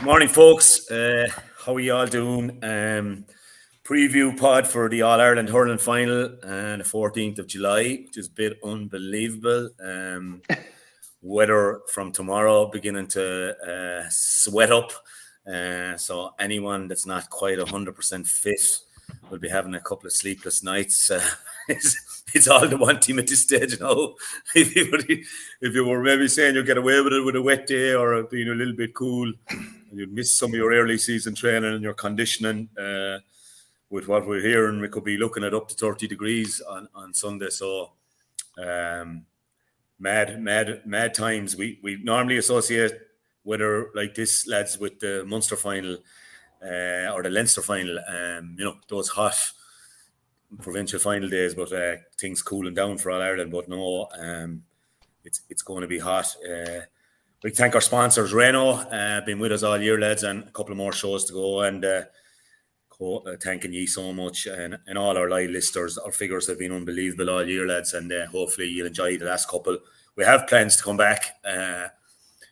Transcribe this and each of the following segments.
Morning, folks. How are you all doing? Preview pod for the All-Ireland Hurling final on the 14th of July, which is a bit unbelievable. Weather from tomorrow beginning to sweat up. So anyone that's not quite 100% fit will be having a couple of sleepless nights. It's all the one team at this stage now. If you were maybe saying you'll get away with it with a wet day or being a little bit cool, you'd miss some of your early season training and your conditioning. With what we're hearing, we could be looking at up to 30 degrees on Sunday. So mad times. We normally associate weather like this, lads, with the Munster final or the Leinster final. Those hot provincial final days, but things cooling down for All Ireland. But no, it's going to be hot. We thank our sponsors, Renault, been with us all year, lads, and a couple of more shows to go. And thanking you so much, and all our live listeners. Our figures have been unbelievable all year, lads, and hopefully you'll enjoy the last couple. We have plans to come back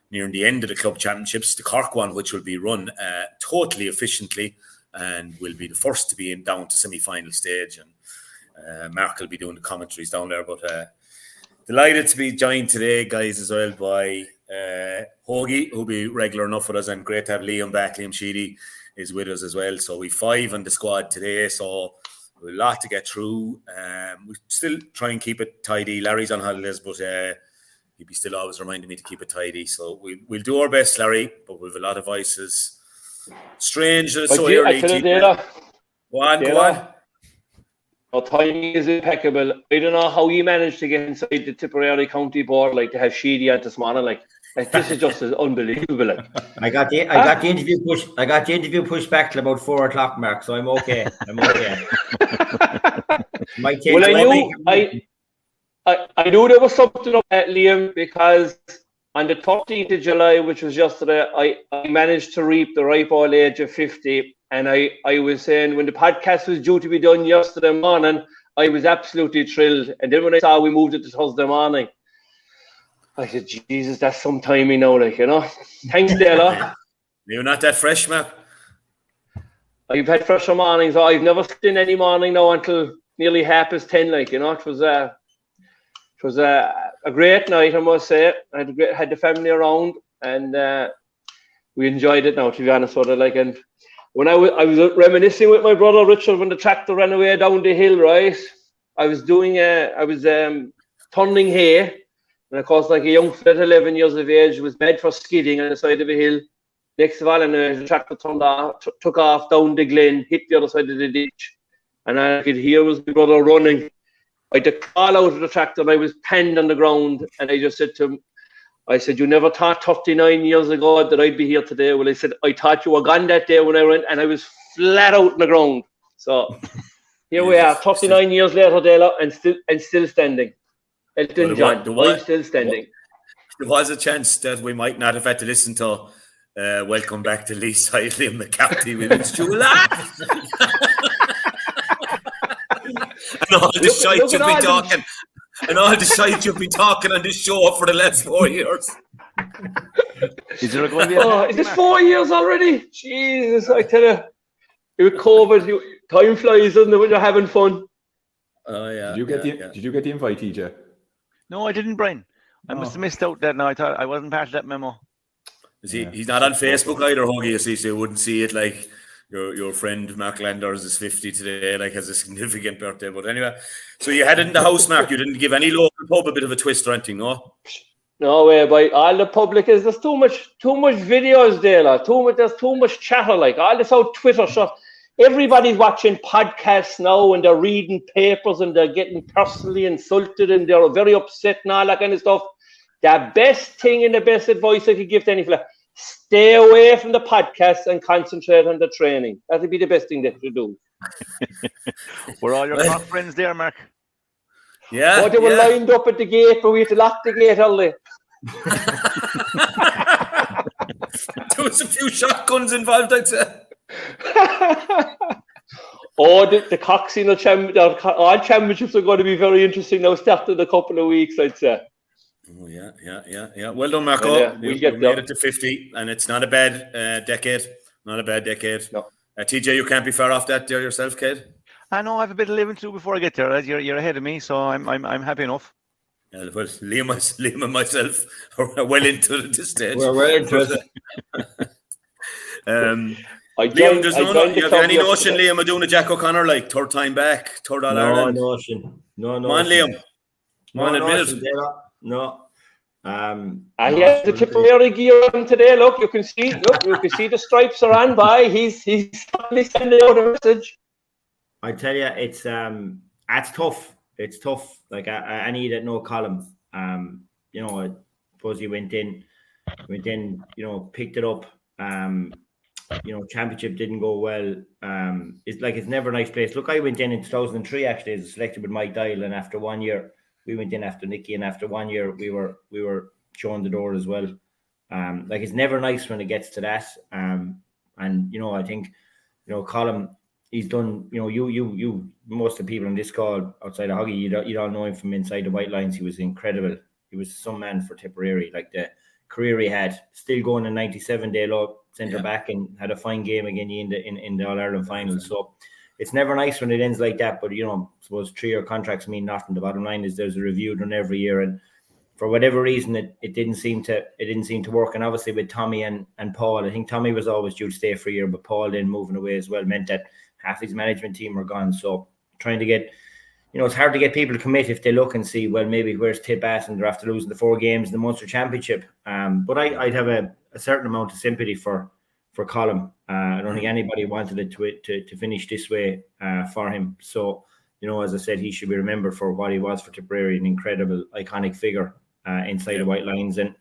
near the end of the club championships, the Cork one, which will be run totally efficiently, and will be the first to be down to semi-final stage. And Mark will be doing the commentaries down there. But delighted to be joined today, guys, as well by Hoagie, who'll be regular enough with us, and great to have Liam back. Liam Sheedy is with us as well. So we 5 on the squad today, so we've a lot to get through. We still try and keep it tidy. Larry's on holidays, but he'd be still always reminding me to keep it tidy. So we'll do our best, Larry, but we've a lot of voices. Strange that it's so early. Go on. Our timing is impeccable. I don't know how you managed to get inside the Tipperary County board, like to have Sheedy at this morning, like this is just unbelievable. Like. I got the interview pushed back till about 4 o'clock, Mark. So I'm okay. I knew there was something up at Liam, because on the 13th of July, which was yesterday, I managed to reap the ripe old age of 50. And I was saying, when the podcast was due to be done yesterday morning, I was absolutely thrilled. And then when I saw we moved it to Thursday morning, I said, Jesus, that's some timing now, like, Thanks, Dalo. You're not that fresh, man. I've had fresher mornings. I've never seen any morning now until nearly 10:30, like, It was a great night, I must say. I had the family around, and we enjoyed it now, to be honest with you. Like, and when I was reminiscing with my brother Richard when the tractor ran away down the hill, right? I was turning hay. And of course, like a young fella at 11 years of age, was bad for skidding on the side of a hill. Next of all, and the tractor took off down the glen, hit the other side of the ditch. And I could hear was my brother running. I had to crawl out of the tractor, and I was penned on the ground. And I just said to him, you never thought 39 years ago that I'd be here today. Well, I said, I thought you were gone that day when I went, and I was flat out on the ground. So here we are, 39 years later, Dalo, and still standing. Elton John, I'm still standing. There was a chance that we might not have had to listen to Welcome Back to Lee's Side, Liam McCarthy with his Jula. And all the shite you've been talking. And all the shite you've been talking on this show for the last 4 years. Is there going to be is this 4 years already? Jesus, I tell you. With COVID, time flies, doesn't it, when you're having fun. Oh, yeah. Did you get the invite, TJ? No, I didn't, Brian. I must have missed out that night. I thought I wasn't part of that memo. He's not on Facebook either, Hoagie, you see, so you wouldn't see it. Like your friend Mark Landers is 50 today, like has a significant birthday. But anyway, so you had it in the house, Mark. You didn't give any local pub a bit of a twist or anything, no? No way, but all the public is there's too much videos there, like there's too much chatter, like all this out Twitter stuff. Everybody's watching podcasts now, and they're reading papers, and they're getting personally insulted, and they're very upset and all that kind of stuff. The best thing and the best advice I could give to any fella, stay away from the podcast and concentrate on the training. That would be the best thing that you do. Were all your Cork friends there, Mark? Yeah. Oh, they were lined up at the gate, but we had to lock the gate early. There was a few shotguns involved, I'd say. The Coxino all championships are going to be very interesting now, starting in a couple of weeks, I'd say. Oh, yeah. Well done, Marco. Well, yeah, we'll get you there. made it to 50, and it's not a bad decade. Not a bad decade. No. TJ, you can't be far off that there yourself, kid. I know I have a bit of living to do before I get there. You're ahead of me, so I'm happy enough. Well, Liam and myself are well into this stage. We're well into it. Liam, do you have any notion, Liam, of doing a Jack O'Connor, like third time back, third All Ireland? No notion. Come on, Liam. Come on, admit it. No. He has the Tipperary gear on today. Look, you can see the stripes are on by. He's sending out a message. I tell you, it's tough. It's tough. Like I need it. No Colm. You know, I suppose he went in. You know, picked it up. You know, championship didn't go well. It's never a nice place. Look, I went in 2003 actually as a selected with Mike Dial, and after 1 year, we went in after Nicky, and after 1 year, we were shown the door as well. It's never nice when it gets to that. And you know, I think, you know, Colm, he's done. You know, you most of the people on this call outside of Hoggy, you all know him from inside the white lines. He was incredible. He was some man for Tipperary. Like the career he had, still going in '97, Dalo centre back, and had a fine game again in the All Ireland final. So it's never nice when it ends like that. But you know, I suppose 3-year contracts mean nothing. The bottom line is there's a review done every year, and for whatever reason, it didn't seem to work. And obviously with Tommy and Paul, I think Tommy was always due to stay for a year, but Paul then moving away as well meant that half his management team were gone. So trying to get, you know, it's hard to get people to commit if they look and see, well, maybe where's Tip at, and they're after losing the 4 games in the Munster Championship. But I'd have a certain amount of sympathy for Colm. I don't think anybody wanted it to finish this way for him. So, you know, as I said, he should be remembered for what he was for Tipperary, an incredible, iconic figure inside the white lines. And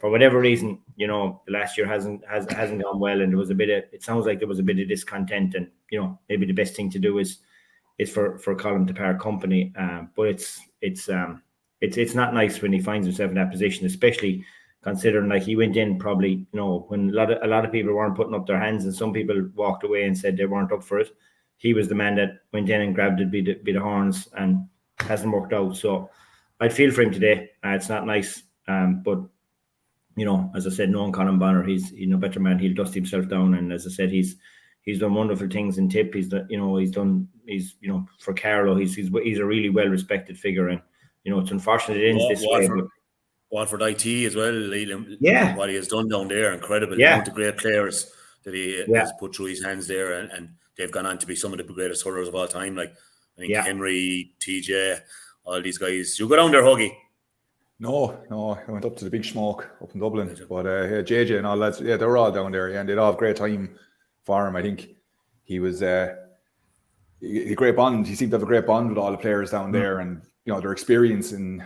for whatever reason, you know, the last year hasn't gone well, and it sounds like there was a bit of discontent. And you know, maybe the best thing to do is for Colm to part company. But it's not nice when he finds himself in that position, especially considering like he went in probably, you know, when a lot of people weren't putting up their hands, and some people walked away and said they weren't up for it. He was the man that went in and grabbed it by the horns, and hasn't worked out. So I'd feel for him today. It's not nice, but you know, as I said, knowing Colm Bonnar, he's no better man. He'll dust himself down, and as I said, he's done wonderful things in Tip. He's for Carlo. He's a really well respected figure, and you know, it's unfortunate it ends this way. Watford IT as well, Liam. Yeah, what he has done down there, incredible. Yeah, the great players that he has put through his hands there, and they've gone on to be some of the greatest hurlers of all time. Like I think Henry, TJ, all these guys. You go down there, Huggy? No, I went up to the Big Smoke up in Dublin. But JJ and all that, they were all down there, and they'd all have a great time for him. I think he was a great bond. He seemed to have a great bond with all the players down there, and you know, their experience in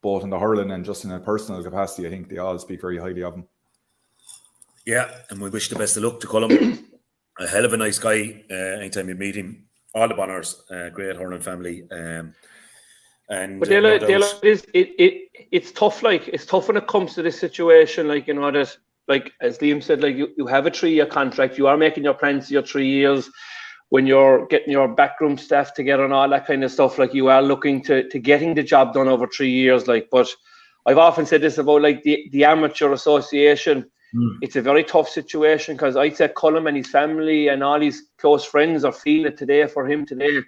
both in the hurling and just in a personal capacity. I think they all speak very highly of him. Yeah, and we wish the best of luck to Colm. A hell of a nice guy. Anytime you meet him, all the Bonnars, great hurling family. But it's tough. Like it's tough when it comes to this situation. Like, you know, that, like as Liam said, like you have a 3-year contract. You are making your plans for your 3 years. When you're getting your backroom staff together and all that kind of stuff, like you are looking to getting the job done over 3 years. Like, but I've often said this about like the amateur association. It's a very tough situation, because I'd say Colm and his family and all his close friends are feeling it today for him today.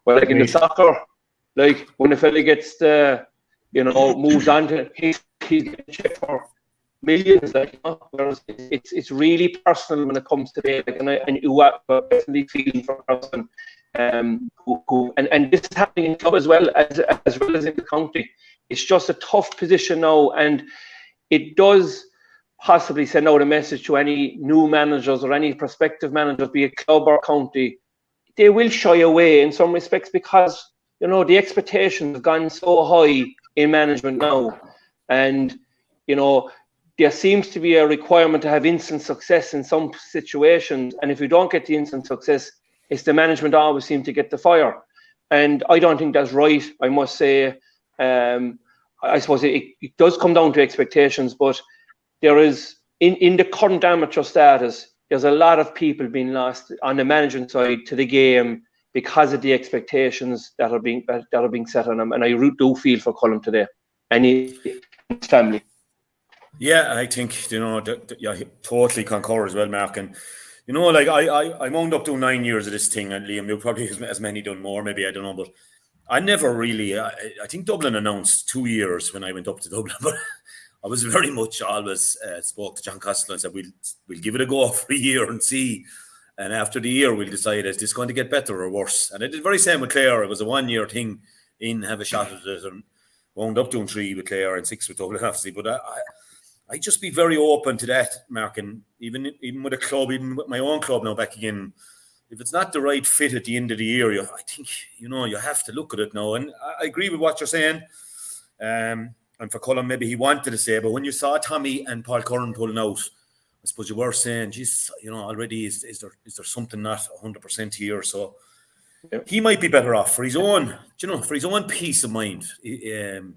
But like in the soccer, like when a fella gets moves on to he's getting checked for millions, like, you know, whereas it's really personal when it comes to that. Like, and you are definitely feeling for a person who and this is happening in club as well as in the county. It's just a tough position now, and it does possibly send out a message to any new managers or any prospective managers, be it club or county. They will shy away in some respects, because you know the expectations have gone so high in management now, and you know there seems to be a requirement to have instant success in some situations, and if you don't get the instant success, it's the management always seem to get the fire, and I don't think that's right. I must say, I suppose it does come down to expectations, but there is in the current amateur status, there's a lot of people being lost on the management side to the game because of the expectations that are being set on them, and I do feel for Colm today. And his family. Yeah, I think, I totally concur as well, Mark. And, like I wound up doing 9 years of this thing, and Liam, you probably as many done more, maybe, I don't know. But I never really, I think Dublin announced 2 years when I went up to Dublin. But I was very much always spoke to John Costello and said, we'll give it a go for a year and see. And after the year, we'll decide, is this going to get better or worse? And I did the very same with Clare. It was a 1 year thing have a shot at it, and wound up doing 3 with Clare and 6 with Dublin, obviously. But I just be very open to that, Mark, and even with a club, even with my own club now back again, if it's not the right fit at the end of the year, I think, you have to look at it now. And I agree with what you're saying. And for Colm, maybe he wanted to say, but when you saw Tommy and Paul Curran pulling out, I suppose you were saying, geez, already is there something not 100% here? So he might be better off for his own, for his own peace of mind. And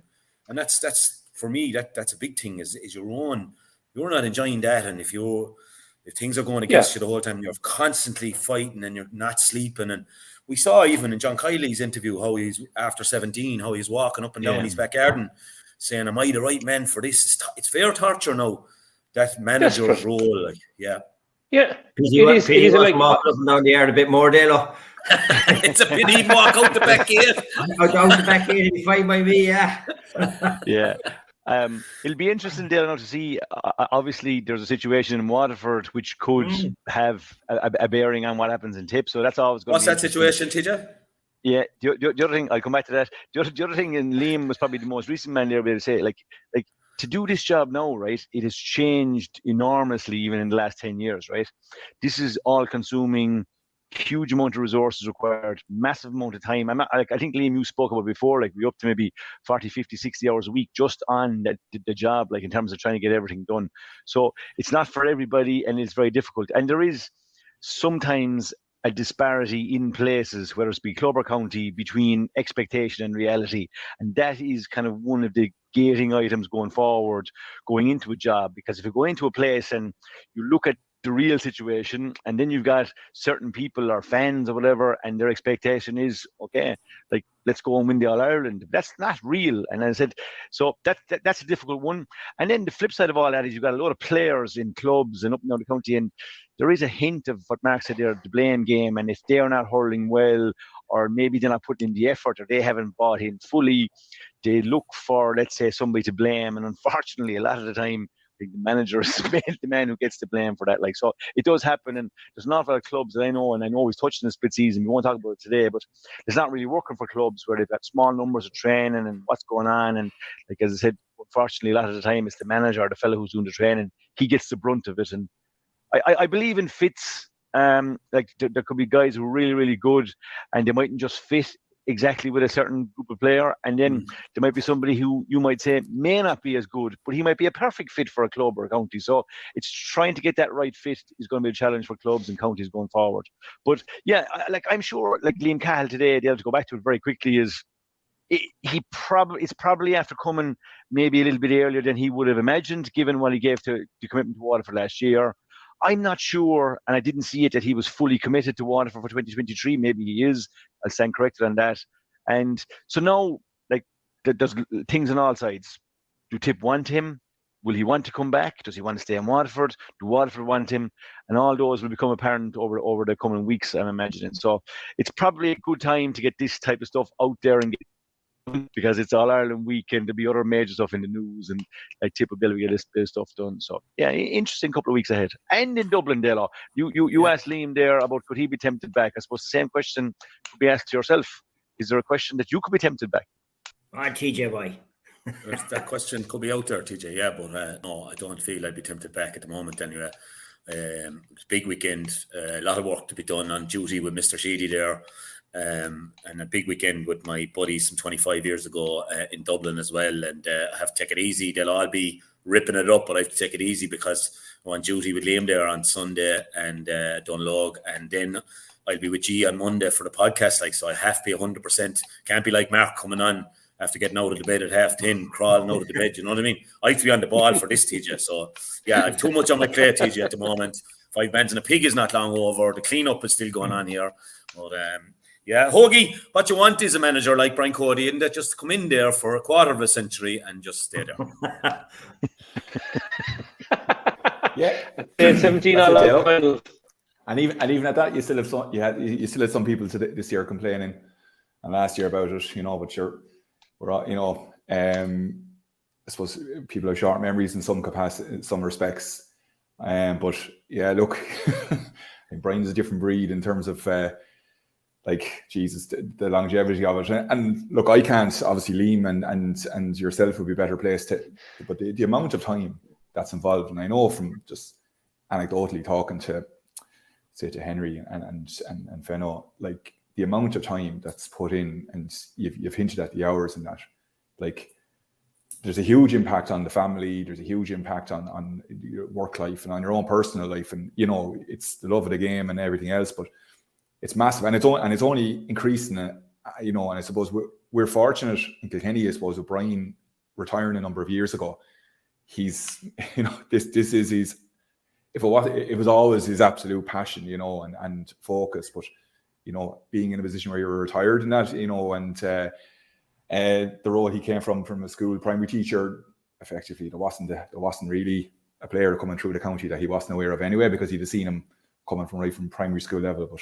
that's for me, that's a big thing. Is your own. You're not enjoying that, and if things are going against you the whole time, you're constantly fighting and you're not sleeping. And we saw even in John Kiely's interview how he's after 17, how he's walking up and down his back garden, saying, "Am I the right man for this?" It's fair torture now. That manager's role, Yeah. It is like walking up and down the yard a bit more, Dalo. It's a pity he'd walk out the back gate. Out the back gate, he'd be fine by me, yeah. Yeah. It'll be interesting, Dale, now to see. Obviously, there's a situation in Waterford which could have a bearing on what happens in Tip. So that's always going to be. What's that situation, TJ? Yeah, the other thing, I'll come back to that. The other thing, in Liam was probably the most recent man there to say, like to do this job now, right? It has changed enormously, even in the last 10 years, right? This is all-consuming. Huge amount of resources required, massive amount of time. I think, Liam, you spoke about before, like we up to maybe 40, 50, 60 hours a week just on the job, like in terms of trying to get everything done. So it's not for everybody, and it's very difficult. And there is sometimes a disparity in places, whether it's be club or county, between expectation and reality. And that is kind of one of the gating items going forward, going into a job. Because if you go into a place and you look at the real situation, and then you've got certain people or fans or whatever, and their expectation is, okay, like, let's go and win the All-Ireland. That's not real. And I said, so that's a difficult one. And then the flip side of all that is you've got a lot of players in clubs and up and down the county, and there is a hint of what Mark said there, the blame game. And if they're not hurling well, or maybe they're not putting in the effort, or they haven't bought in fully, they look for, let's say, somebody to blame. And unfortunately, a lot of the time, the manager is the man who gets the blame for that. Like, so it does happen, and there's an awful lot of clubs that I know, and I know we've touched in the split season. We won't talk about it today, but it's not really working for clubs where they've got small numbers of training and what's going on. And like, as I said, unfortunately, a lot of the time it's the manager or the fellow who's doing the training. He gets the brunt of it. And I believe in fits. Like there could be guys who are really, really good, and they mightn't just fit exactly with a certain group of player, and then there might be somebody who you might say may not be as good, but he might be a perfect fit for a club or a county. So it's trying to get that right fit is going to be a challenge for clubs and counties going forward. But yeah, like I'm sure, like Liam Cahill today, they'll to go back to it very quickly, is it's probably after coming maybe a little bit earlier than he would have imagined, given what he gave to the commitment to Waterford last year. I'm not sure, and I didn't see it, that he was fully committed to Waterford for 2023. Maybe he is. I'll stand corrected on that. And so now, like, there's things on all sides. Do Tip want him? Will he want to come back? Does he want to stay in Waterford? Do Waterford want him? And all those will become apparent over the coming weeks, I'm imagining. So it's probably a good time to get this type of stuff out there and get, because it's All-Ireland week and there'll be other major stuff in the news, and like Tip will be able to get this bit of stuff done. So yeah, interesting couple of weeks ahead. And in Dublin, Dalo, you asked Liam there about could he be tempted back. I suppose the same question could be asked to yourself. Is there a question that you could be tempted back? TJ, why? That question could be out there, TJ, yeah, but no, I don't feel I'd be tempted back at the moment anyway. It's a big weekend, a lot of work to be done on duty with Mr. Sheedy there. And a big weekend with my buddies from 25 years ago in Dublin as well, and I have to take it easy. They'll all be ripping it up, but I have to take it easy because I'm on duty with Liam there on Sunday and Dunlog, and then I'll be with G on Monday for the podcast. Like, so I have to be 100%. Can't be like Mark coming on after getting out of the bed at 10:30, crawling out of the bed. You know what I mean? I have to be on the ball for this, TJ. So yeah, I have too much on my plate, TJ, at the moment. 5 bands and a pig is not long over. The cleanup is still going on here, but Yeah, Hoagie, what you want is a manager like Brian Cody, and that just come in there for a quarter of a century and just stay there. Yeah, 17 That's it, all-out Dale. finals. And even at that, you still have some people this year complaining, and last year about it, but I suppose people have short memories in some capacity, in some respects. But yeah, look, Brian's a different breed in terms of the longevity of it. And look, I can't, obviously Liam and yourself would be better placed but the amount of time that's involved, and I know from just anecdotally talking to Henry and Fenno, like the amount of time that's put in, and you've hinted at the hours and that, like there's a huge impact on the family, there's a huge impact on your work life and on your own personal life, and it's the love of the game and everything else, but it's massive, and it's only increasing, and I suppose we're fortunate in Kilkenny, I suppose, with Brian retiring a number of years ago. He's this is his, it was always his absolute passion, and focus, but being in a position where you're retired and that, and the role he came from a school primary teacher, effectively there wasn't really a player coming through the county that he wasn't aware of anyway, because he'd have seen him coming from primary school level. But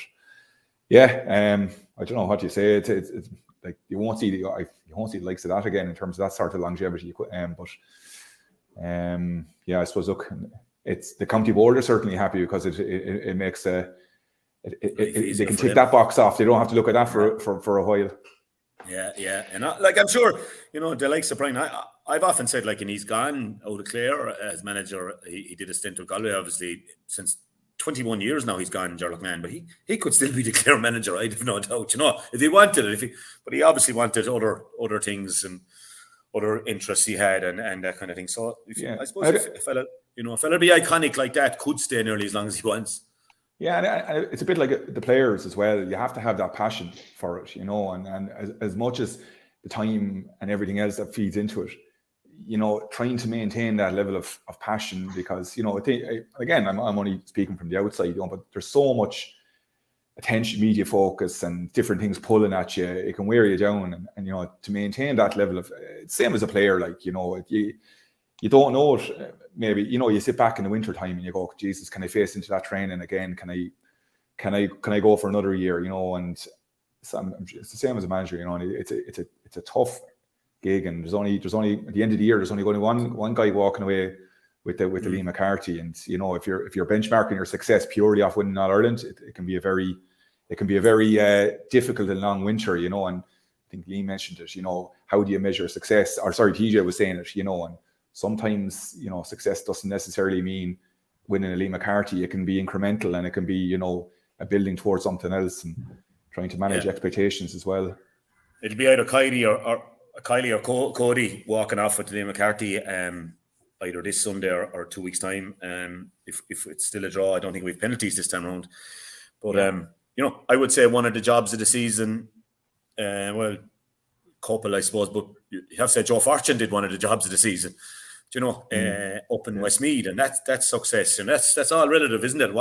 yeah, I don't know what you say. It's like you won't see the likes of that again in terms of that sort of longevity. Yeah, I suppose, look, it's the county board are certainly happy because it makes they can tick that box off. They don't have to look at that for a while. Yeah, and I'm sure the likes of Brian. I've often said, like, and he's gone out of Clare as manager. He did a stint with Galway, obviously, since 21 years now. He's gone, Jarlath Man, but he could still be the Clare manager. I have no doubt, if he wanted it. But he obviously wanted other things and other interests he had and that kind of thing. So I suppose if a fella be iconic like that could stay nearly as long as he wants. Yeah, and it's a bit like the players as well. You have to have that passion for it, and as much as the time and everything else that feeds into it, trying to maintain that level of passion, because, again, I'm only speaking from the outside, but there's so much attention, media focus and different things pulling at you. It can wear you down, and to maintain that level of, same as a player, like, you don't know it. Maybe, you sit back in the winter time and you go, Jesus, can I face into that training again? Can I go for another year? And it's the same as a manager. It's a tough gig, and there's only at the end of the year there's only going to be one guy walking away with the Liam McCarthy. And if you're benchmarking your success purely off winning All Ireland, it can be a very difficult and long winter. And I think Liam mentioned it. How do you measure success? Or sorry, TJ was saying it. And sometimes, success doesn't necessarily mean winning a Liam McCarthy. It can be incremental, and it can be, a building towards something else and trying to manage expectations as well. It'll be either Kiely or Cody walking off with Liam McCarthy either this Sunday or 2 weeks' time. If it's still a draw, I don't think we have penalties this time around. But, I would say one of the jobs of the season, couple, I suppose, but you have to say Joe Fortune did one of the jobs of the season, up in Westmeath, and that's success, and that's all relative, isn't it?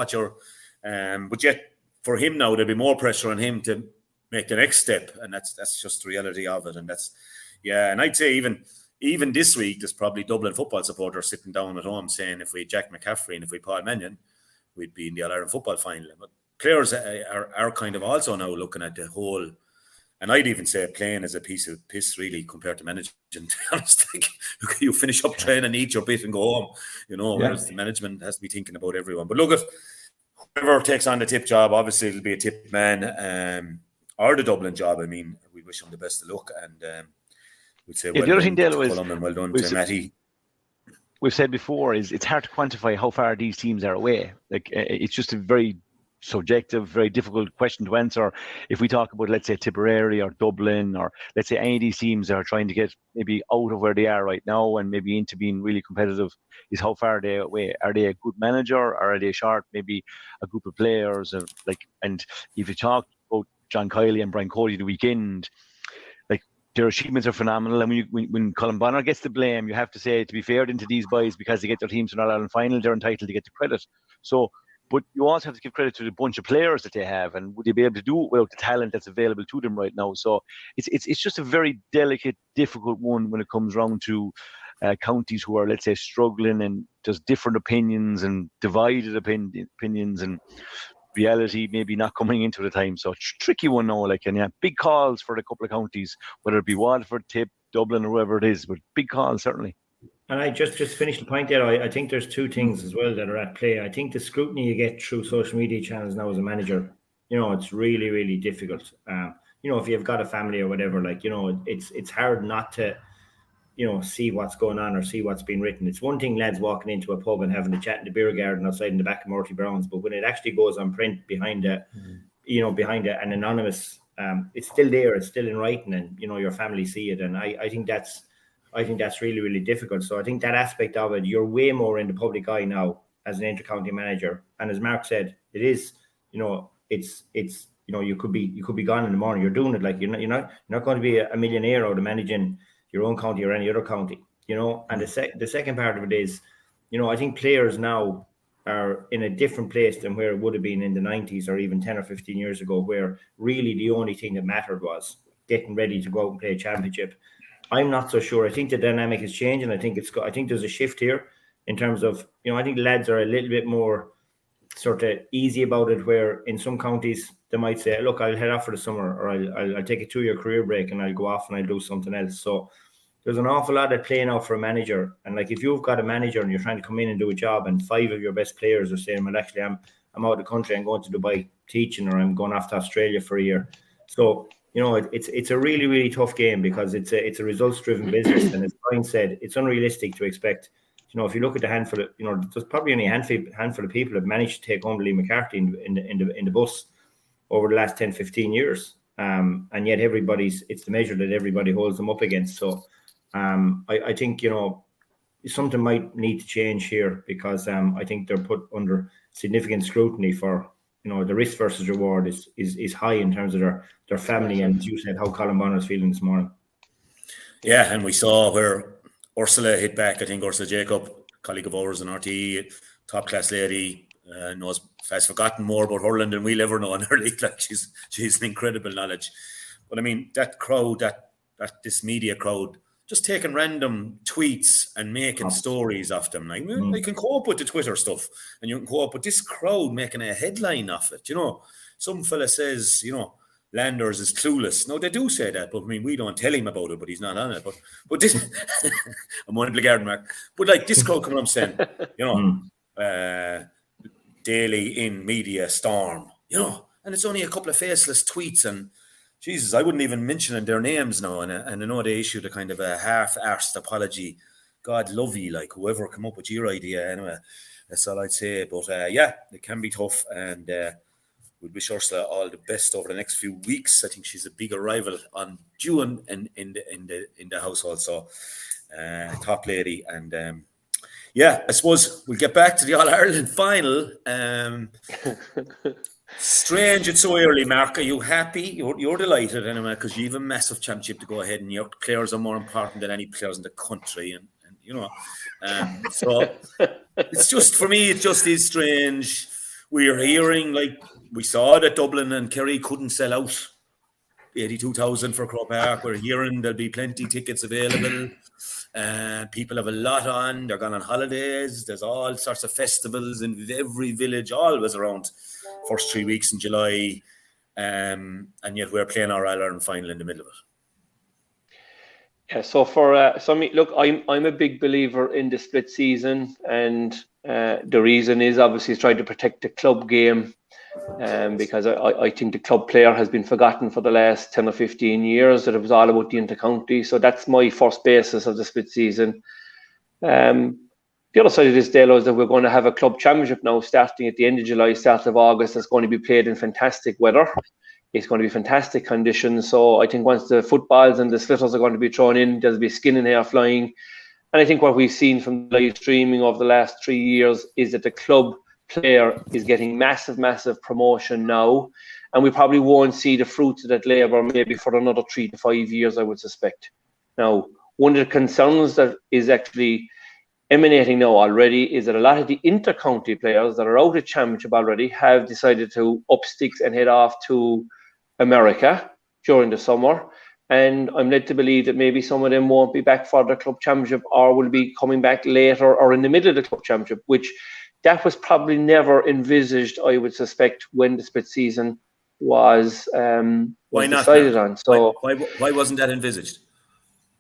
But yet for him now, there'll be more pressure on him to make the next step, and that's just the reality of it, and and I'd say even this week there's probably Dublin football supporters sitting down at home saying if we had Jack McCaffrey and if we had Paul Mannion, we'd be in the All-Ireland football final. But players are kind of also now looking at the whole. And I'd even say playing is a piece of piss, really, compared to managing, to be honest. You finish up training, eat your bit and go home, whereas the management has to be thinking about everyone. But look, if whoever takes on the tip job, obviously it'll be a tip man, or the Dublin job. I mean, we wish him the best of luck, and we'd say well done to Colm and well done to Matty. We've said before, it's hard to quantify how far these teams are away. Like, it's just a very subjective, very difficult question to answer. If we talk about, let's say, Tipperary or Dublin, or let's say any of these teams that are trying to get maybe out of where they are right now and maybe into being really competitive, is how far are they away? Are they a good manager, or are they short maybe a group of players? And if you talk about John Kiely and Brian Cody the weekend, like, their achievements are phenomenal. And when Colm Bonnar gets the blame, you have to say, to be fair into these boys, because they get their teams to an All-Ireland final, they're entitled to get the credit. So But you also have to give credit to the bunch of players that they have, and would they be able to do it without the talent that's available to them right now? So it's just a very delicate, difficult one when it comes round to counties who are, let's say, struggling and just different opinions and divided opinions and reality maybe not coming into the time. So tricky one now, like, and yeah, big calls for the couple of counties, whether it be Waterford, Tip, Dublin, or whoever it is, but big calls certainly. And I just finished the point there. I think there's two things as well that are at play. I think the scrutiny you get through social media channels now as a manager, it's really, really difficult. If you've got a family or whatever, like, it's hard not to, see what's going on or see what's been written. It's one thing, lads walking into a pub and having a chat in the beer garden outside in the back of Morty Brown's, but when it actually goes on print behind an anonymous, it's still there, it's still in writing, and your family see it. And I think that's really, really difficult. So I think that aspect of it, you're way more in the public eye now as an inter-county manager. And as Mark said, it is, it's you could be gone in the morning. You're doing it like you're not going to be a millionaire out of managing your own county or any other county, And the second part of it is, I think players now are in a different place than where it would have been in the 90s or even 10 or 15 years ago, where really the only thing that mattered was getting ready to go out and play a championship. I'm not so sure. I think the dynamic is changing. I think there's a shift here in terms of, I think lads are a little bit more sort of easy about it, where in some counties they might say, look, I'll head off for the summer, or I'll take a 2-year career break and I'll go off and I'll do something else. So there's an awful lot of playing out for a manager. And like, if you've got a manager and you're trying to come in and do a job, and 5 of your best players are saying, well, actually, I'm out of the country, I'm going to Dubai teaching, or I'm going off to Australia for a year. So, it's a really, really tough game, because it's a results-driven business. And as Brian said, it's unrealistic to expect, if you look at the handful of, there's probably only a handful of people have managed to take home Lee McCarthy in the bus over the last 10, 15 years. And yet it's the measure that everybody holds them up against. So I think, something might need to change here, because I think they're put under significant scrutiny for, the risk versus reward is high in terms of their family, and as you said, how Colm Bonnar is feeling this morning. Yeah, and we saw where Ursula hit back. I think Ursula Jacob, colleague of ours in RTE, top class lady, has forgotten more about hurling than we'll ever know in her league. Like, she's an incredible knowledge. But I mean, that crowd, this media crowd, just taking random tweets and making stories of them. Like, you can cope with the Twitter stuff, and you can cope with this crowd making a headline of it. Some fella says, Landers is clueless. No, they do say that, but I mean, we don't tell him about it, but he's not on it. But this, I'm on the garden, Mark. But like, this crowd coming up saying, daily in media storm, and it's only a couple of faceless tweets, and Jesus, I wouldn't even mention their names now, and I know they issued a kind of a half-arsed apology. God love you, like, whoever come up with your idea. Anyway, that's all I'd say. But yeah, it can be tough, and we wish Ursula all the best over the next few weeks. I think she's a big arrival on June in the household. So top lady, and yeah, I suppose we'll get back to the All Ireland final. Strange it's so early, Mark. Are you happy? You're delighted anyway, because you have a massive championship to go ahead, and your players are more important than any players in the country, and so it's just, for me, it just is strange. We're hearing, like, we saw that Dublin and Kerry couldn't sell out 82,000 for Croke Park. We're hearing there'll be plenty tickets available. People have a lot on. They're gone on holidays. There's all sorts of festivals in every village, always around first 3 weeks in July, and yet we're playing our All Ireland final in the middle of it. Yeah, so for me, look, I'm a big believer in the split season, and the reason is obviously trying to protect the club game, because I think the club player has been forgotten for the last 10 or 15 years, that it was all about the inter-county. So that's my first basis of the split season. The other side of this, Dalo, is that we're going to have a club championship now starting at the end of July, start of August. That's going to be played in fantastic weather. It's going to be fantastic conditions. So I think once the footballs and the slitters are going to be thrown in, there'll be skin and hair flying. And I think what we've seen from live streaming over the last 3 years is that the club player is getting massive promotion now. And we probably won't see the fruits of that labour maybe for another 3 to 5 years, I would suspect. Now, one of the concerns that is actually emanating now already is that a lot of the inter-county players that are out of championship already have decided to up sticks and head off to America during the summer. And I'm led to believe that maybe some of them won't be back for the club championship or will be coming back later or in the middle of the club championship, which that was probably never envisaged, I would suspect, when the split season was decided on. So why wasn't that envisaged?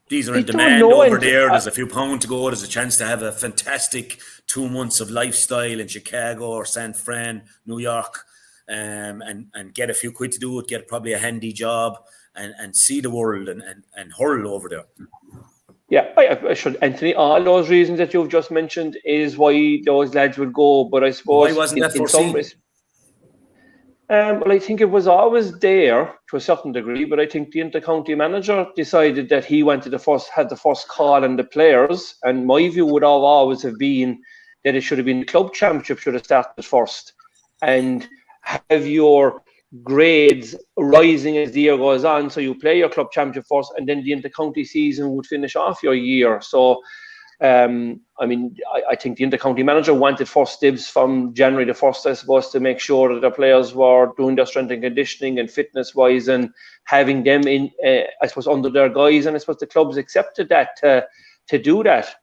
These are I in don't demand know, over and there. There's a few pounds to go. There's a chance to have a fantastic 2 months of lifestyle in Chicago or San Fran, New York, and get a few quid to do it, get probably a handy job and see the world and hurl over there. Yeah, I should, Anthony. All those reasons that you've just mentioned is why those lads would go. But I suppose why wasn't that foreseen? Well, I think it was always there to a certain degree, but I think the inter-county manager decided that he wanted had the first call on the players, and my view would always have been that it should have been the club championship should have started first, and have your grades rising as the year goes on. So you play your club championship first, and then the inter-county season would finish off your year. So I think the inter-county manager wanted first dibs from January the 1st, I suppose, to make sure that the players were doing their strength and conditioning and fitness-wise and having them in, I suppose, under their guise. And I suppose the clubs accepted that to do that.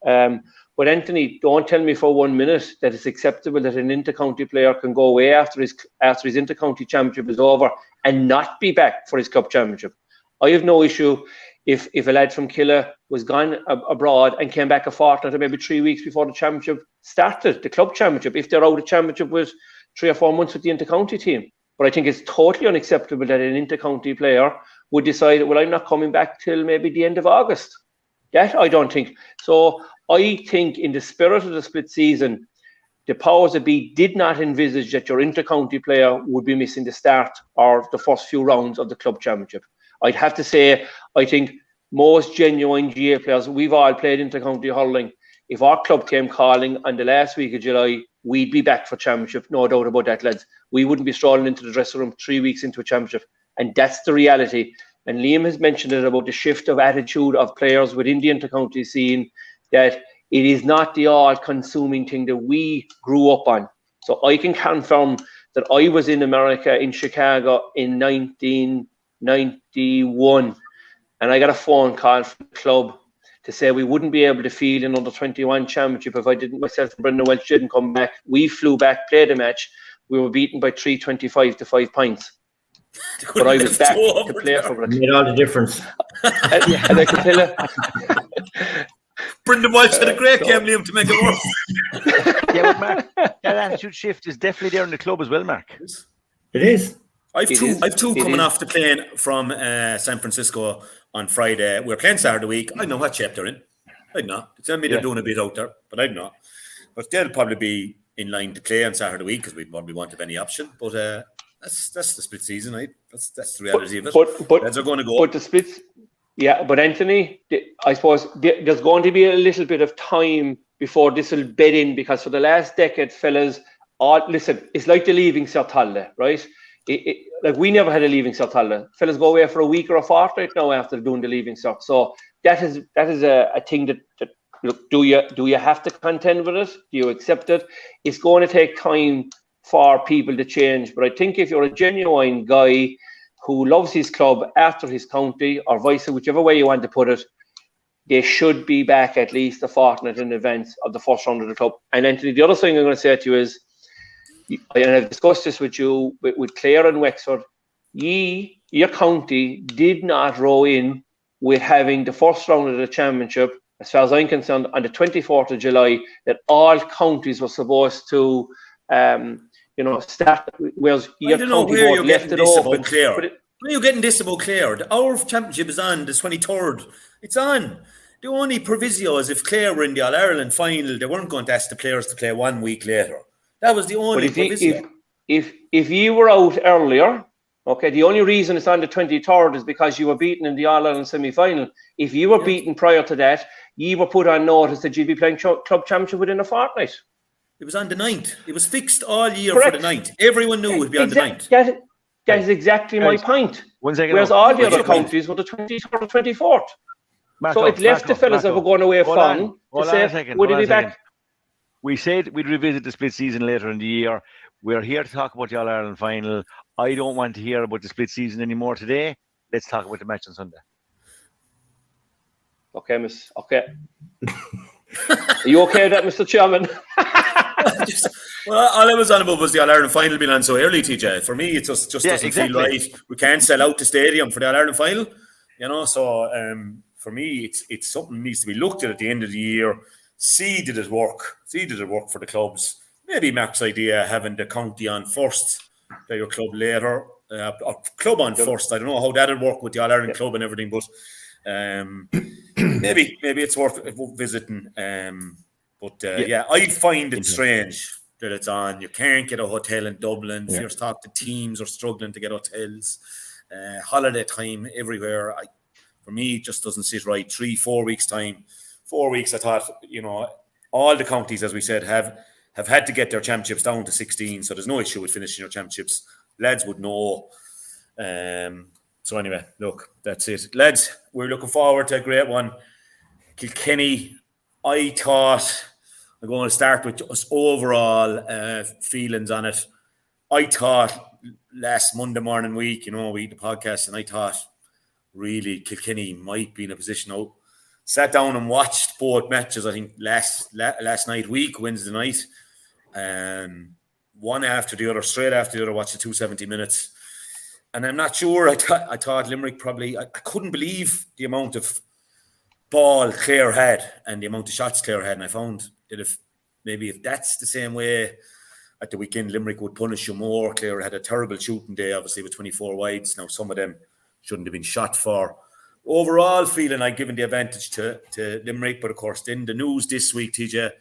But Anthony, don't tell me for 1 minute that it's acceptable that an inter-county player can go away after his inter-county championship is over and not be back for his club championship. I have no issue if a lad from Kiely was gone abroad and came back a fortnight or maybe 3 weeks before the championship started, the club championship, if they're out of championship with 3 or 4 months with the inter-county team. But I think it's totally unacceptable that an inter-county player would decide, well, I'm not coming back till maybe the end of August. That I don't think. So I think in the spirit of the split season, the powers that be did not envisage that your inter-county player would be missing the start or the first few rounds of the club championship. I'd have to say, I think most genuine GA players, we've all played inter-county hurling. If our club came calling on the last week of July, we'd be back for championship. No doubt about that, lads. We wouldn't be strolling into the dressing room 3 weeks into a championship. And that's the reality. And Liam has mentioned it about the shift of attitude of players within the inter-county scene, that it is not the all-consuming thing that we grew up on. So I can confirm that I was in America, in Chicago, in 1991, and I got a phone call from the club to say we wouldn't be able to field an under-21 championship if myself and Brendan Welch didn't come back. We flew back, played a match. We were beaten by 325 to 5 points. But I was back to play for it. Made all the difference. And I can tell you, Brendan Welch had a great game, Liam, to make it worse. Yeah, but Mark, that attitude shift is definitely there in the club as well, Mark. It is. I've two coming off the plane from San Francisco on Friday. We're playing Saturday week. I don't know what shape they're in. I'd not. Tell me they're doing a bit out there, but I'd not. But they'll probably be in line to play on Saturday week because we probably won't have any option. But that's the split season, right? That's the reality of it. But they're going to go. But the splits, yeah. But Anthony, I suppose there's going to be a little bit of time before this will bed in, because for the last decade, fellas, listen, it's like the leaving cert holiday, right? Like we never had a leaving cert holiday. Fellas go away for a week or a fortnight now after doing the leaving cert. So that is a thing that look, do you have to contend with it? Do you accept it? It's going to take time for people to change. But I think if you're a genuine guy who loves his club after his county, or vice, whichever way you want to put it, they should be back at least a fortnight in advance of the first round of the club. And Anthony, the other thing I'm going to say to you is, and I've discussed this with you, with Clare and Wexford, your county did not row in with having the first round of the championship, as far as I'm concerned, on the 24th of July, that all counties were supposed to start, whereas your county board left it open. Where are you getting this about Clare? Our championship is on the 23rd. It's on. The only proviso is if Clare were in the All-Ireland final, they weren't going to ask the players to play 1 week later. That was the only proviso. If you were out earlier, okay, the only reason it's on the 23rd is because you were beaten in the All-Ireland semi-final. If you were beaten prior to that, you were put on notice that you'd be playing club championship within a fortnight. It was on the 9th. It was fixed all year for the 9th. Everyone knew it would be on the 9th. That is exactly my point. 1 second. Whereas all the other countries were the 23rd or 24th. So it left the fellas that were going away from to say, would he be back? We said we'd revisit the split season later in the year. We're here to talk about the All-Ireland final. I don't want to hear about the split season anymore today. Let's talk about the match on Sunday. Okay, miss. Okay. Are you okay with that, Mr. Chairman? Well, all I was on about was the All-Ireland final being on so early, TJ. For me, it just doesn't feel right. We can't sell out the stadium for the All-Ireland final, you know. So for me, it's something that needs to be looked at the end of the year. See did it work for the clubs? Maybe Mark's idea having the county on first, play your club later, or club on first. I don't know how that'll work with the All-Ireland club and everything, but maybe it's worth visiting. I find it strange that it's on. You can't get a hotel in Dublin. Yeah. Fierce talk, the teams are struggling to get hotels. Holiday time everywhere. For me, it just doesn't sit right. 3-4 weeks time. 4 weeks, I thought, you know, all the counties, as we said, have had to get their championships down to 16, so there's no issue with finishing your championships. Lads would know. So anyway, look, that's it. Lads, we're looking forward to a great one. Kilkenny, I thought, I'm going to start with just overall feelings on it. I thought last Monday morning week, you know, we did the podcast, and I thought really Kilkenny might be in a position out. Sat down and watched both matches, I think, last night, Wednesday night. One after the other, straight after the other, watched the 270 minutes. And I'm not sure, I thought Limerick probably, I couldn't believe the amount of ball Clare had and the amount of shots Clare had. And I found that if that's the same way at the weekend, Limerick would punish you more. Clare had a terrible shooting day, obviously, with 24 wides. Now, some of them shouldn't have been shot for. Overall feeling I've given the advantage to Limerick, but of course then the news this week, TJ,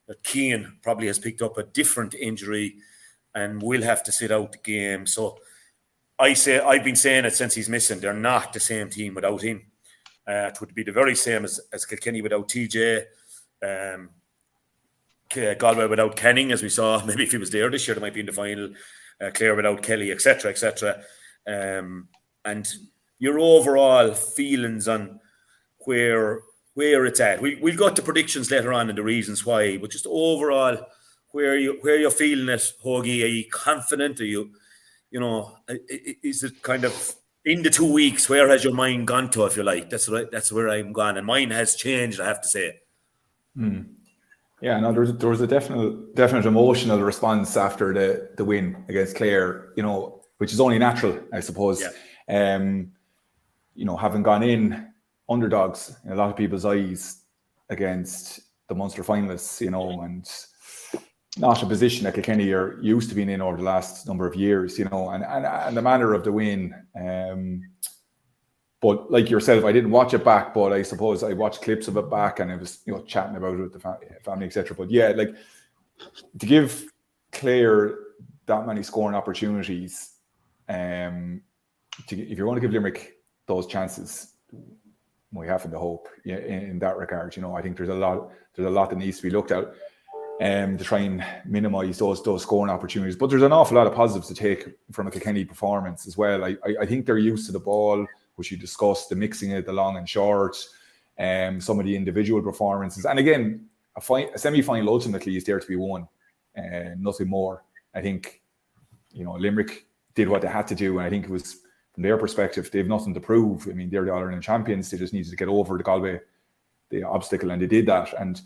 that Keane probably has picked up a different injury and will have to sit out the game. So I've been saying it since he's missing. They're not the same team without him. It would be the very same as Kilkenny without TJ, Galway without Canning, as we saw. Maybe if he was there this year, they might be in the final. Clare without Kelly, etc., etc. And your overall feelings on where it's at. We'll go to predictions later on and the reasons why, but just overall, where you're feeling it, Hoagie. Are you confident? Are you know, is it kind of in the 2 weeks? Where has your mind gone to, if you like? That's where I'm gone, and mine has changed, I have to say. Yeah, no, there was a definite emotional response after the win against Clare, you know, which is only natural, I suppose. Yeah. You know, having gone in underdogs in a lot of people's eyes against the Munster finalists, you know, and not a position that Kilkenny are used to being in over the last number of years, you know, and the manner of the win. But like yourself, I didn't watch it back, but I suppose I watched clips of it back, and I was, you know, chatting about it with the family, etc. But yeah, like, to give Clare that many scoring opportunities, if you're going to give Limerick those chances, we have to hope in that regard. You know, I think there's a lot that needs to be looked at to try and minimise those scoring opportunities. But there's an awful lot of positives to take from a Kilkenny performance as well. I think they're used to the ball, which you discussed, the mixing it, the long and short, some of the individual performances. And again, a semi-final ultimately is there to be won, nothing more. I think, you know, Limerick did what they had to do, and I think it was, from their perspective, they have nothing to prove. I mean, they're the All-Ireland champions. They just needed to get over the Galway, the obstacle, and they did that. And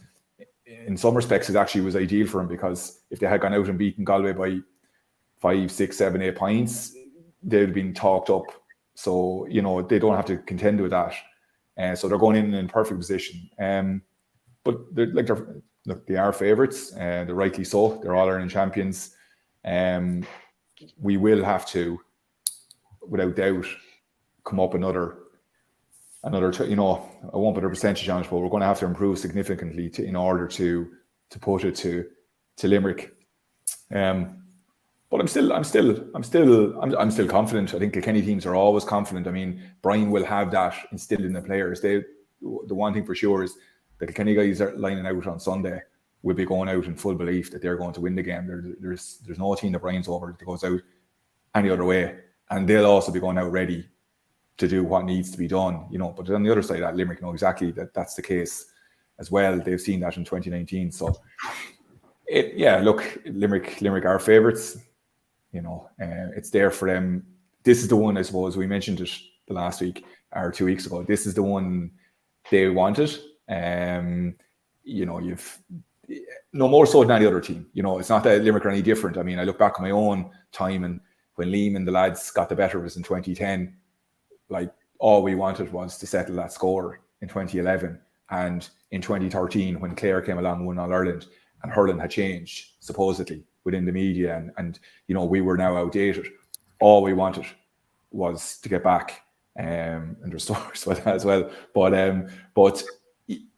in some respects, it actually was ideal for them, because if they had gone out and beaten Galway by 5, 6, 7, 8 points, they'd have been talked up. So, you know, they don't have to contend with that. So they're going in perfect position. But they are favourites, they're rightly so. They're All-Ireland champions. We will have to, without doubt, come up another, you know, I won't put a percentage on it, but we're going to have to improve significantly in order to put it to Limerick. But I'm still confident. I think Kilkenny teams are always confident. I mean, Brian will have that instilled in the players. The one thing for sure is the Kilkenny guys are lining out on Sunday will be going out in full belief that they're going to win the game. There's no team that Brian's over that goes out any other way, and they'll also be going out ready to do what needs to be done, But on the other side, that Limerick know exactly that that's the case as well. They've seen that in 2019. So, look, Limerick are favourites. It's there for them. This is the one, I suppose, we mentioned it the last week or 2 weeks ago. This is the one they wanted. You've no more so than any other team. It's not that Limerick are any different. I mean, I look back on my own time, and when Liam and the lads got the better of us in 2010, like all we wanted was to settle that score in 2011. And in 2013, when Clare came along and won All Ireland, and hurling had changed supposedly within the media, and we were now outdated. All we wanted was to get back and restore as well. But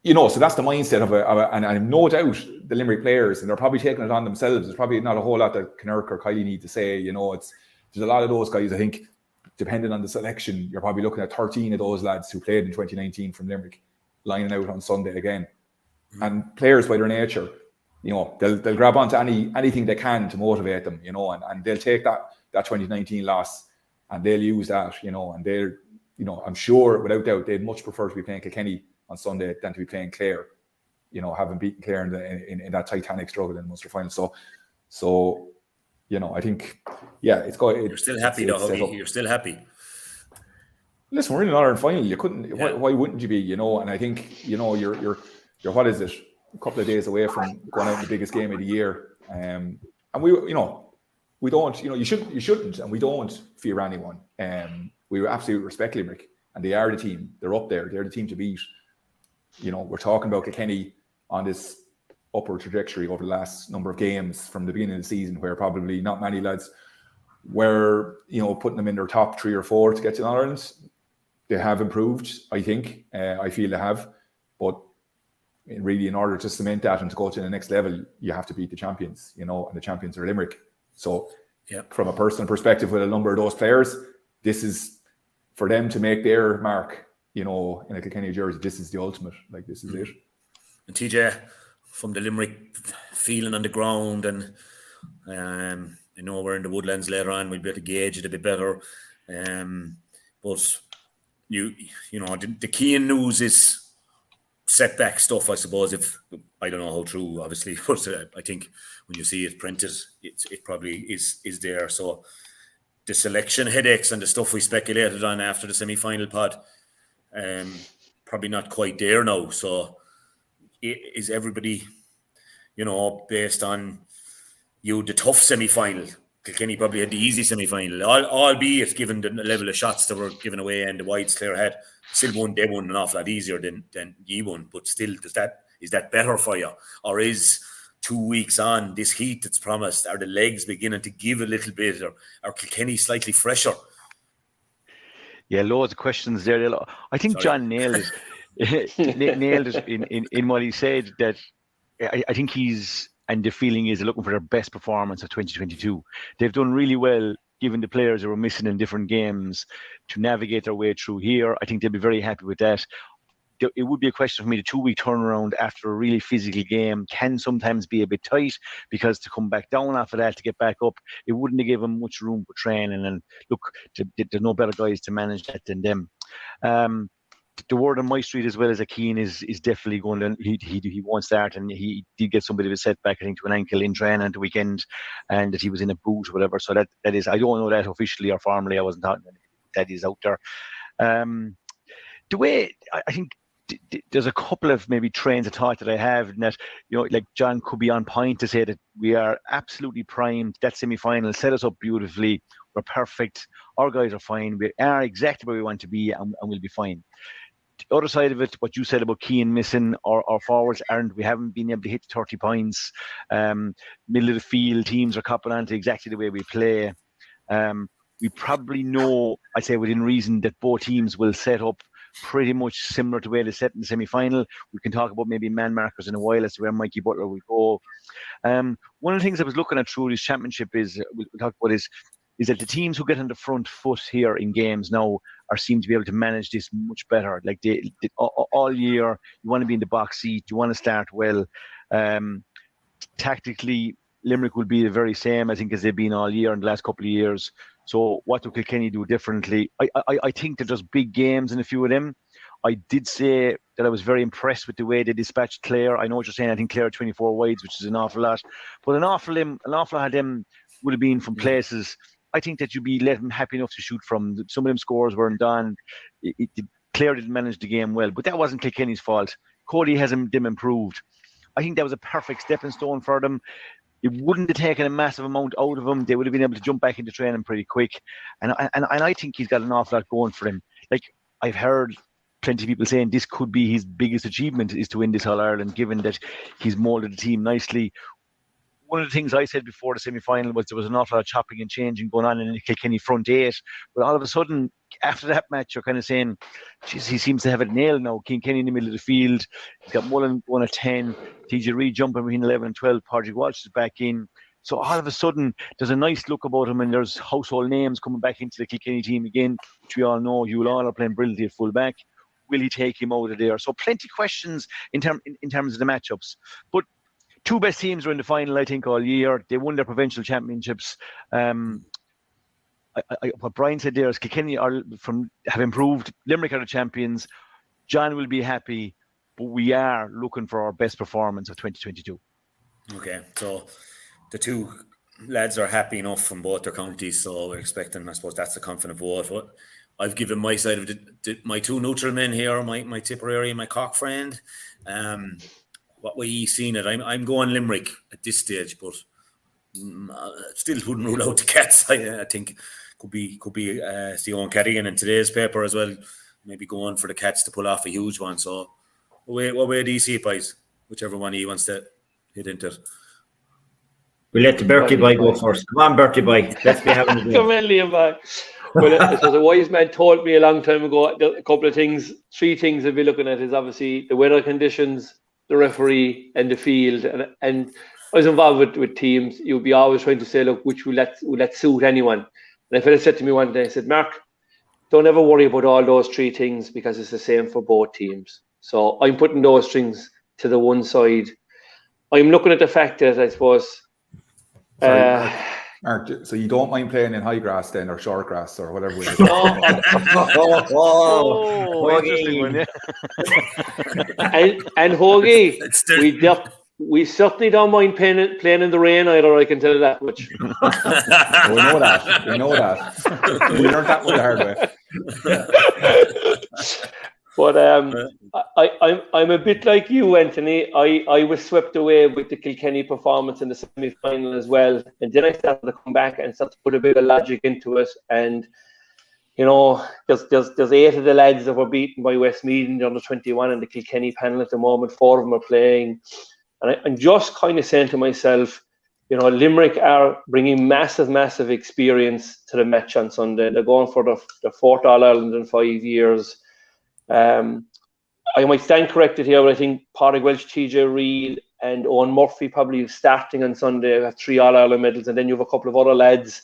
so that's the mindset of and I've no doubt the Limerick players, and they're probably taking it on themselves. There's probably not a whole lot that Kinnerk or Kiely need to say. There's a lot of those guys. I think, depending on the selection, you're probably looking at 13 of those lads who played in 2019 from Limerick lining out on Sunday again. And players, by their nature, they'll grab onto anything they can to motivate them, and they'll take that 2019 loss and they'll use that, and they're, I'm sure without doubt they'd much prefer to be playing Kilkenny on Sunday than to be playing Clare, having beaten Clare in that titanic struggle in the Munster final. So I think, it's got. You're still happy though, Huggy. You're still happy. Listen, we're in an All-Ireland final. You couldn't. Yeah. Why wouldn't you be? And I think you're what is it? A couple of days away from going out in the biggest game of the year, and we don't. You shouldn't, and we don't fear anyone. We absolutely respect Limerick, and they are the team. They're up there. They're the team to beat. We're talking about Kilkenny on this upward trajectory over the last number of games from the beginning of the season, where probably not many lads were, putting them in their top 3 or 4 to get to Ireland. They have improved, I think. I feel they have. But really, in order to cement that and to go to the next level, you have to beat the champions, and the champions are Limerick. So from a personal perspective with a number of those players, this is for them to make their mark, in a Kilkenny jersey. This is the ultimate. Like, this is it. And TJ, from the Limerick feeling on the ground, and I know we're in the woodlands later on, we'll be able to gauge it a bit better. But the key in news is setback stuff, I suppose. If I don't know how true, obviously, but I think when you see it printed, it probably is there. So the selection headaches and the stuff we speculated on after the semi-final pod, probably not quite there now. So is everybody, based on the tough semi-final? Kilkenny probably had the easy semi-final, albeit given the level of shots that were given away and the wides Clare had. Still they won an awful lot easier than ye won. But still, is that better for you? Or is 2 weeks on this heat that's promised, are the legs beginning to give a little bit, or are Kilkenny slightly fresher? Yeah, loads of questions there. I think John nailed it in what he said, that I think he's, and the feeling is, looking for their best performance of 2022. They've done really well, given the players who were missing in different games, to navigate their way through here. I think they'll be very happy with that. It would be a question for me, the 2-week turnaround after a really physical game can sometimes be a bit tight, because to come back down after that, to get back up, it wouldn't have given much room for training. And look, there's no better guys to manage that than them. The word on my street as well as Keane is definitely going to, he won't start, and he did get some bit of a setback, I think, to an ankle in training at the weekend, and that he was in a boot or whatever. So that is, I don't know that officially or formally. I wasn't talking, that is out there. The way I think there's a couple of maybe trains of thought that I have, and that, like John could be on point to say that we are absolutely primed. That semi-final set us up beautifully. We're perfect. Our guys are fine. We are exactly where we want to be, and we'll be fine. The other side of it, what you said about Keane missing, our forwards we haven't been able to hit 30 points. Middle of the field, teams are copping on to exactly the way we play. We probably know, I'd say within reason, that both teams will set up pretty much similar to the way they set in the semi-final. We can talk about maybe man markers in a while as to where Mikey Butler will go. One of the things I was looking at through this championship is, we'll talk about is that the teams who get on the front foot here in games now seem to be able to manage this much better. Like they all year, you want to be in the box seat, you want to start well. Tactically, Limerick will be the very same, I think, as they've been all year in the last couple of years. So what do Kilkenny do differently? I think they're just big games in a few of them. I did say that I was very impressed with the way they dispatched Clare. I know what you're saying. I think Clare 24 wides, which is an awful lot. But an awful lot of them would have been from places. I think that you'd be let them happy enough to shoot from. Some of them scores weren't done. Clare didn't manage the game well, but that wasn't Kilkenny's fault. Cody has them improved. I think that was a perfect stepping stone for them. It wouldn't have taken a massive amount out of him. They would have been able to jump back into training pretty quick. And I think he's got an awful lot going for him. Like, I've heard plenty of people saying this could be his biggest achievement is to win this All-Ireland, given that he's moulded the team nicely. One of the things I said before the semi-final was there was an awful lot of chopping and changing going on in the Kilkenny front eight. But all of a sudden, after that match, you're kind of saying, geez, he seems to have it nailed now. Kilkenny in the middle of the field. He's got Mullen going at 10. TJ Reid jumping between 11 and 12. Padraig Walsh is back in. So all of a sudden, there's a nice look about him, and there's household names coming back into the Kilkenny team again, which we all know. Hugh Lawler playing brilliantly at full back. Will he take him out of there? So plenty of questions in terms of the matchups. But two best teams were in the final, I think, all year. They won their provincial championships. What Brian said there is Kilkenny have improved. Limerick are the champions. John will be happy, but we are looking for our best performance of 2022. Okay, so the two lads are happy enough from both their counties, so we're expecting, I suppose that's a confident vote. But I've given my side of my two neutral men here, my Tipperary and my Cork friend. What way you seen it? I'm going Limerick at this stage, but still wouldn't rule out the Cats. I think could be Stephen Carrigan in today's paper as well. Maybe going for the Cats to pull off a huge one. So what way do you see it, boys? Whichever one he wants to hit into it. We'll let the Bertie boy go first. Come on, Bertie boy. Let's be having a go. Come in, Liam, boy. Well, it was a wise man told me a long time ago, a couple of things, three things I'll be looking at is obviously the weather conditions, the referee, and the field. And I was involved with teams. You'll be always trying to say, look, which will let suit anyone. And a fella said to me one day, I said, Mark, don't ever worry about all those three things because it's the same for both teams. So I'm putting those things to the one side. I'm looking at the fact that I suppose. Mark, so you don't mind playing in high grass then, or short grass, or whatever we do? Interesting one, yeah. and Hoagie, we certainly don't mind playing in the rain either, I can tell you that much. We know that. We learned that one the hard way. But I'm a bit like you, Anthony. I was swept away with the Kilkenny performance in the semi-final as well, and then I started to come back and start to put a bit of logic into it. And you know, there's 8 of the lads that were beaten by Westmeath in the under 21 in the Kilkenny panel at the moment. 4 of them are playing, and I'm just kind of saying to myself, you know, Limerick are bringing massive experience to the match on Sunday. They're going for the 4th All-Ireland in 5 years. I might stand corrected here, but I think Padraig Welch, TJ Reid, and Owen Murphy probably starting on Sunday have 3 All-Ireland medals, and then you have a couple of other lads,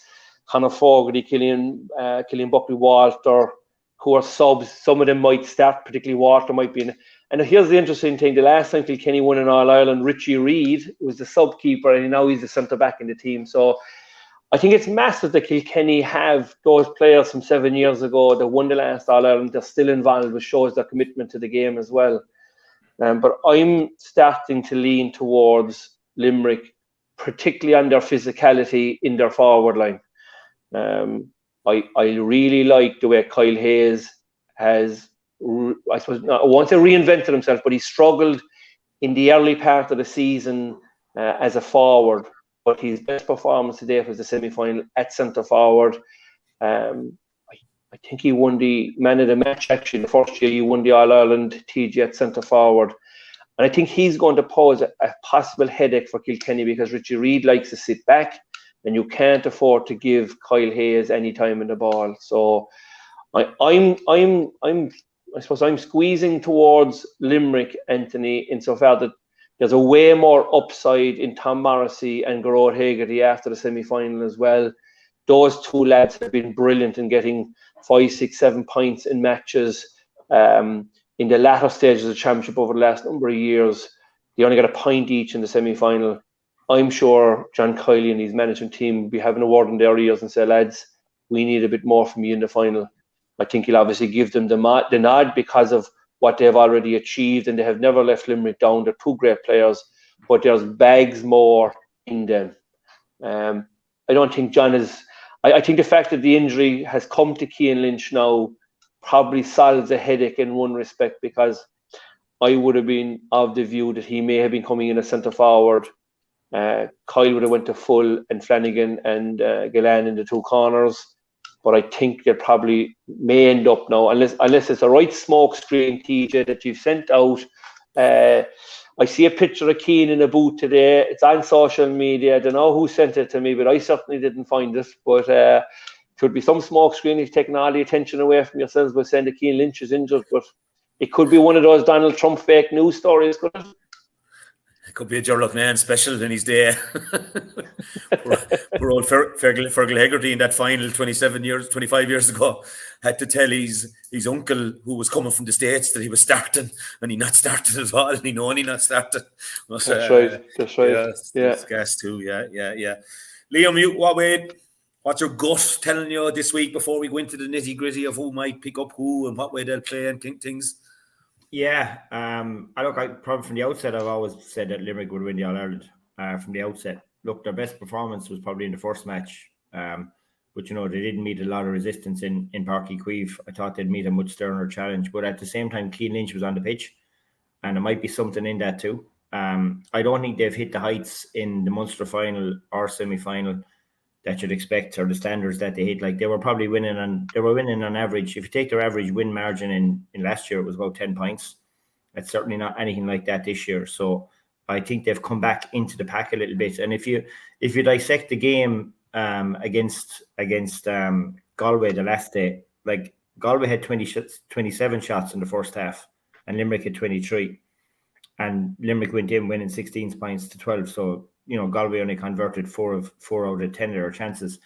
Conor Fogarty, Killian Buckley, Walter, who are subs. Some of them might start, particularly Walter might be in. And here's the interesting thing: the last time Kilkenny won an All-Ireland, Richie Reid was the sub-keeper, and now he's the centre-back in the team. So I think it's massive that Kilkenny have those players from 7 years ago that won the last All-Ireland. They're still involved, which shows their commitment to the game as well. But I'm starting to lean towards Limerick, particularly on their physicality in their forward line. I really like the way Kyle Hayes has, I suppose, I won't say reinvented himself, but he struggled in the early part of the season as a forward. But his best performance today was the semi-final at centre forward. I think he won the man of the match, actually. The first year he won the All-Ireland TG at centre forward. And I think he's going to pose a possible headache for Kilkenny because Richie Reid likes to sit back and you can't afford to give Kyle Hayes any time in the ball. So I suppose I'm squeezing towards Limerick, Anthony, insofar that there's a way more upside in Tom Morrissey and Garrod Hegarty after the semi-final as well. Those two lads have been brilliant in getting 5, 6, 7 points in matches in the latter stages of the championship over the last number of years. They only got a point each in the semi-final. I'm sure John Kiely and his management team will be having a word in their ears and say, lads, we need a bit more from you in the final. I think he'll obviously give them the nod because of what they've already achieved, and they have never left Limerick down. They're two great players, but there's bags more in them. I don't think John is... I think the fact that the injury has come to Cian Lynch now probably solves a headache in one respect, because I would have been of the view that he may have been coming in as centre forward. Kyle would have went to full, and Flanagan and Gillan in the two corners. But I think they probably may end up now, unless it's a right smoke screen, TJ, that you've sent out. I see a picture of Keane in a boot today. It's on social media. I don't know who sent it to me, but I certainly didn't find it. But could be some smoke screen. He's taking all the attention away from yourselves by saying that Cian Lynch is injured. But it could be one of those Donald Trump fake news stories, could it? It could be a Gerlock man special in his day. poor old Fergal Hegarty in that final 25 years ago had to tell his uncle, who was coming from the States, that he was starting, and he not started at all, and he not started. That's right. Yeah. It's gas too. Yeah. Liam, what's your gut telling you this week before we go into the nitty gritty of who might pick up who and what way they'll play and things? Yeah, I probably from the outset, I've always said that Limerick would win the All-Ireland from the outset. Look, their best performance was probably in the first match, but they didn't meet a lot of resistance in Páirc Uí Chaoimh. I thought they'd meet a much sterner challenge, but at the same time, Cian Lynch was on the pitch, and there might be something in that too. I don't think they've hit the heights in the Munster final or semi-final that you'd expect, or the standards that they hit. Like, they were probably winning on average. If you take their average win margin in last year, it was about 10 points. It's certainly not anything like that this year. So I think they've come back into the pack a little bit. And if you dissect the game against Galway the last day, like, Galway had 27 shots in the first half, and Limerick had 23. And Limerick went in winning 16 points to 12. So Galway only converted 4 out of 10 of their chances.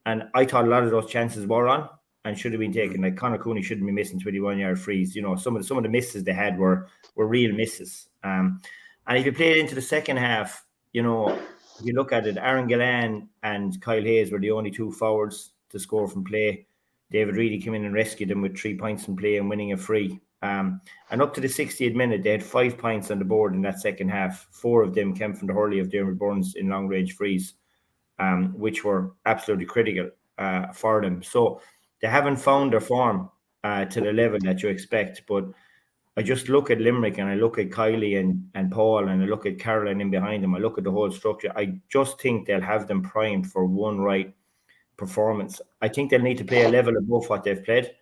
And I thought a lot of those chances were on and should have been taken. Like, Conor Cooney shouldn't be missing 21-yard frees. Some of the misses they had were real misses. And if you play it into the second half, if you look at it, Aaron Gillan and Kyle Hayes were the only two forwards to score from play. David Reid came in and rescued them with 3 points from play and winning a free. And up to the 60th minute, they had 5 points on the board in that second half. 4 of them came from the hurley of Dermot Burns in long-range frees, which were absolutely critical for them. So they haven't found their form to the level that you expect. But I just look at Limerick, and I look at Kiely and Paul, and I look at Caroline in behind them. I look at the whole structure. I just think they'll have them primed for one right performance. I think they'll need to play a level above what they've played.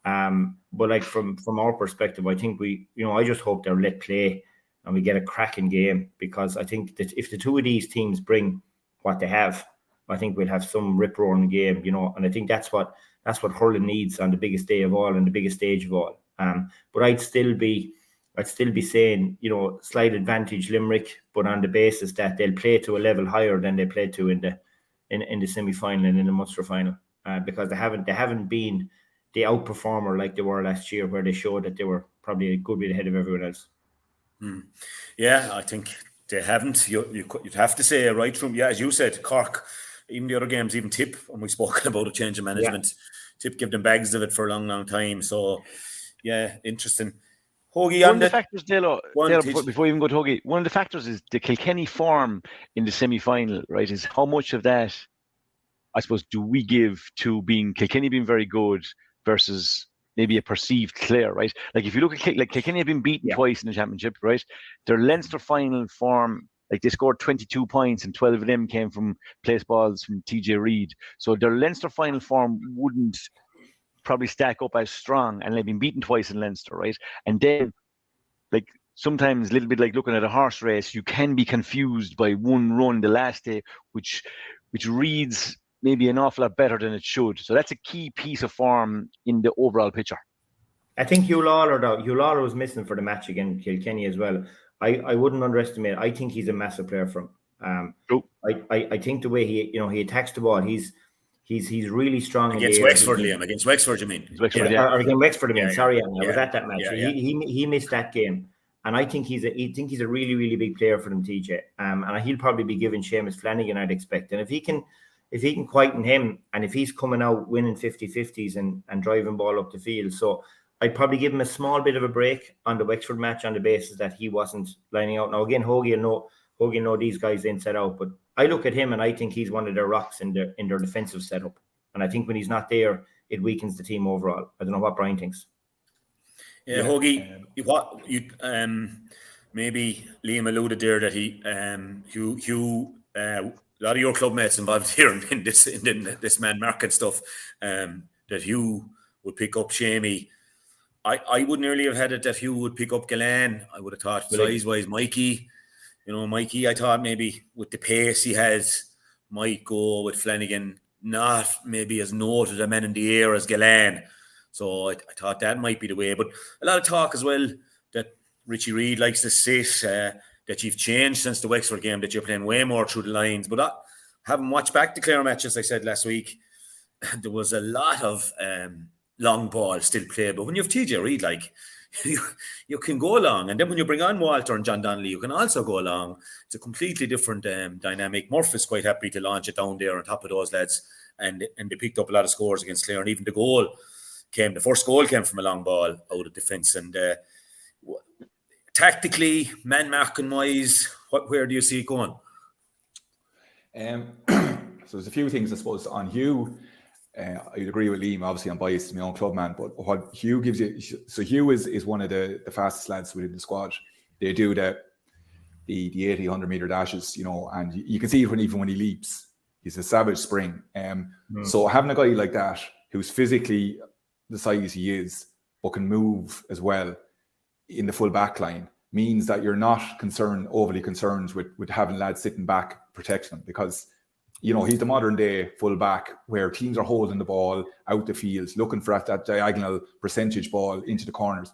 But like from our perspective, I think I just hope they're let play and we get a cracking game, because I think that if the two of these teams bring what they have, I think we'll have some rip-roaring game, and I think that's what hurling needs on the biggest day of all and the biggest stage of all. But I'd still be saying, slight advantage Limerick, but on the basis that they'll play to a level higher than they played to in the semi-final and in the Munster final, because they haven't been the outperformer like they were last year, where they showed that they were probably a good bit ahead of everyone else. Yeah, I think they haven't. You'd have to say right from, as you said, Cork, even the other games, even Tip, and we've spoken about a change of management. Yeah. Tip give them bags of it for a long, long time. So, yeah, interesting. Hoagie, one of the factors, Dalo, before we even go to Hoagie, one of the factors is the Kilkenny form in the semi-final, right, is how much of that, I suppose, do we give to Kilkenny being very good versus maybe a perceived Clare, right? Like, if you look at Kilkenny have been beaten twice in the championship, right? Their Leinster final form, like, they scored 22 points and 12 of them came from place balls from TJ Reid. So their Leinster final form wouldn't probably stack up as strong, and they've been beaten twice in Leinster, right? And then, like, sometimes a little bit like looking at a horse race, you can be confused by one run the last day, which reads maybe an awful lot better than it should. So that's a key piece of form in the overall picture. I think Hugh Lawler was missing for the match against Kilkenny as well. I wouldn't underestimate. I think he's a massive player for him. I think the way he attacks the ball, he's really strong against Wexford, Liam. Against Wexford, you mean? Wexford, or against Wexford, I mean. Sorry, I was at that match. He missed that game, and I think he's a really, really big player for them, TJ. And he'll probably be giving Seamus Flanagan, I'd expect. And if if he can quieten him, and if he's coming out winning 50-50s and driving ball up the field. So I'd probably give him a small bit of a break on the Wexford match on the basis that he wasn't lining out. Now, again, Hoagie know these guys inside out, but I look at him and I think he's one of their rocks in their defensive setup. And I think when he's not there, it weakens the team overall. I don't know what Brian thinks. Yeah, Hoagie, what you maybe Liam alluded there that he Hugh a lot of your club mates involved here in this man market stuff, that Hugh would pick up Shamey. I would nearly have had it that Hugh would pick up Galan. I would have thought size-wise Mikey. Mikey, I thought maybe with the pace he has, might go with Flanagan, not maybe as noted a man in the air as Galan. So I thought that might be the way. But a lot of talk as well that Richie Reid likes to sit, that you've changed since the Wexford game, that you're playing way more through the lines. But I haven't watched back the Clare match, as I said last week. There was a lot of long ball still played. But when you have TJ Reid, like, you can go long. And then when you bring on Walter and John Donnelly, you can also go long. It's a completely different dynamic. Murph is quite happy to launch it down there on top of those lads. And they picked up a lot of scores against Clare. And even the first goal came from a long ball out of defence. And tactically, man marking wise, where do you see it going? So there's a few things, I suppose, on Hugh. I'd agree with Liam. Obviously, I'm biased to my own club, man. But what Hugh gives you, so Hugh is one of the fastest lads within the squad. They do the 80, 100 meter dashes, and you can see it even when he leaps. He's a savage spring. So having a guy like that who's physically the size he is, but can move as well in the full back line means that you're not overly concerned with having lads sitting back protecting him, because he's the modern day full back where teams are holding the ball out the field, looking for that diagonal percentage ball into the corners.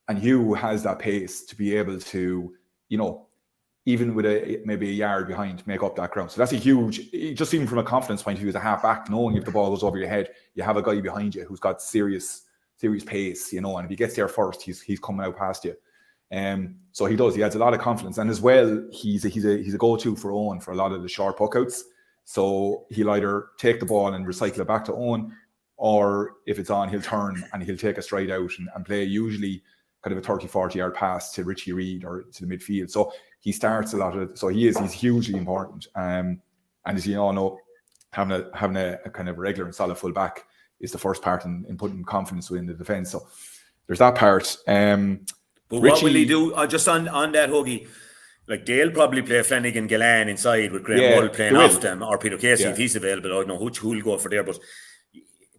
And Hugh has that pace to be able to, even with maybe a yard behind, make up that ground. So that's a huge, just even from a confidence point of view as a half back, knowing if the ball goes over your head, you have a guy behind you who's got serious pace, and if he gets there first, he's coming out past you. So he adds a lot of confidence. And as well, he's a go-to for Owen for a lot of the short puck-outs. So he'll either take the ball and recycle it back to Owen, or if it's on, he'll turn and he'll take a stride out and play usually kind of a 30-40 yard pass to Richie Reid or to the midfield. So he starts a lot of it. So he's hugely important. And as you all know, having a kind of regular and solid full back is the first part in putting confidence within the defence. So there's that part. But Richie, what will he do? Just on that, Hoagie, like they'll probably play Flanagan Galan inside with Graham Mull playing off them, or Peter Casey if he's available. I don't know who'll go for there, but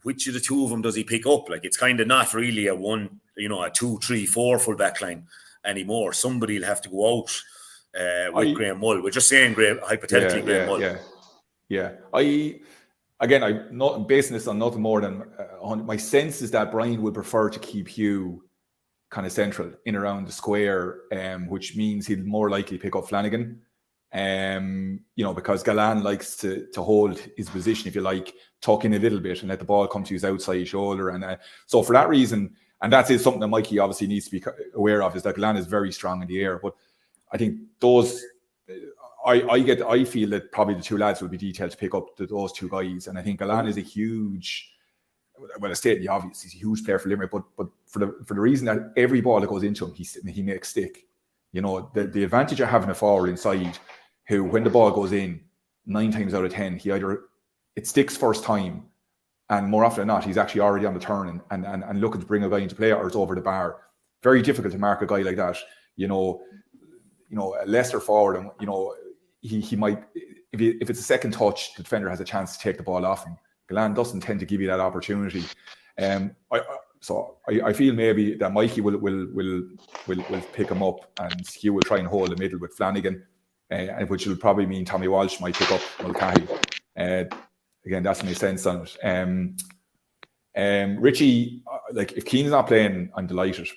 which of the two of them does he pick up? Like, it's kind of not really a 1, a 2, 3, 4 full back line anymore. Somebody will have to go out with Graham Mull. We're just saying hypothetically Graham Mull. Yeah. I'm not basing this on nothing more than my sense is that Brian would prefer to keep Hugh kind of central in around the square, which means he'll more likely pick up Flanagan, because Galan likes to hold his position, if you like, tuck in a little bit and let the ball come to his outside shoulder. And so for that reason, and that is something that Mikey obviously needs to be aware of, is that Galan is very strong in the air. But I think I feel that probably the two lads will be detailed to pick up those two guys. And I think Galan is a huge, well, I state the obvious, he's a huge player for Limerick, but for the reason that every ball that goes into him, he makes stick. The advantage of having a forward inside who, when the ball goes in, 9 times out of 10, it sticks first time, and more often than not, he's actually already on the turn and looking to bring a guy into play, or it's over the bar. Very difficult to mark a guy like that. A lesser forward, and he might, if it's a second touch, the defender has a chance to take the ball off him. Galan doesn't tend to give you that opportunity. So I feel maybe that Mikey will pick him up, and Hugh will try and hold the middle with Flanagan, which will probably mean Tommy Walsh might pick up Mulcahy. Again, that's my sense on it. Richie, if Keane's not playing, I'm delighted.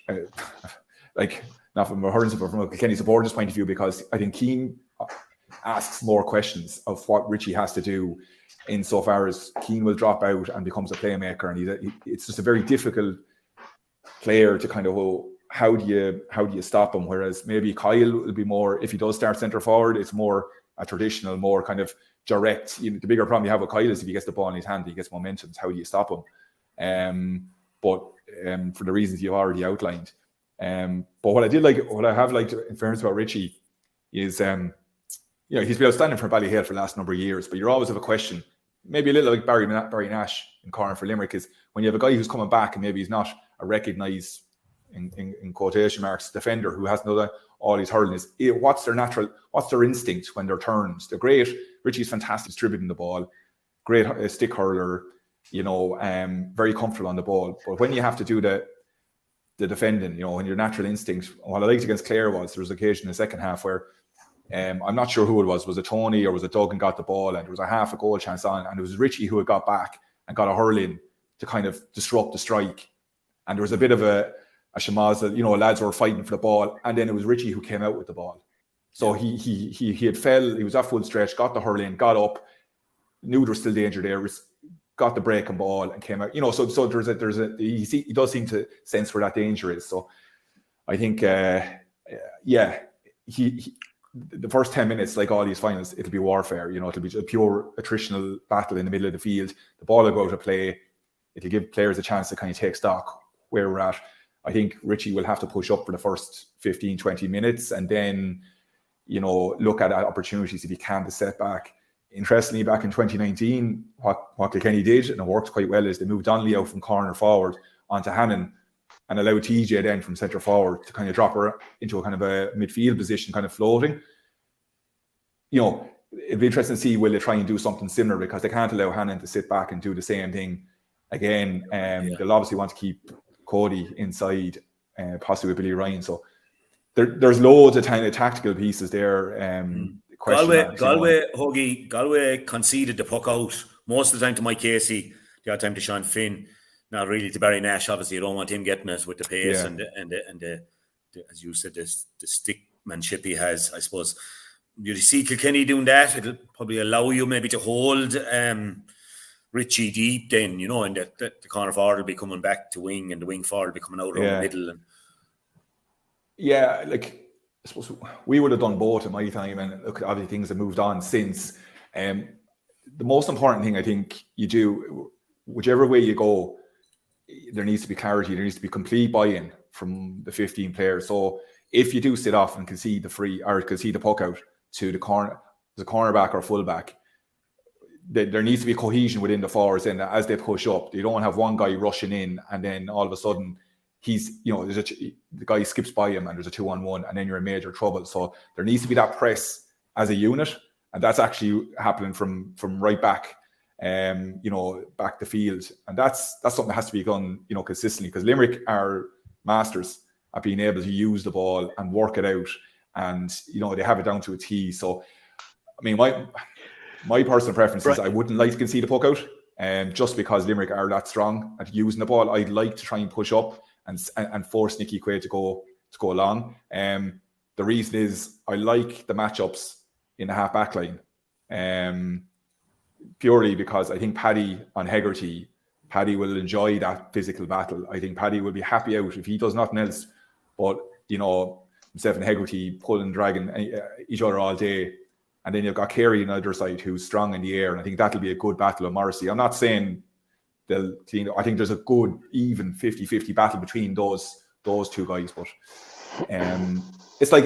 Not from a Hurling support, from a Kilkenny supporters point of view, because I think Keane asks more questions of what Richie has to do, insofar as Keane will drop out and becomes a playmaker, and it's just a very difficult player to kind of how do you stop him? Whereas maybe Kyle will be more, if he does start centre forward, it's more a traditional, more kind of direct. The bigger problem you have with Kiely is if he gets the ball in his hand, he gets momentum. How do you stop him? But for the reasons you've already outlined. But what I have liked in fairness about Richie is, he's been outstanding for Ballyhale for the last number of years, but you always have a question, maybe a little like Barry Nash in Corner for Limerick, is when you have a guy who's coming back and maybe he's not a recognised, in quotation marks, defender who hasn't done all his hurling, what's their instinct when they're turned? They're great. Richie's fantastic distributing the ball, great stick hurler, very comfortable on the ball. But when you have to do the defending, when your natural instinct, what I liked against Clare was there was an occasion in the second half where I'm not sure who it was it Tony or was it Doug and got the ball, and there was a half a goal chance on, and it was Richie who had got back and got a hurling to kind of disrupt the strike. And there was a bit of a shamaz that, lads were fighting for the ball, and then it was Richie who came out with the ball. So he had fell, he was at full stretch, got the hurling, got up, knew there was still danger there, got the breaking ball and came out. So he does seem to sense where that danger is. So I think the first 10 minutes, like all these finals, it'll be warfare. It'll be a pure attritional battle in the middle of the field. The ball will go out of play. It'll give players a chance to kind of take stock where we're at. I think Richie will have to push up for the first 15, 20 minutes and then, look at opportunities if he can to set back. Interestingly, back in 2019, what Kilkenny did, and it worked quite well, is they moved Donnelly out from corner forward onto Hannon and allowed TJ then from centre forward to kind of drop her into a kind of a midfield position, kind of floating. It'd be interesting to see will they try and do something similar, because they can't allow Hannon to sit back and do the same thing again. They'll obviously want to keep Cody inside, possibly with Billy Ryan. So there's loads of tiny tactical pieces there. Galway conceded the puck out most of the time to Mike Casey, the other time to Sean Finn, not really to Barry Nash. Obviously, you don't want him getting it with the pace and the as you said, the stickmanship he has. I suppose you see Kilkenny doing that. It'll probably allow you maybe to hold Richie deep then, and the corner forward will be coming back to wing, and the wing forward will be coming out around the middle. And I suppose we would have done both in my time, and look, obviously things have moved on since. The most important thing I think you do, whichever way you go, there needs to be clarity. There needs to be complete buy-in from the 15 players. So if you do sit off and concede the puck out to the cornerback or fullback, there needs to be cohesion within the forwards. And as they push up, you don't have one guy rushing in and then all of a sudden the guy skips by him and there's a 2-on-1 and then you're in major trouble. So there needs to be that press as a unit, and that's actually happening from right back, back the field, and that's something that has to be done, consistently, because Limerick are masters at being able to use the ball and work it out, and they have it down to a T. So, I mean, my personal preference is I wouldn't like to concede a puck out, just because Limerick are that strong at using the ball. I'd like to try and push up and force Nicky Quaid to go along. The reason is I like the matchups in the half back line, purely because I think Paddy on Hegarty, Paddy will enjoy that physical battle. I think Paddy will be happy out if he does nothing else but himself and Hegarty pulling, dragging each other all day. And then you've got Carey on the other side who's strong in the air, and I think that'll be a good battle of Morrissey. I'm not saying they'll clean. I think there's a good even 50-50 battle between those two guys, but it's like,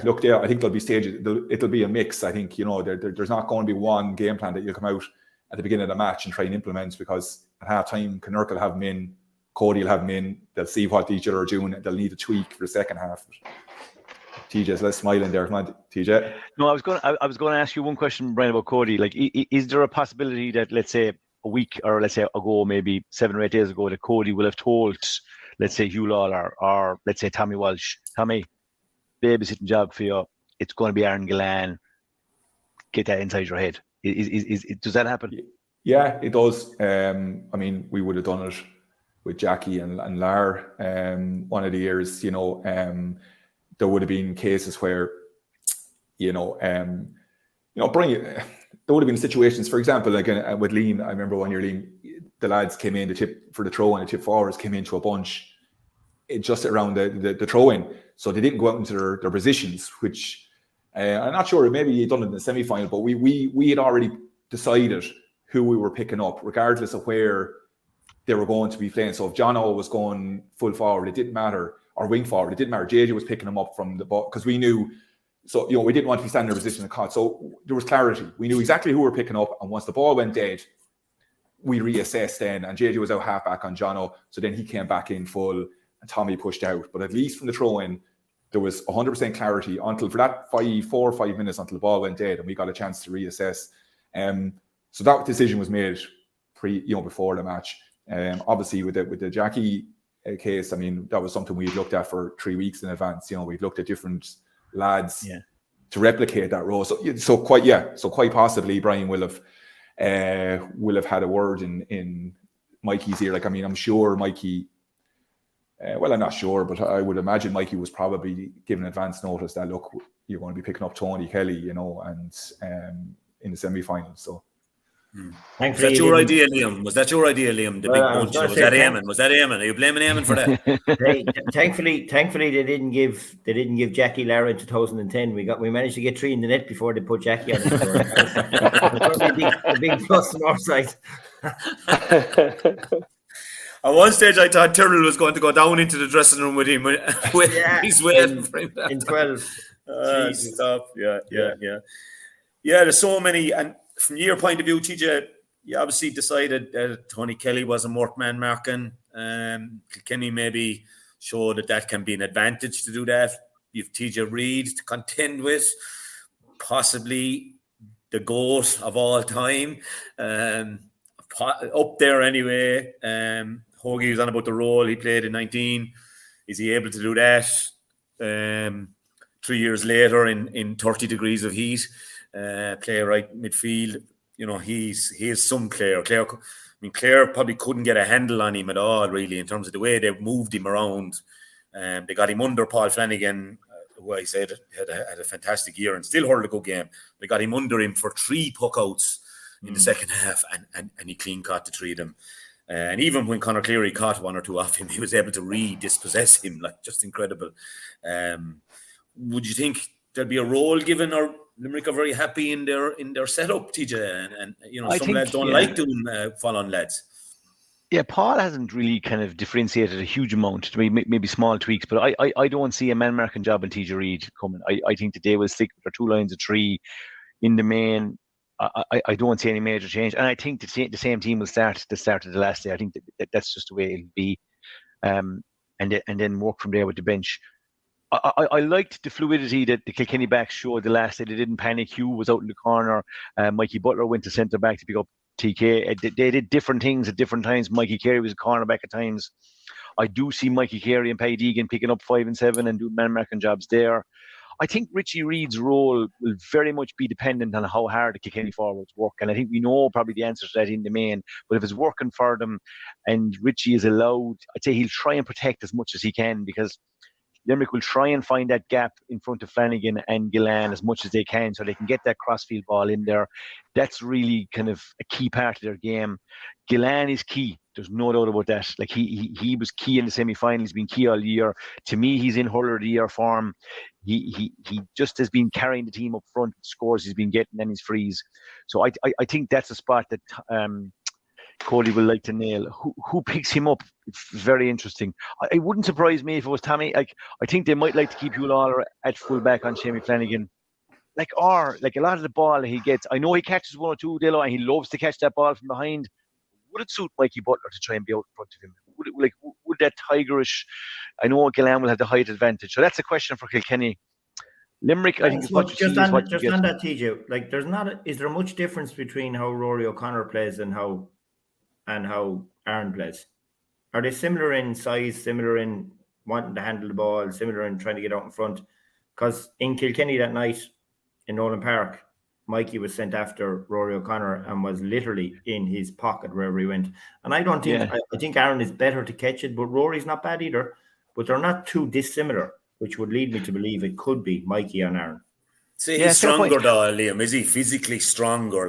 look there. I think there'll be stages. It'll be a mix. I think there's not going to be one game plan that you'll come out at the beginning of the match and try and implement, because at half time Connacht will have them in, Cody will have them in. They'll see what each other are doing. They'll need a tweak for the second half. TJ's less smiling there. Come on, TJ. No, I was going to ask you one question, Brian, about Cody. Like, is there a possibility that, let's say, a week or let's say ago, maybe 7 or 8 days ago, that Cody will have told, let's say, Hugh Lawler or let's say Tommy Walsh, Tommy, babysitting job for you, it's going to be Aaron Gillan, get that inside your head. Does that happen? Yeah, it does. I mean, we would have done it with Jackie and Lar one of the years. There would have been cases where, Brian, there would have been situations, for example, like with Liam. I remember one year, Liam, the lads came in, the tip for the throw, and the tip forwards came into a bunch just around the throw-in. So they didn't go out into their positions, which I'm not sure, maybe he'd done it in the semi-final, but we had already decided who we were picking up, regardless of where they were going to be playing. So if Jono was going full forward, it didn't matter, or wing forward, it didn't matter. JJ was picking him up from the ball because we knew. So, we didn't want to be standing in a position to cut. So there was clarity. We knew exactly who we were picking up. And once the ball went dead, we reassessed then. And JJ was out half back on Jono. So then he came back in full and Tommy pushed out. But at least from the throw in, there was 100% clarity until for that 4 or 5 minutes until the ball went dead and we got a chance to reassess. So that decision was made before the match. Obviously with the Jackie case, I mean, that was something we looked at for 3 weeks in advance. We've looked at different lads to replicate that role. So quite possibly Brian will have had a word in Mikey's ear. Like, I mean, I'm sure Mikey, I'm not sure, but I would imagine Mikey was probably given advance notice that, look, you're going to be picking up Tony Kelly, and in the semi-finals. So. Was that your idea, Liam? The big punch. Was that Eamon? Are you blaming Eamon for that? Thankfully, they didn't give Jackie Lara in 2010. We managed to get 3 in the net before they put Jackie on the score. a big plus on our side. At one stage, I thought Tyrrell was going to go down into the dressing room with him. He's waiting for him. In 12. Stop. Yeah. There's so many. And from your point of view, TJ, you obviously decided that Tony Kelly wasn't worth man marking. Kilkenny maybe showed that can be an advantage to do that. You've TJ Reid to contend with, possibly the GOAT of all time. Up there anyway. Hoagie was on about the role he played in 19. Is he able to do that 3 years later in 30 degrees of heat? Play right midfield, he is some Clare. Clare probably couldn't get a handle on him at all, really, in terms of the way they moved him around. They got him under Paul Flanagan, who I said had a fantastic year and still hurled a good game. They got him under him for 3 puckouts in the second half, and he clean caught the 3 of them. And even when Conor Cleary caught 1 or 2 off him, he was able to dispossess him, like, just incredible. Would you think there'll be a role given, or Limerick are very happy in their setup, TJ, and some lads don't like doing follow-on lads. Yeah, Paul hasn't really kind of differentiated a huge amount. Maybe small tweaks, but I don't see a man marking job in TJ Reid coming. I think that they will stick with their 2 lines of 3 in the main. I don't see any major change, and I think the same team will start the start of the last day. I think that's just the way it'll be, and then work from there with the bench. I liked the fluidity that the Kilkenny backs showed the last day. They didn't panic. Hugh was out in the corner. Mikey Butler went to centre back to pick up TK. They did different things at different times. Mikey Carey was a cornerback at times. I do see Mikey Carey and Paddy Deegan picking up 5 and 7 and doing man marking jobs there. I think Richie Reid's role will very much be dependent on how hard the Kilkenny forwards work. And I think we know probably the answer to that in the main. But if it's working for them and Richie is allowed, I'd say he'll try and protect as much as he can, because Limerick will try and find that gap in front of Flanagan and Gillan as much as they can, so they can get that crossfield ball in there. That's really kind of a key part of their game. Gillan is key. There's no doubt about that. Like, he was key in the semi-final. He's been key all year. To me, he's in hurler of the year form. He just has been carrying the team up front. Scores he's been getting and his frees. So I think that's a spot that Cody will like to nail. Who picks him up? It's very interesting. It wouldn't surprise me if it was Tommy. I think they might like to keep Hugh Lawler at full back on Shamie Flanagan. Or a lot of the ball he gets, I know he catches 1 or 2, Dalo, and he loves to catch that ball from behind. Would it suit Mikey Butler to try and be out in front of him? Would that tigerish? I know Gillan will have the height advantage, so that's a question for Kilkenny. Limerick, I think, is what you see. On that, TJ, is there much difference between how Rory O'Connor plays and how Aaron plays? Are they similar in size, similar in wanting to handle the ball, similar in trying to get out in front? Because in Kilkenny that night in Nolan Park, Mikey was sent after Rory O'Connor and was literally in his pocket wherever he went. And I don't think, I think Aaron is better to catch it, but Rory's not bad either. But they're not too dissimilar, which would lead me to believe it could be Mikey and Aaron. See, he's stronger though, Liam. Is he physically stronger?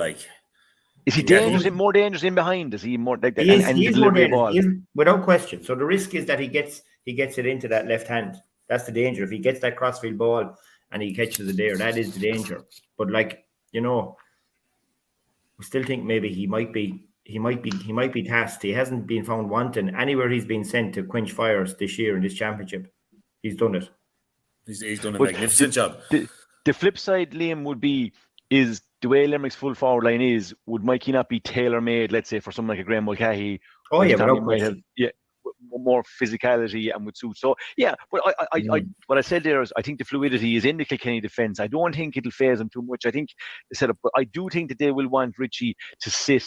Is he dangerous? More dangerous in behind? Is he more like that? He is more dangerous. He is, without question. So the risk is that he gets it into that left hand. That's the danger. If he gets that crossfield ball and he catches it there, that is the danger. But we still think maybe he might be tasked. He hasn't been found wanting anywhere he's been sent to quench fires this year in this championship. He's done it. He's done a But magnificent job. The flip side, Liam, would be is the way Limerick's full forward line is. Would Mikey not be tailor made? Let's say for someone like a Graham Mulcahy. Oh yeah, Tommy without might have question. more physicality and would suit. So yeah, but I what I said there is I think the fluidity is in the Kilkenny defence. I don't think it'll phase them too much. I think the setup, but I do think that they will want Richie to sit.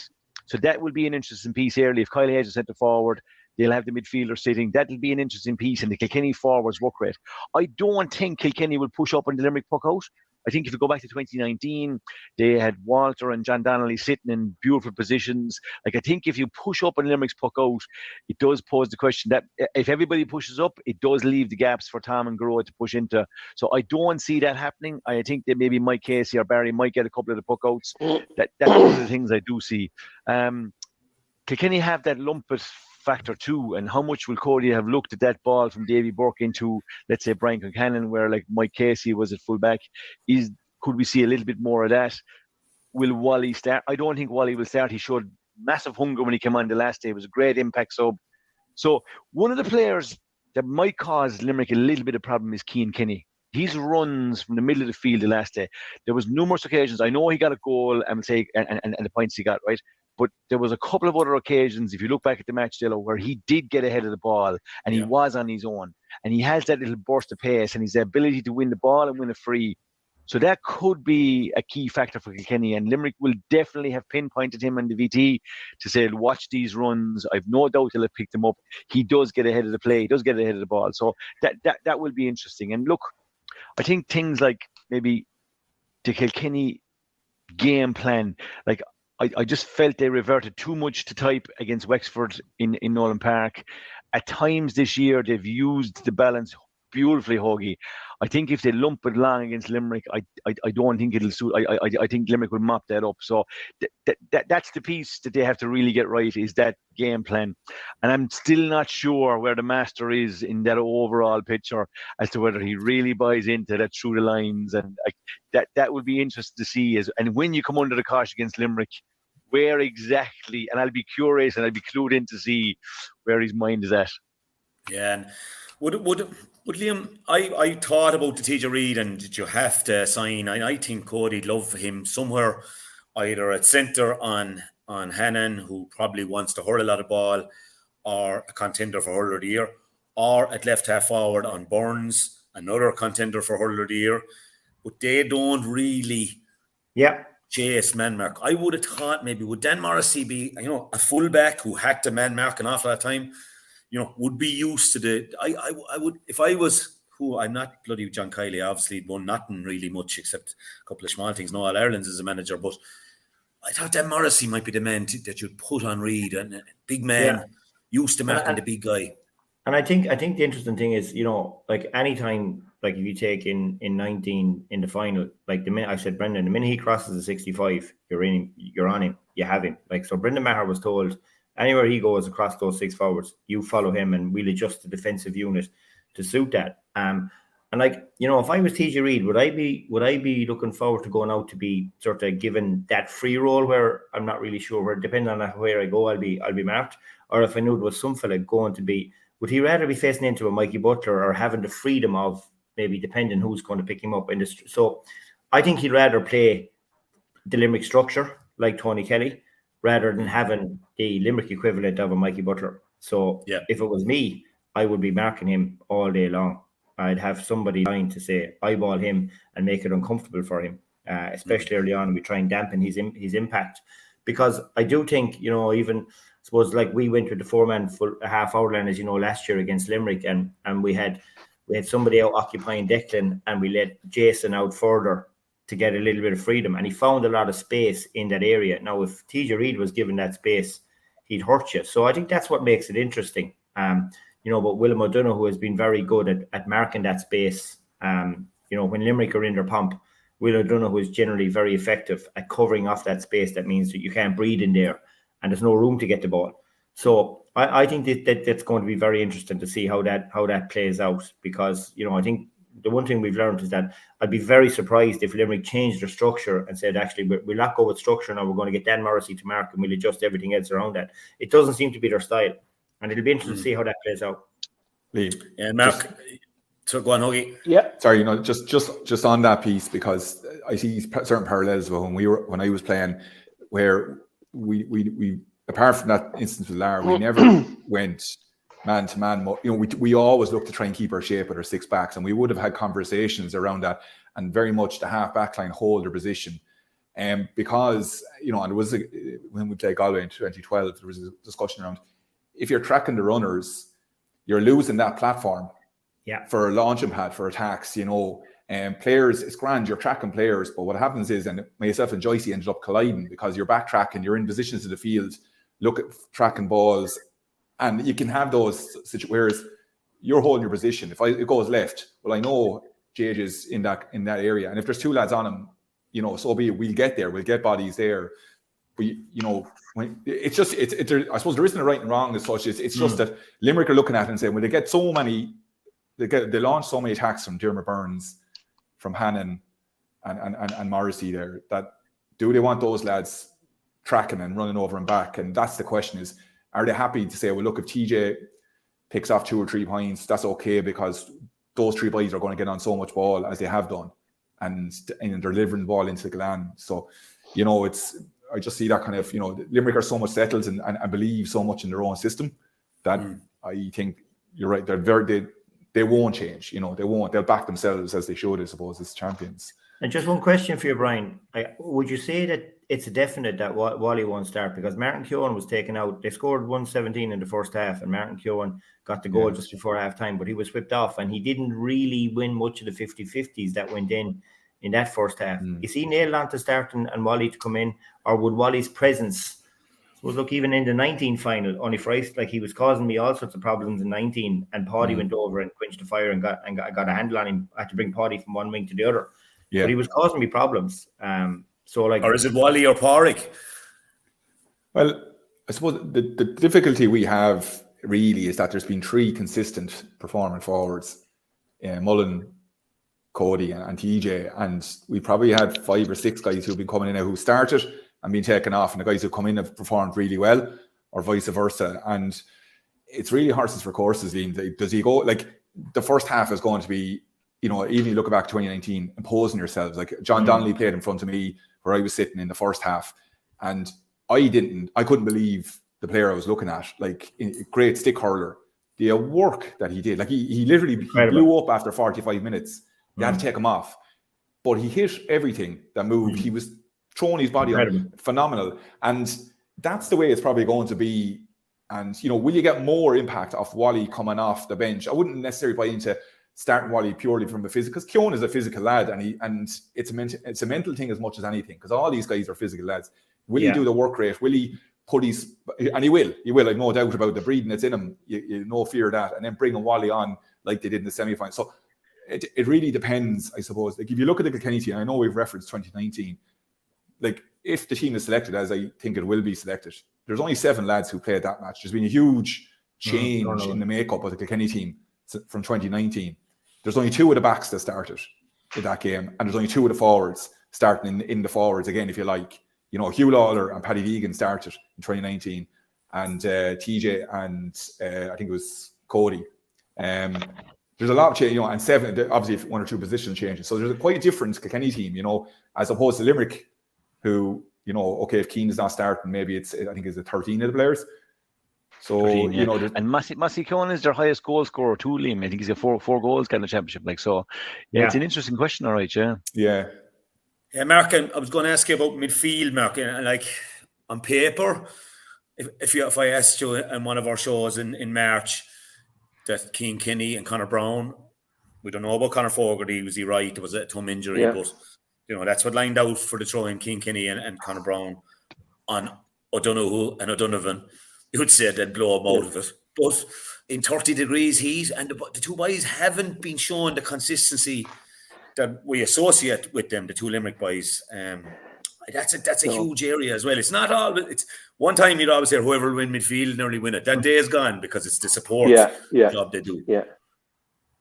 So that will be an interesting piece early. If Kiely Hayes is centre forward, they'll have the midfielder sitting. That'll be an interesting piece in the Kilkenny forwards work rate. I don't think Kilkenny will push up on the Limerick puck out. I think if you go back to 2019, they had Walter and John Donnelly sitting in beautiful positions. Like, I think if you push up on Limerick's puck out, it does pose the question that if everybody pushes up, it does leave the gaps for Tom and Garoa to push into. So I don't see that happening. I think that maybe Mike Casey or Barry might get a couple of the puck outs. That's one of the things I do see. Kilkenny have that lumpet factor too, and how much will Cody have looked at that ball from Davy Burke into, let's say, Brian Concannon, where like Mike Casey was at full back? Could we see a little bit more of that? Will Wally start? I don't think Wally will start. He showed massive hunger when he came on the last day. It was a great impact sub. So one of the players that might cause Limerick a little bit of problem is Cian Kenny. His runs from the middle of the field the last day, there was numerous occasions. I know he got a goal and the points he got, right? But there was a couple of other occasions, if you look back at the match, Dalo, where he did get ahead of the ball and he was on his own. And he has that little burst of pace and his ability to win the ball and win a free. So that could be a key factor for Kilkenny. And Limerick will definitely have pinpointed him in the VT to say, watch these runs. I've no doubt they'll have picked him up. He does get ahead of the play. He does get ahead of the ball. So that will be interesting. And look, I think things like maybe the Kilkenny game plan, like I just felt they reverted too much to type against Wexford in Nolan Park. At times this year, they've used the balance beautifully, Hoagie. I think if they lump it along against Limerick, I don't think it'll suit. I think Limerick will mop that up. So that's the piece that they have to really get right, is that game plan. And I'm still not sure where the master is in that overall picture as to whether he really buys into that through the lines. And that would be interesting to see. And when you come under the cosh against Limerick, where exactly, and I'll be curious and I'll be clued in to see where his mind is at. Yeah, and would Liam, I thought about the TJ Reid, and did you have to sign? I think Cody'd love him somewhere, either at centre on Hannon, who probably wants to hurl a lot of ball, or a contender for hurler of the year, or at left half forward on Burns, another contender for hurler of the year. But they don't really chase man mark. I would have thought maybe would Dan Morrissey be, a fullback who had to man mark an awful lot of time, would be used to the. I would, if I was who, I'm not bloody John Kiely, obviously won nothing really much except a couple of small things. No All Irelands as a manager, but I thought Dan Morrissey might be the man that you'd put on Reid, and a big man used to marking the big guy. And I think the interesting thing is, like anytime, like if you take in 19 in the final, like the minute I said, Brendan, the minute he crosses the 65, you're on him, you have him. Like, so Brendan Maher was told, anywhere he goes across those six forwards, you follow him and we'll adjust the defensive unit to suit that. And like, if I was TJ Reid, would I be looking forward to going out to be sort of given that free role where I'm not really sure where, depending on where I go, I'll be marked? Or if I knew there was some fella going to be, would he rather be facing into a Mikey Butler or having the freedom of maybe depending who's going to pick him up in this? So I think he'd rather play the Limerick structure like Tony Kelly rather than having the Limerick equivalent of a Mikey Butler. So if it was me, I would be marking him all day long. I'd have somebody trying to say eyeball him and make it uncomfortable for him, especially early on. We try and dampen his impact, because I do think, even I suppose like we went with the 4-man full half hour line, as last year against Limerick, and we had somebody out occupying Declan, and we let Jason out further to get a little bit of freedom, and he found a lot of space in that area. Now, if TJ Reid was given that space, he'd hurt you. So I think that's what makes it interesting. But Willem O'Donoghue, who has been very good at marking that space, when Limerick are in their pomp, Willem O'Donoghue is generally very effective at covering off that space. That means that you can't breathe in there and there's no room to get the ball. So I think that's going to be very interesting to see how that plays out, because, I think the one thing we've learned is that I'd be very surprised if Limerick changed their structure and said, actually, we'll not go with structure now, we're going to get Dan Morrissey to mark and we'll adjust everything else around that. It doesn't seem to be their style. And it'll be interesting to see how that plays out. Liam. Yeah, Mark. So go on, Huggy. Yeah. Sorry, just on that piece, because I see certain parallels with when I was playing, where we apart from that instance with Lara, we never went man to man. We always looked to try and keep our shape with our six backs, and we would have had conversations around that, and very much the half back line hold their position. Because and it was when we played Galway in 2012, there was a discussion around if you're tracking the runners, you're losing that platform. Yeah. For a launching pad for attacks, players, it's grand, you're tracking players, but what happens is, and myself and Joycey ended up colliding because you're backtracking, you're in positions of the field, look at tracking balls, and you can have those situations, whereas you're holding your position. If it goes left, well, I know JJ is in that area, and if there's two lads on him, so be it, we'll get there, we'll get bodies there. But it's I suppose there isn't a right and wrong as such. It's just that Limerick are looking at it and saying, well, they get so many. They launch so many attacks from Dermot Burns, from Hannon, and Morrissey there, that do they want those lads tracking and running over and back? And that's the question: is are they happy to say, well, look, if TJ picks off 2 or 3 points, that's okay because those 3 boys are going to get on so much ball as they have done, and they're delivering the ball into the Glen. So, I just see that kind of Limerick are so much settled and believe so much in their own system that I think you're right. They won't change, they won't. They'll back themselves as they should, I suppose, as champions. And just one question for you, Brian. Would you say that it's a definite that Wally won't start? Because Martin Keown was taken out. They scored 117 in the first half, and Martin Keown got the goal just before half-time, but he was whipped off, and he didn't really win much of the 50-50s that went in that first half. Is he nailed on to start and Wally to come in, or would Wally's presence... Well, look, even in the 19 final, only for ice, he was causing me all sorts of problems in 19, and Paddy went over and quenched the fire and got a handle on him. I had to bring Paddy from one wing to the other. Yeah. But he was causing me problems. Or is it Wally or Pádraig? Well, I suppose the difficulty we have really is that there's been 3 consistent performing forwards, Mullen, Cody, and TJ, and we probably had 5 or 6 guys who've been coming in now who started and been taken off, and the guys who come in have performed really well, or vice versa. And it's really horses for courses, Liam. Does he go, the first half is going to be, even you look back to 2019, imposing yourselves. John Donnelly played in front of me where I was sitting in the first half, and I couldn't believe the player I was looking at, great stick hurler. The work that he did, he literally blew up after 45 minutes. You had to take him off. But he hit everything that moved. He was throwing his body on, phenomenal. And that's the way it's probably going to be. And, will you get more impact off Wally coming off the bench? I wouldn't necessarily buy into starting Wally purely from a physical, because Keown is a physical lad, and it's a mental thing as much as anything, because all these guys are physical lads. Will he do the work rate? Will he put his, and he will, I've no doubt about the breeding that's in him, you no fear of that, and then bringing Wally on like they did in the semi-final. So it really depends, I suppose. If you look at the Kilkenny team, I know we've referenced 2019, if the team is selected, as I think it will be selected, there's only 7 lads who played that match. There's been a huge change in the makeup of the Kilkenny team from 2019. There's only 2 of the backs that started in that game, and there's only 2 of the forwards starting in the forwards again, if you like. Hugh Lawler and Paddy Deegan started in 2019, and TJ and I think it was Cody. There's a lot of change, and 7, obviously 1 or 2 position changes. So there's quite a different Kilkenny team, as opposed to Limerick, who, okay, if Keane is not starting, maybe I think it's 13 of the players. So, 13, yeah. And Massey Keown is their highest goal scorer too, Liam. I think he's got four goals in the championship. It's an interesting question, all right, yeah. Yeah. Yeah, Mark, I was going to ask you about midfield, Mark, and on paper, if I asked you in one of our shows in March that Cian Kinney and Conor Brown, we don't know about Conor Fogarty, was he right? It was a thumb injury, but that's what lined out for the throw in Cian Kinney and Conor Brown on O'Donoghue and O'Donovan. You would say they'd blow them out of it. But in 30 degrees heat, and the 2 boys haven't been showing the consistency that we associate with them, the 2 Limerick boys. That's a huge area as well. It's not all. It's one time you'd always say whoever will win midfield nearly win it. That day is gone because it's the support job they do. Yeah.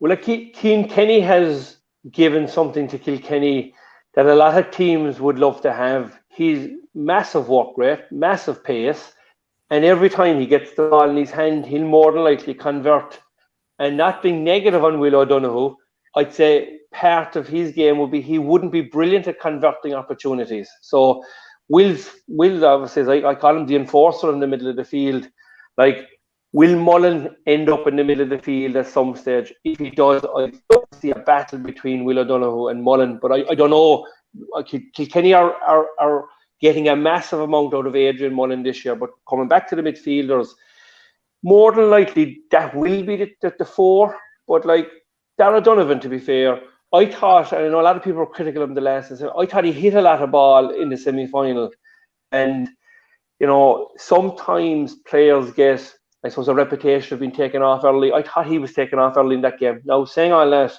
Well, like Kenny has given something to Kilkenny that a lot of teams would love to have. He's massive work rate, massive pace, and every time he gets the ball in his hand, he'll more than likely convert. And not being negative on Will O'Donoghue, I'd say part of his game would be he wouldn't be brilliant at converting opportunities. So Will obviously, I call him the enforcer in the middle of the field. Like, will Mullen end up in the middle of the field at some stage? If he does, I see a battle between Will O'Donoghue and Mullen, but I don't know. Kilkenny are getting a massive amount out of Adrian Mullen this year, but coming back to the midfielders, more than likely that will be the four. But like Dalo Donovan, to be fair, I thought, and I know a lot of people were critical of him the last season, I thought he hit a lot of ball in the semi-final. And, you know, sometimes players get, I suppose, a reputation of being taken off early. I thought he was taken off early in that game. Now, saying all that,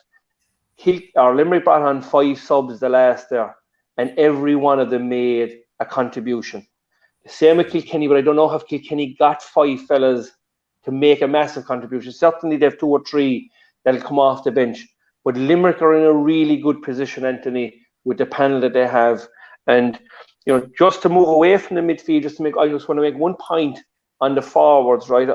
Limerick brought on 5 subs the last there, and every one of them made a contribution. The same with Kilkenny, but I don't know if Kilkenny got 5 fellas to make a massive contribution. Certainly they have 2 or 3 that'll come off the bench. But Limerick are in a really good position, Anthony, with the panel that they have. And, you know, just to move away from the midfield, I just want to make one point on the forwards, right?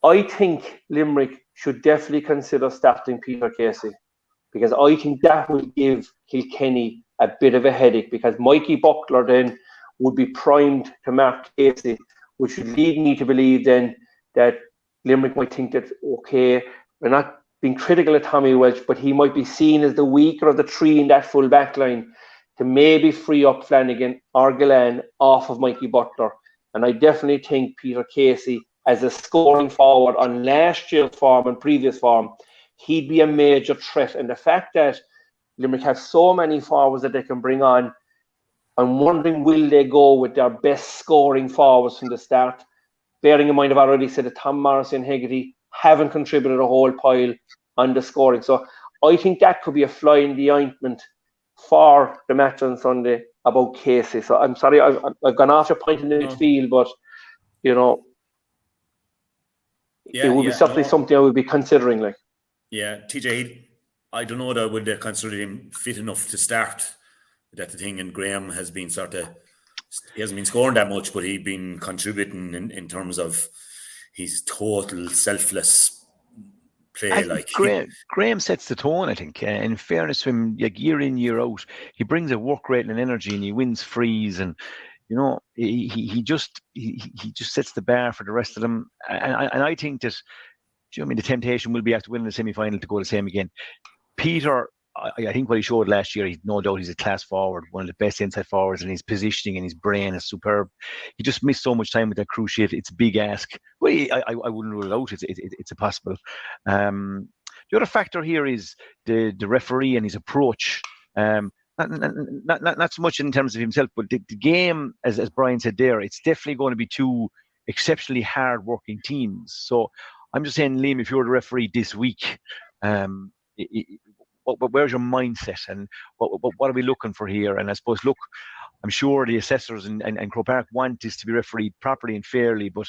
I think Limerick should definitely consider starting Peter Casey, because I think that will give Kilkenny a bit of a headache, because Mikey Buckler then would be primed to mark Casey, which would lead me to believe then that Limerick might think that, okay, we're not being critical of Tommy Welch, but he might be seen as the weaker of the 3 in that full back line to maybe free up Flanagan or Gillan off of Mikey Butler. And I definitely think Peter Casey, as a scoring forward on last year's form and previous form, he'd be a major threat. And the fact that Limerick have so many forwards that they can bring on, I'm wondering, will they go with their best scoring forwards from the start? Bearing in mind, I've already said that Tom Morrissey and Hegarty haven't contributed a whole pile on the scoring. So I think that could be a fly in the ointment for the match on Sunday about Casey. So I'm sorry, I've gone off your point in the midfield, but, you know, it would be certainly something I would be considering. Like, yeah, TJ, I don't know that would they consider him fit enough to start. That's the thing, and Graham has been he hasn't been scoring that much, but he's been contributing in terms of his total selfless play. Like Graham sets the tone, I think. In fairness to him, like year in, year out, he brings a work rate and energy, and he wins frees, and you know he just sets the bar for the rest of them. And I think that, you know, I mean, the temptation will be after winning the semi-final to go the same again. Peter, I think what he showed last year, no doubt he's a class forward, one of the best inside forwards, and his positioning and his brain is superb. He just missed so much time with that cruciate. It's a big ask. Well, I wouldn't rule it out. It's a possible. The other factor here is the referee and his approach. Not so much in terms of himself, but the game, as Brian said there, it's definitely going to be 2 exceptionally hard-working teams. So I'm just saying, Liam, if you're the referee this week, where's your mindset, and what are we looking for here? And I suppose, look, I'm sure the assessors and Croke Park want this to be refereed properly and fairly, but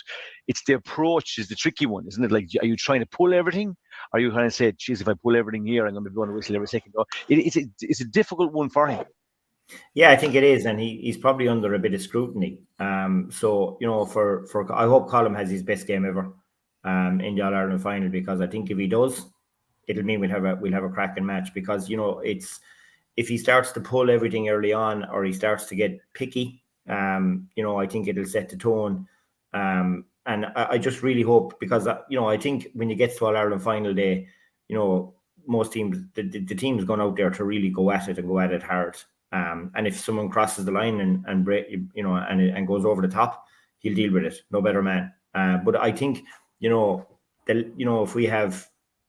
it's the approach is the tricky one, isn't it? Like, are you trying to pull everything? Are you kind of say, geez, if I pull everything here, I'm going to be blowing a whistle every second? It's a difficult one for him. Yeah, I think it is, and he's probably under a bit of scrutiny. So, you know, for I hope Colm has his best game ever in the All-Ireland final, because I think if he does, it'll mean we'll have a cracking match, because, you know, it's, if he starts to pull everything early on, or he starts to get picky, you know, I think it'll set the tone. And I just really hope, because, you know, I think when you get to All-Ireland final day, you know, most teams, the team's gone out there to really go at it and go at it hard. And if someone crosses the line and break, you know, and goes over the top, he'll deal with it. No better man. But I think, you know, if we have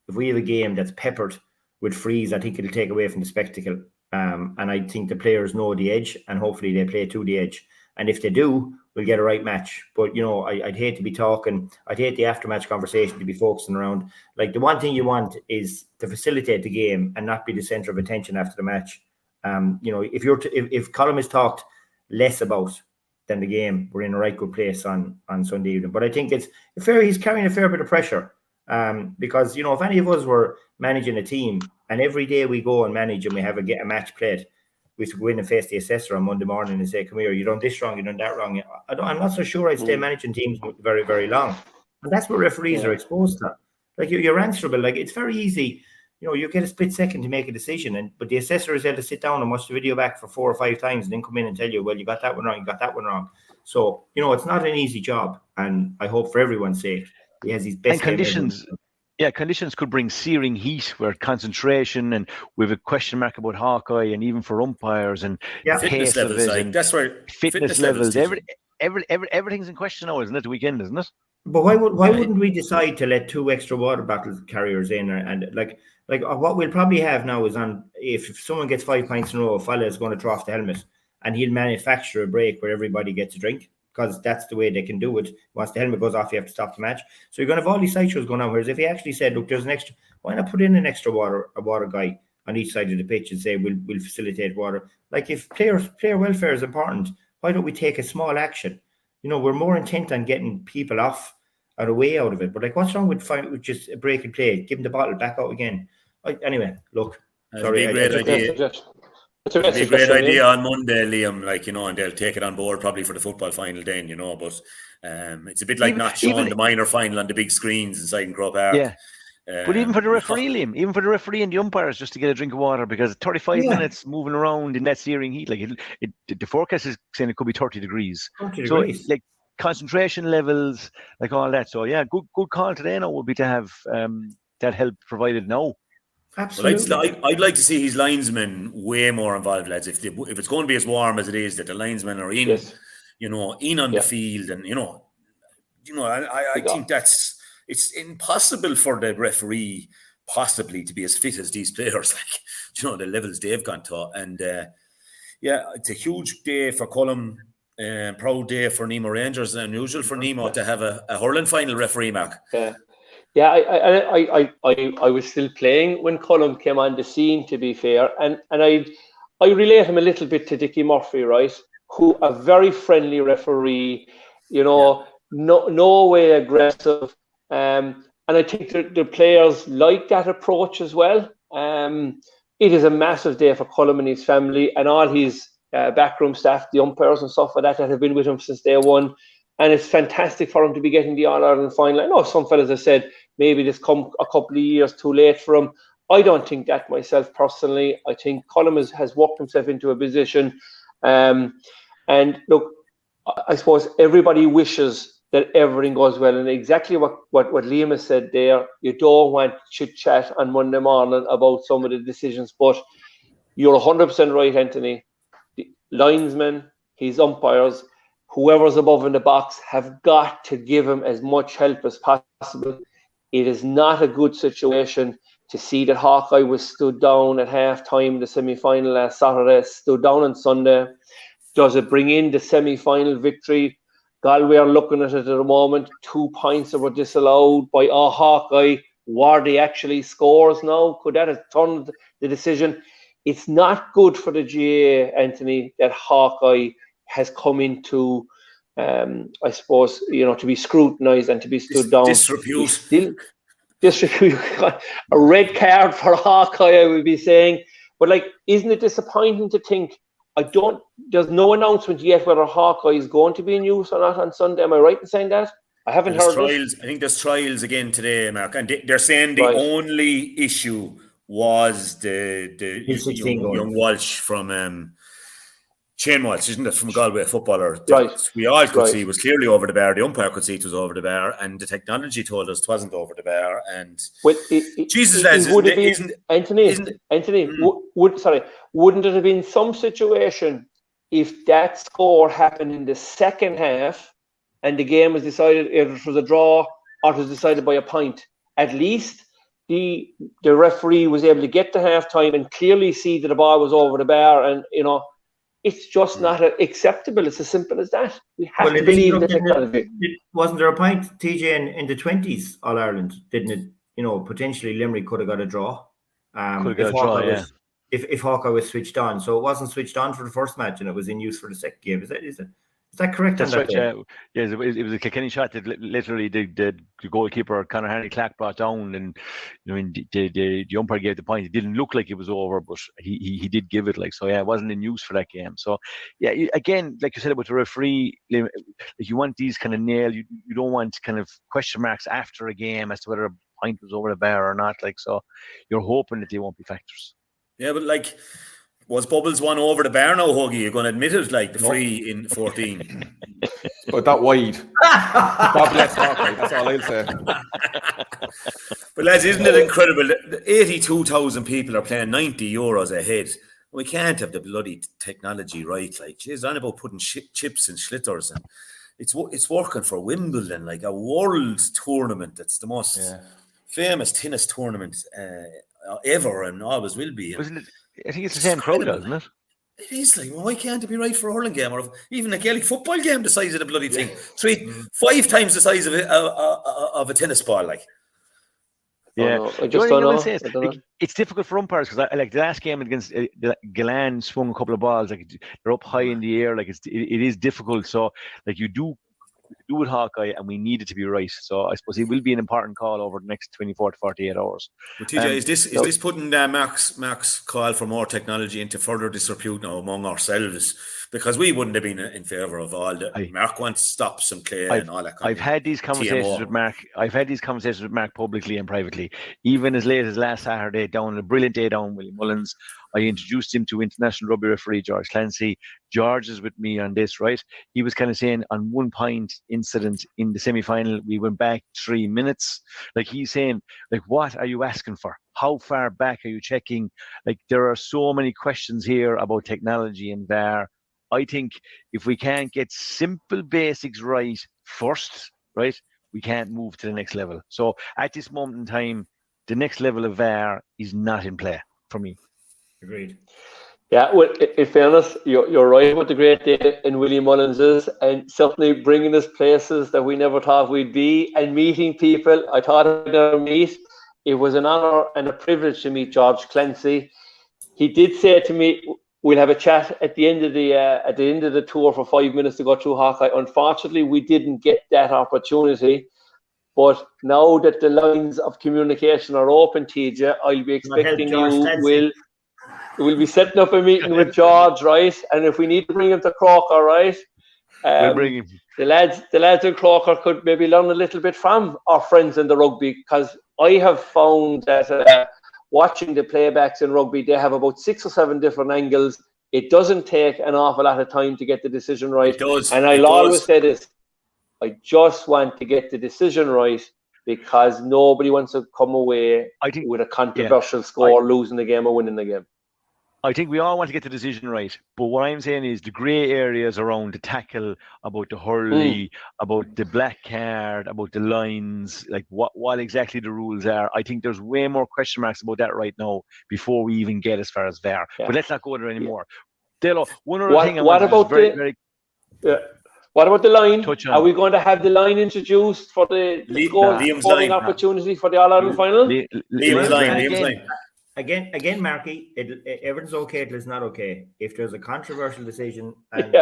a game that's peppered with frees, I think it'll take away from the spectacle. And I think the players know the edge, and hopefully they play to the edge. And if they do, we'll get a right match. But, you know, I'd hate to be talking. I'd hate the after-match conversation to be focusing around. Like, the one thing you want is to facilitate the game and not be the centre of attention after the match. You know, if Colm is talked less about than the game, we're in a right good place on Sunday evening. But I think it's fair. He's carrying a fair bit of pressure. Because, you know, if any of us were managing a team and every day we go and manage and we have a match played, we have to go in and face the assessor on Monday morning and say, come here, you done this wrong, you done that wrong. I'm not so sure I'd stay managing teams very, very long. And that's what referees are exposed to. Like, you're answerable. Like, it's very easy. You know, you get a split second to make a decision, but the assessor is able to sit down and watch the video back for 4 or 5 times and then come in and tell you, well, you got that one wrong, you got that one wrong. So, you know, it's not an easy job. And I hope for everyone's sake, he has his best. And conditions could bring searing heat where concentration, and we have a question mark about Hawkeye, and even for umpires and fitness levels. Like, that's where fitness levels. Everything's in question now, isn't it? The weekend, isn't it? But why wouldn't we decide to let 2 extra water bottle carriers in, and like what we'll probably have now is, on if someone gets 5 pints in a row, a fella is going to throw off the helmet, and he'll manufacture a break where everybody gets a drink, because that's the way they can do it. Once the helmet goes off, you have to stop the match. So you're going to have all these side shows going on. Whereas if he actually said, look, there's an extra, why not put in an extra water guy on each side of the pitch and say we'll facilitate water? Like, if player welfare is important, why don't we take a small action? You know, we're more intent on getting people off or away out of it. But like, what's wrong with just a break and play? Give them the bottle back out again. Anyway, look. Sorry, it'd be a great idea. It'd be a great idea on Monday, Liam. Like, you know, and they'll take it on board probably for the football final then. You know, but it's a bit like not showing the minor final on the big screens inside in Croke Park. Yeah. But even for the referee, Liam, even for the referee and the umpires, just to get a drink of water, because 35 minutes moving around in that searing heat, like the forecast is saying it could be 30 degrees. 30 so degrees. Like concentration levels, like all that. So yeah, good call today now would be to have that help provided now. Absolutely. Well, I'd like to see his linesmen way more involved, lads. If it's going to be as warm as it is, that the linesmen are in, you know, in on the field, and you know, I think it's impossible for the referee possibly to be as fit as these players. Like, you know, the levels they've gone to, and it's a huge day for Colm. Proud day for Nemo Rangers. Unusual for Nemo to have a hurling final referee, Mark. Yeah, I was still playing when Colm came on the scene, to be fair, and I relate him a little bit to Dickie Murphy, right? Who a very friendly referee, you know, no way aggressive, and I think the players like that approach as well. It is a massive day for Colm and his family and all his backroom staff, the umpires and stuff like that have been with him since day one. And it's fantastic for him to be getting the All-Ireland final. I know some fellas have said maybe this come a couple of years too late for him. I don't think that myself personally. I think Colm has worked himself into a position. And look, I suppose everybody wishes that everything goes well. And exactly what Liam has said there, you don't want chit-chat on Monday morning about some of the decisions. But you're 100% right, Anthony. The linesmen, his umpires, whoever's above in the box have got to give him as much help as possible. It is not a good situation to see that Hawkeye was stood down at half-time in the semi-final last Saturday, stood down on Sunday. Does it bring in the semi-final victory? Galway are looking at it at the moment. 2 points that were disallowed by Hawkeye. Wardy actually scores now. Could that have turned the decision? It's not good for the GAA, Anthony, that Hawkeye has come into, I suppose, you know, to be scrutinised and to be stood down. Disrepute. A red card for Hawkeye, I would be saying. But, like, isn't it disappointing to think, there's no announcement yet whether Hawkeye is going to be in use or not on Sunday. Am I right in saying that? I haven't heard trials. I think there's trials again today, Mark. And they're saying the only issue was the young Walsh from Shane Walsh, isn't it, from Galway, footballer that we all could see was clearly over the bar. The umpire could see it was over the bar, and the technology told us it wasn't over the bar. And Jesus, lads, wouldn't it have been some situation if that score happened in the second half and the game was decided, either it was a draw or it was decided by a point? At least the referee was able to get to half-time and clearly see that the ball was over the bar, and, you know, it's just not acceptable. It's as simple as that. We have to believe in the technology. Wasn't there a point, TJ, in the 20s All-Ireland, didn't it? You know, potentially Limerick could have got a draw. If Hawkeye was switched on. So it wasn't switched on for the first match and it was in use for the second game. Is it? Is that correct? That's on right. that day? Yeah, it was a Kilkenny shot that literally the goalkeeper Conor Henry Clark brought down, and the umpire gave the point. It didn't look like it was over, but he did give it. Like, so, yeah, it wasn't in use for that game. So, yeah, again, like you said about the referee, like you want these kind of nail. You don't want kind of question marks after a game as to whether a point was over the bar or not. Like, so, you're hoping that they won't be factors. Yeah, but like, was Bubbles one over the bar now, Huggy? You're going to admit it, like the free in 14. But that wide. God bless Hawkeye, that's all I'll say. But lads, isn't it incredible? 82,000 people are playing €90 a head. We can't have the bloody technology right. Like, geez, I'm about putting chips and schlitters, and it's working for Wimbledon, like a world tournament. That's the most famous tennis tournament ever, and always will be. Wasn't it? I think it's the same crowd, isn't it? It is like, well, why can't it be right for a hurling game or even a Gaelic football game the size of the bloody thing? 5 times the size of a tennis ball, like. Yeah, I just don't know. It's difficult for umpires because like the last game against Galan swung a couple of balls, like they're up high in the air, like it is difficult. So like you do with Hawkeye, and we need it to be right. So I suppose it will be an important call over the next 24 to 48 hours. Well, TJ, is this putting Mark's call for more technology into further disrepute now among ourselves? Because we wouldn't have been in favour of all that. Mark wants to stop some clay and all that. I've had these conversations with Mark. I've had these conversations with Mark publicly and privately. Even as late as last Saturday, down a brilliant day down Willie Mullins, I introduced him to international rugby referee George Clancy. George is with me on this, right? He was kind of saying on 1 point incident in the semi-final, we went back 3 minutes. Like he's saying, like, what are you asking for? How far back are you checking? Like there are so many questions here about technology and VAR. I think if we can't get simple basics right first, right, we can't move to the next level. So at this moment in time, the next level of VAR is not in play for me. Agreed. Yeah, well, in fairness, you're right about the great day in Willie Mullins is, and certainly bringing us places that we never thought we'd be and meeting people I thought I'd never meet. It was an honour and a privilege to meet George Clancy. He did say to me, we'll have a chat at the end of the tour for 5 minutes to go through Hawkeye. Unfortunately, we didn't get that opportunity. But now that the lines of communication are open, TJ, I'll be expecting we'll be setting up a meeting with George, right? And if we need to bring him to Croker, right? We'll bring him. The lads in Croker could maybe learn a little bit from our friends in the rugby, because I have found that watching the playbacks in rugby, they have about 6 or 7 different angles. It doesn't take an awful lot of time to get the decision right. It does. And I'll always say this, I just want to get the decision right, because nobody wants to come away with a controversial score, losing the game or winning the game. I think we all want to get the decision right, but what I'm saying is the grey areas around the tackle, about the hurley, about the black card, about the lines, like what exactly the rules are. I think there's way more question marks about that right now before we even get as far as VAR. Yeah. But let's not go there anymore. Dalo, one other thing. What about the line? Are we going to have the line introduced for the scoring opportunity for the All-Ireland final? Liam's line. Again, Marky, everything's okay till it's not okay. If there's a controversial decision, and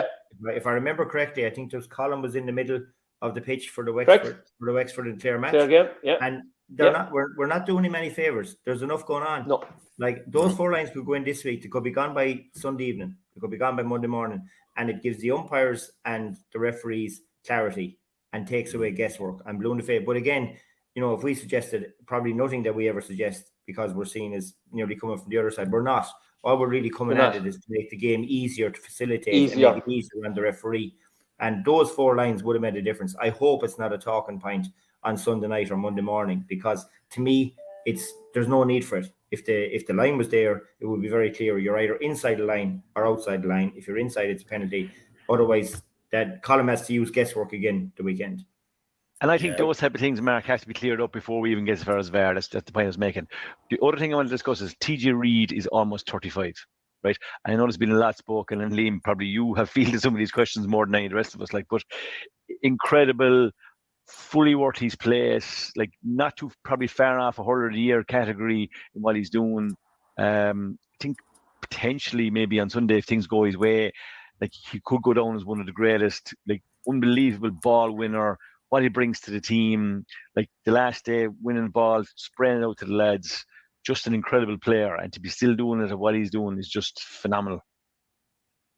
if I remember correctly, I think Colm was in the middle of the pitch for the Wexford and Clare match. And we're not doing him any favours. There's enough going on. No. Like those 4 lines could go in this week. They could be gone by Sunday evening. They could be gone by Monday morning. And it gives the umpires and the referees clarity and takes away guesswork. I'm blown to faith. But again, if we suggested, probably nothing that we ever suggest, because we're seen as nearly coming from the other side. We're not. All we're really coming at it is to make the game easier, to facilitate and make it easier on the referee. And those 4 lines would have made a difference. I hope it's not a talking point on Sunday night or Monday morning, because to me, there's no need for it. If the line was there, it would be very clear. You're either inside the line or outside the line. If you're inside, it's a penalty. Otherwise, that Colm has to use guesswork again the weekend. And I think those type of things, Mark, have to be cleared up before we even get as far as VAR. That's the point I was making. The other thing I want to discuss is TJ Reid is almost 35, right? I know there's been a lot spoken, and Liam, probably you have fielded some of these questions more than any of the rest of us. But incredible, fully worth his place. Like not too probably far off a hurler of the year category in what he's doing. I think potentially maybe on Sunday, if things go his way, like he could go down as one of the greatest, like unbelievable ball winner. What he brings to the team, like the last day winning ball, spraying it out to the lads, just an incredible player. And to be still doing it at what he's doing is just phenomenal.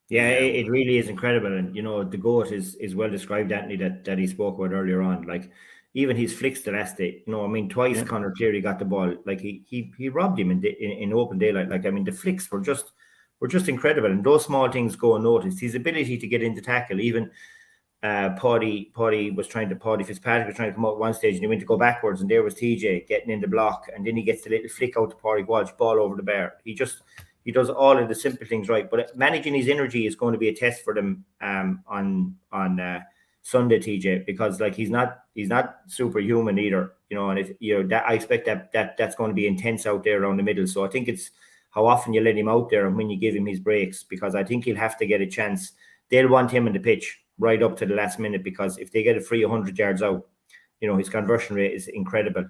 Yeah, it really is incredible. And, you know, the GOAT is well described, Anthony, that he spoke about earlier on. Like, even his flicks the last day, you know, I mean, twice Conor Cleary got the ball. Like, he robbed him in open daylight. Like, I mean, the flicks were just incredible. And those small things go unnoticed. His ability to get into tackle, even Fitzpatrick was trying to come out at one stage and he went to go backwards, and there was TJ getting in the block, and then he gets the little flick out to Pádraig Walsh, ball over the bar. He does all of the simple things right, but managing his energy is going to be a test for them on Sunday, TJ, because like he's not superhuman either, you know, and I expect that's going to be intense out there around the middle. So I think it's how often you let him out there and when you give him his breaks, because I think he'll have to get a chance. They'll want him in the pitch right up to the last minute, because if they get a free 100 yards out, you know, his conversion rate is incredible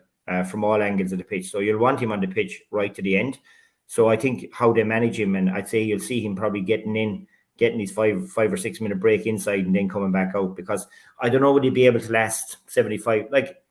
from all angles of the pitch. So you'll want him on the pitch right to the end. So I think how they manage him, and I'd say you'll see him probably getting his 5 or 6 minute break inside and then coming back out, because I don't know would he be able to last 75. Like,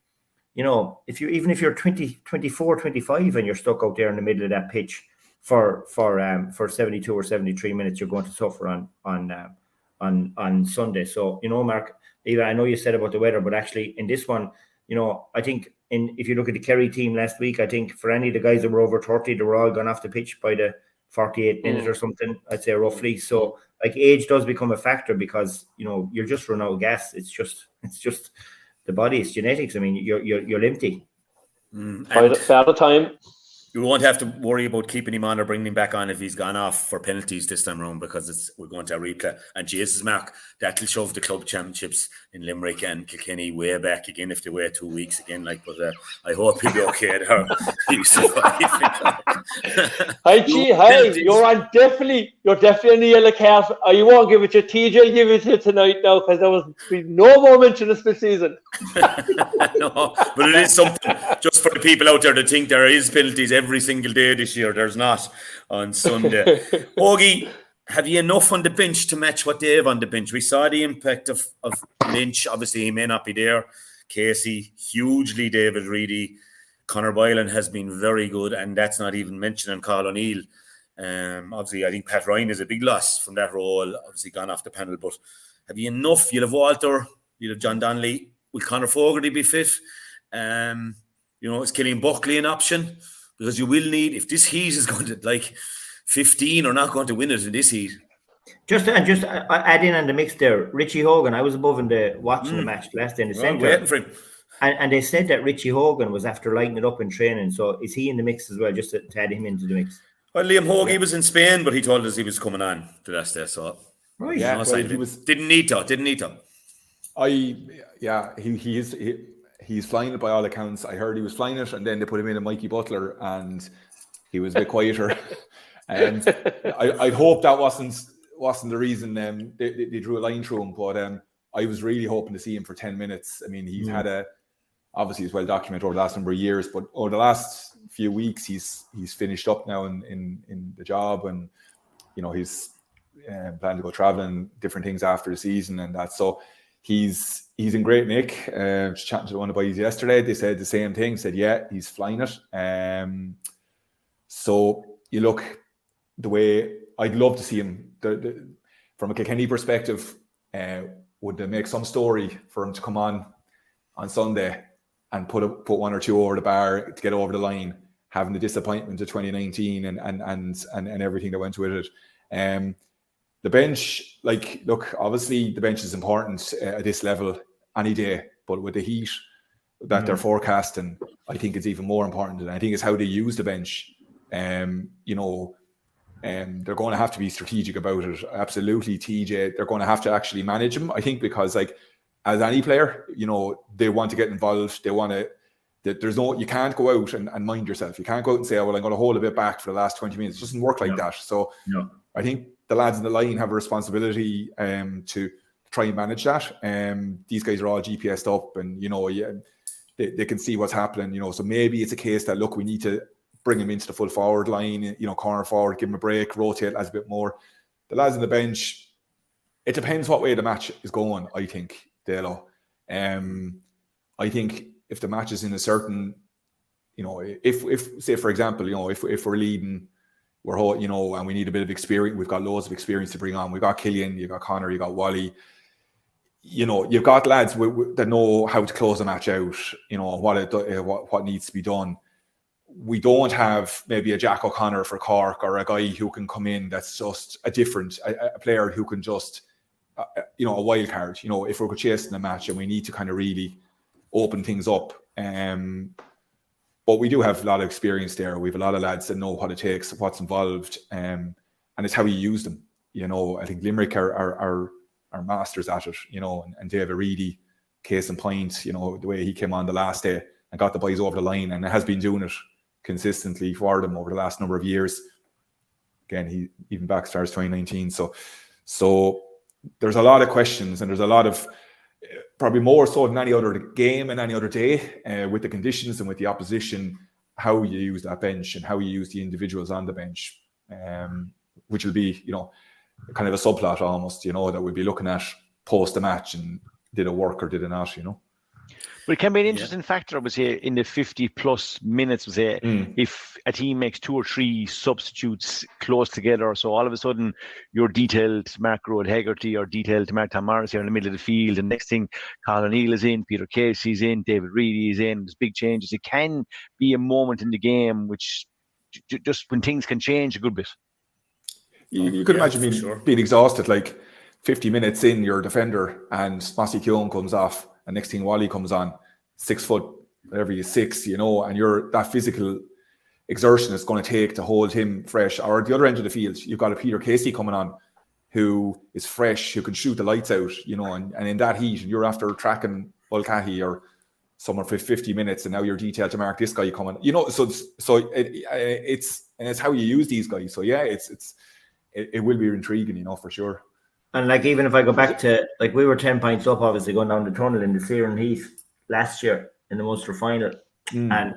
you know, if you're 24, 25 and you're stuck out there in the middle of that pitch for 72 or 73 minutes, you're going to suffer on Sunday. So, you know, Mark, Eva, I know you said about the weather, but actually in this one, you know, I think if you look at the Kerry team last week, I think for any of the guys that were over 30, they were all gone off the pitch by the 48 minutes or something, I'd say roughly. So like age does become a factor, because, you know, you'll just run out of gas. It's just the body, it's genetics. I mean, you're empty. By the time. You won't have to worry about keeping him on or bringing him back on if he's gone off for penalties this time around, because we're going to a replay. And Jesus, Mark, that'll shove the club championships in Limerick and Kilkenny way back again if they wait 2 weeks again. Like, but I hope he'll be okay there. He'll survive. You're definitely in the yellow card. You won't give it to TJ. Give it to tonight now, because there was no more mention of this season. No, but it is something just for the people out there that think there is penalties every single day this year. There's not on Sunday. Hoagie, have you enough on the bench to match what they have on the bench? We saw the impact of Lynch. Obviously, he may not be there. Casey, hugely. David Reedy. Conor Boylan has been very good, and that's not even mentioning Carl O'Neill. Obviously, I think Pat Ryan is a big loss from that role. Obviously, gone off the panel. But have you enough? You'll have Walter. You'll have John Donnelly. Will Conor Fogarty be fit? You know, is Killian Buckley an option? Because you will need, if this heat is going to, like, 15 are not going to win it in this heat. Just add in on the mix there, Richie Hogan. I was above in watching the match last day in the centre. Waiting for him. And they said that Richie Hogan was after lighting it up in training. So is he in the mix as well, just to add him into the mix? Well, Liam Hoagie was in Spain, but he told us he was coming on to last day. So, right. Yeah, no well, he was, didn't need to. He's flying it by all accounts. I heard he was flying it, and then they put him in a Mikey Butler, and he was a bit quieter. And I'd hope that wasn't the reason they drew a line through him. But I was really hoping to see him for 10 minutes. I mean, he's had obviously it's well documented over the last number of years, but over the last few weeks, he's finished up now in the job, and you know he's planning to go traveling, different things after the season and that. So he's in great nick. Just chatting to one of the boys yesterday, they said the same thing. Said he's flying it. So you look the way I'd love to see him. From a Kilkenny perspective, would they make some story for him to come on Sunday and put one or two over the bar to get over the line, having the disappointment of 2019 and everything that went with it. The bench, like, look, obviously the bench is important at this level any day, but with the heat that they're forecasting, I think it's even more important. And I think it's how they use the bench. You know, they're going to have to be strategic about it. Absolutely, TJ. They're going to have to actually manage him, I think, because like as any player, you know, they want to get involved. They want to. You can't go out and mind yourself. You can't go out and say, oh, well, I'm going to hold a bit back for the last 20 minutes. It doesn't work like that. So I think the lads in the line have a responsibility to try and manage that. These guys are all GPS'd up, and you know, they can see what's happening. You know, so maybe it's a case that look, we need to bring him into the full forward line. You know, corner forward, give him a break, rotate as a bit more. The lads on the bench, It depends what way the match is going, I think, Dalo. I think if the match is in a certain, if say, for example, if we're leading, and we need a bit of experience, we've got loads of experience to bring on. We've got Killian, you've got Connor, you've got Wally. You've got lads that know how to close a match out, what needs to be done. We don't have maybe a Jack O'Connor for Cork or a guy who can come in that's just a player who can just, a wild card, if we're chasing a match and we need to kind of really open things up. But we do have a lot of experience there. We have a lot of lads that know what it takes, what's involved, and it's how you use them. I think Limerick are masters at it, and David Reid, case in point, the way he came on the last day and got the boys over the line and has been doing it consistently for them over the last number of years. Again, he even back starts 2019. So there's a lot of questions, and there's a lot of, probably more so than any other game and any other day, with the conditions and with the opposition, how you use that bench and how you use the individuals on the bench, which will be, kind of a subplot almost, that we'll be looking at post the match and did it work or did it not, But it can be an interesting factor, I would say, in the 50 plus minutes, would say, if a team makes 2 or 3 substitutes close together. So all of a sudden, you're detailed to Mark Road Hegarty or detailed to Mark Tom Morris here in the middle of the field. And next thing, Colin O'Neill is in, Peter Casey's in, David Reid is in. There's big changes. It can be a moment in the game which just when things can change a good bit. You could imagine being exhausted, like 50 minutes in, you're a defender and Mossy Keown comes off. And next thing Wally comes on, 6 foot, whatever you 6, and you're that physical exertion it's going to take to hold him fresh. Or at the other end of the field, you've got a Peter Casey coming on who is fresh, who can shoot the lights out, and in that heat, and you're after tracking Mulcahy or someone for 50 minutes, and now you're detailed to mark this guy coming. So it's how you use these guys. So yeah, it will be intriguing, for sure. And even if I go back to, we were 10 points up, obviously, going down the tunnel in the Searan Heath last year in the Munster final. And,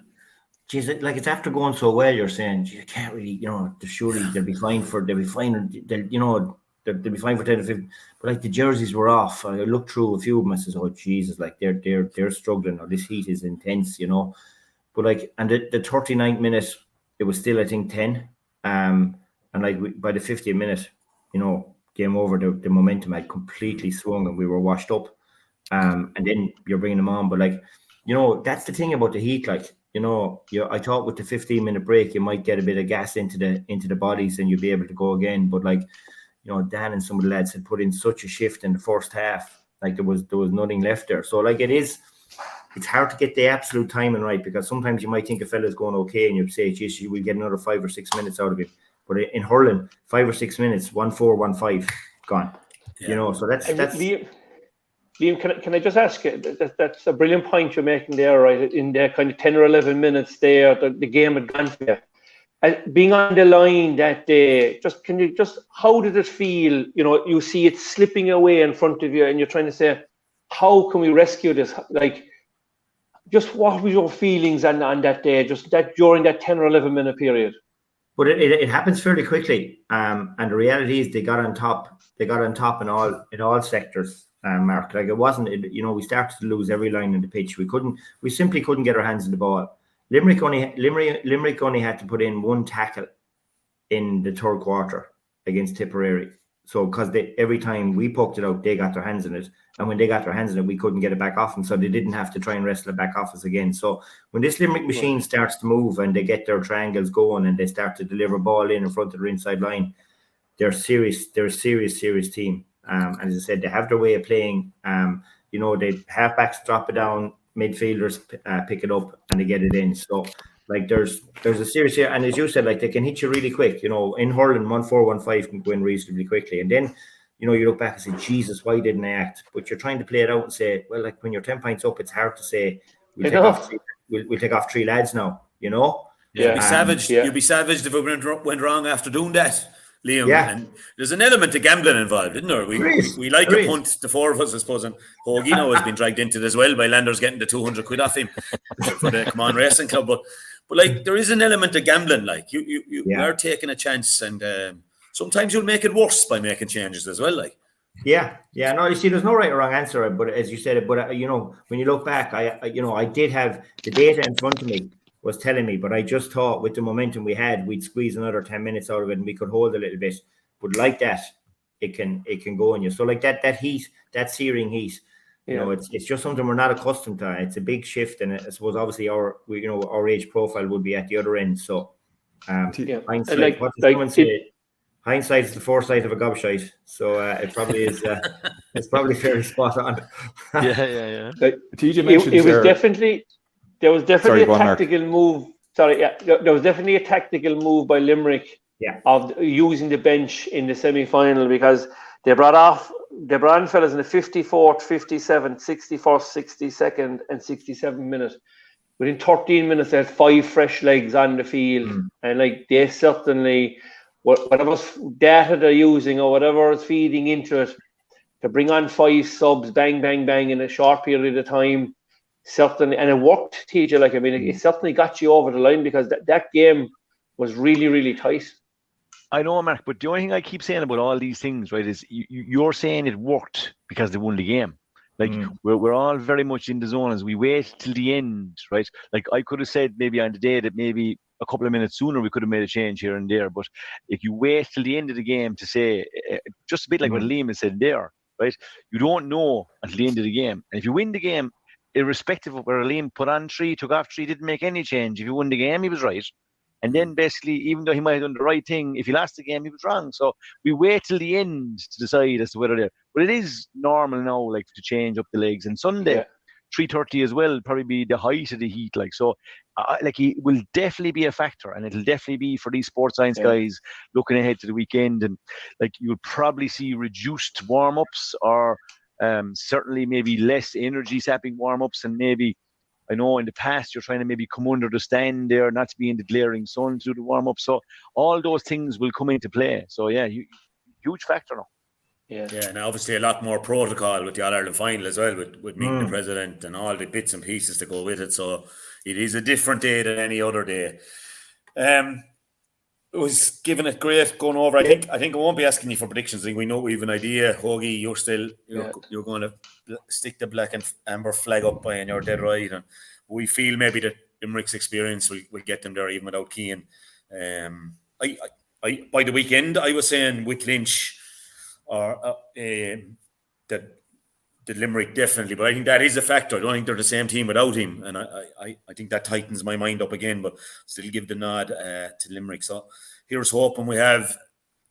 geez, it's after going so well, you're saying, you can't really, surely they'll be fine for 10 to 15. But, the jerseys were off. I looked through a few of them and says, oh, Jesus, they're struggling, or this heat is intense, But, and the 39th minute, it was still, I think, 10. And, by the 50th minute, game over, the momentum had completely swung and we were washed up. And then you're bringing them on. But that's the thing about the heat. I thought with the 15-minute break, you might get a bit of gas into the bodies and you'll be able to go again. But Dan and some of the lads had put in such a shift in the first half. There was nothing left there. So it's hard to get the absolute timing right, because sometimes you might think a fella's going okay and you say, geez, we'll get another 5 or 6 minutes out of it. But in hurling, 5 or 6 minutes, 1-4, 1-5, gone. Yeah. So that's. Liam, can I just ask you? That's a brilliant point you're making there, right? In there, kind of 10 or 11 minutes there, the game had gone for you. Being on the line that day, how did it feel? You see it slipping away in front of you, and you're trying to say, how can we rescue this? Just what were your feelings on that day? Just that during that 10 or 11 minute period. But it happens fairly quickly, and the reality is they got on top. They got on top in all sectors, Mark. It wasn't. We started to lose every line in the pitch. We simply couldn't get our hands on the ball. Limerick only had to put in 1 tackle in the third quarter against Tipperary. So because every time we poked it out, they got their hands in it. And when they got their hands in it, we couldn't get it back off them. So they didn't have to try and wrestle it back off us again. So when this Limerick machine starts to move and they get their triangles going and they start to deliver ball in front of their inside line, they're serious. They're a serious team. And as I said, they have their way of playing. They halfbacks drop it down, midfielders pick it up and they get it in. So there's a serious, and as you said, they can hit you really quick. In hurling, 1-4, 1-5 can go in reasonably quickly. And then, you look back and say, Jesus, why didn't I act? But you're trying to play it out and say, well, when you're 10 points up, it's hard to say, we'll take off 3 lads now, Yeah. You'd be savaged. You'd be savaged if it went wrong after doing that, Liam. Yeah. And there's an element of gambling involved, isn't there? We like a punt, the 4 of us, I suppose, and Hoagie now has been dragged into it as well by Landers getting the 200 quid off him for the Come On Racing Club. But there is an element of gambling. You are taking a chance, and sometimes you'll make it worse by making changes as well. Yeah. No, you see, there's no right or wrong answer, but as you said, but you know, when you look back, I did have the data in front of me was telling me, but I just thought with the momentum we had, we'd squeeze another 10 minutes out of it and we could hold a little bit. But like that, it can go on you. So like that heat, that searing heat, you know, it's just something we're not accustomed to. It's a big shift, and I suppose obviously our age profile would be at the other end. So hindsight, what does someone say? Hindsight is the foresight of a gobshite. So it probably is. It's probably fairly spot on. yeah. TJ mentioned it was definitely there was definitely a tactical move. There was definitely a tactical move by Limerick of using the bench in the semi-final, because they brought on fellas in the 54th, 57th, 61st, 62nd, and 67th minute. Within 13 minutes, they had 5 fresh legs on the field, and like they certainly, whatever data they're using or whatever is feeding into it, to bring on 5 subs, bang, bang, bang in a short period of time, certainly, and it worked, TJ. Like, I mean, it certainly got you over the line, because that game was really, really tight. I know, Mark, but the only thing I keep saying about all these things, right, is you're saying it worked because they won the game. Like, we're all very much in the zone as we wait till the end, right? Like, I could have said maybe on the day that maybe a couple of minutes sooner we could have made a change here and there, but if you wait till the end of the game to say, just a bit like what Liam has said there, right? You don't know until the end of the game. And if you win the game, irrespective of where Liam put on 3, took off 3, didn't make any change, if you won the game, he was right. And then basically, even though he might have done the right thing, if he lost the game, he was wrong. So we wait till the end to decide as to whether they're. But it is normal now, like, to change up the legs. And Sunday, 3:30 as well, probably be the height of the heat. Like, so, like, he will definitely be a factor, and it'll definitely be for these sports science guys looking ahead to the weekend. And like, you'll probably see reduced warm-ups, or certainly maybe less energy sapping warm-ups, and maybe. I know in the past you're trying to maybe come under the stand there, not to be in the glaring sun to do the warm-up. So all those things will come into play. So yeah, huge factor now. Yeah, and obviously a lot more protocol with the All-Ireland final as well, with meeting the president and all the bits and pieces that go with it. So it is a different day than any other day. It was giving it great going over. I think I won't be asking you for predictions. I think we know we have an idea. Hoagie, you're going to stick the black and amber flag up by, and you're dead right. And we feel maybe that Limerick's experience will get them there even without Keane. I by the weekend I was saying with Lynch or that Limerick definitely, but I think that is a factor. I don't think they're the same team without him, and I think that tightens my mind up again, but still give the nod to Limerick. So here's hoping we have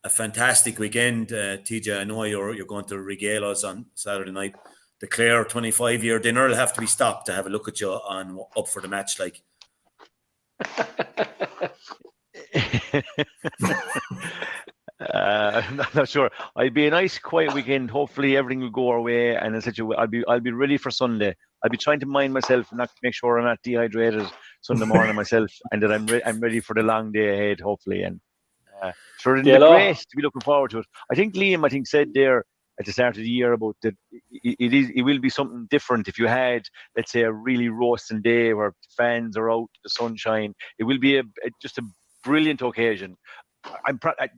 a fantastic weekend. TJ, I know you're going to regale us on Saturday night. The Clare 25-year dinner will have to be stopped to have a look at you up for the match, like. I'm not sure. It'll be a nice, quiet weekend. Hopefully, everything will go our way, and I'll be ready for Sunday. I'll be trying to mind myself and not make sure I'm not dehydrated Sunday morning myself, and that I'm ready for the long day ahead. Hopefully, and sure, it'll be great to be looking forward to it. I think Liam, said there at the start of the year about that it will be something different if you had, let's say, a really roasting day where fans are out, the sunshine. It will be just a brilliant occasion.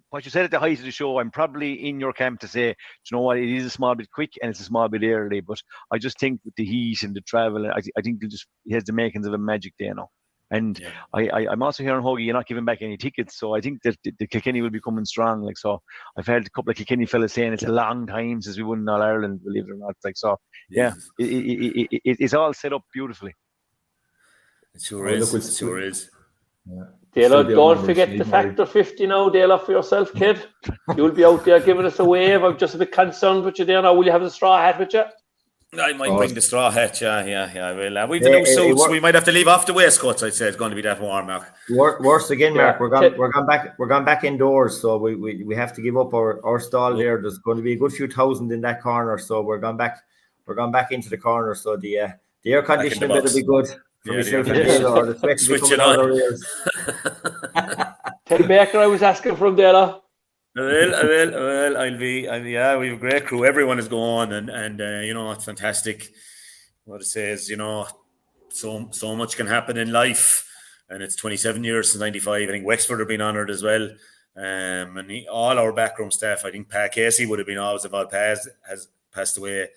What you said at the height of the show, I'm probably in your camp to say, you know what, it is a small bit quick and it's a small bit early, but I just think with the heat and the travel, I think it has the makings of a magic day now. And I'm also hearing, Hoagie, you're not giving back any tickets, so I think that the Kilkenny will be coming strong. Like, so I've heard a couple of Kilkenny fellas saying it's a long time since we won in All Ireland, believe it or not. Like, so yeah, it's all set up beautifully. It sure is. It sure is. Yeah. Dalo, don't forget the factor 50 now, Dalo, for yourself, kid. You'll be out there giving us a wave. I'm just a bit concerned with you there now. Will you have the straw hat with you? I might bring the straw hat, yeah. I will. We've the new suits. We might have to leave off the waistcoats. I'd say it's going to be that warm, Mark. Worse again, Mark. We're going back indoors, so we have to give up our stall there. There's going to be a good few thousand in that corner, so we're going back into the corner. So the air conditioning better be good. For myself and Dalo, or the sweat will be coming out of our ears. Teddy Baker, I was asking from Dalo. I will. I'll be. We have a great crew. Everyone is going, and it's fantastic. What it says, so much can happen in life, and it's 27 years since '95. I think Wexford have been honoured as well, And all our backroom staff, I think Pa Casey would have been always involved. Pa has passed away,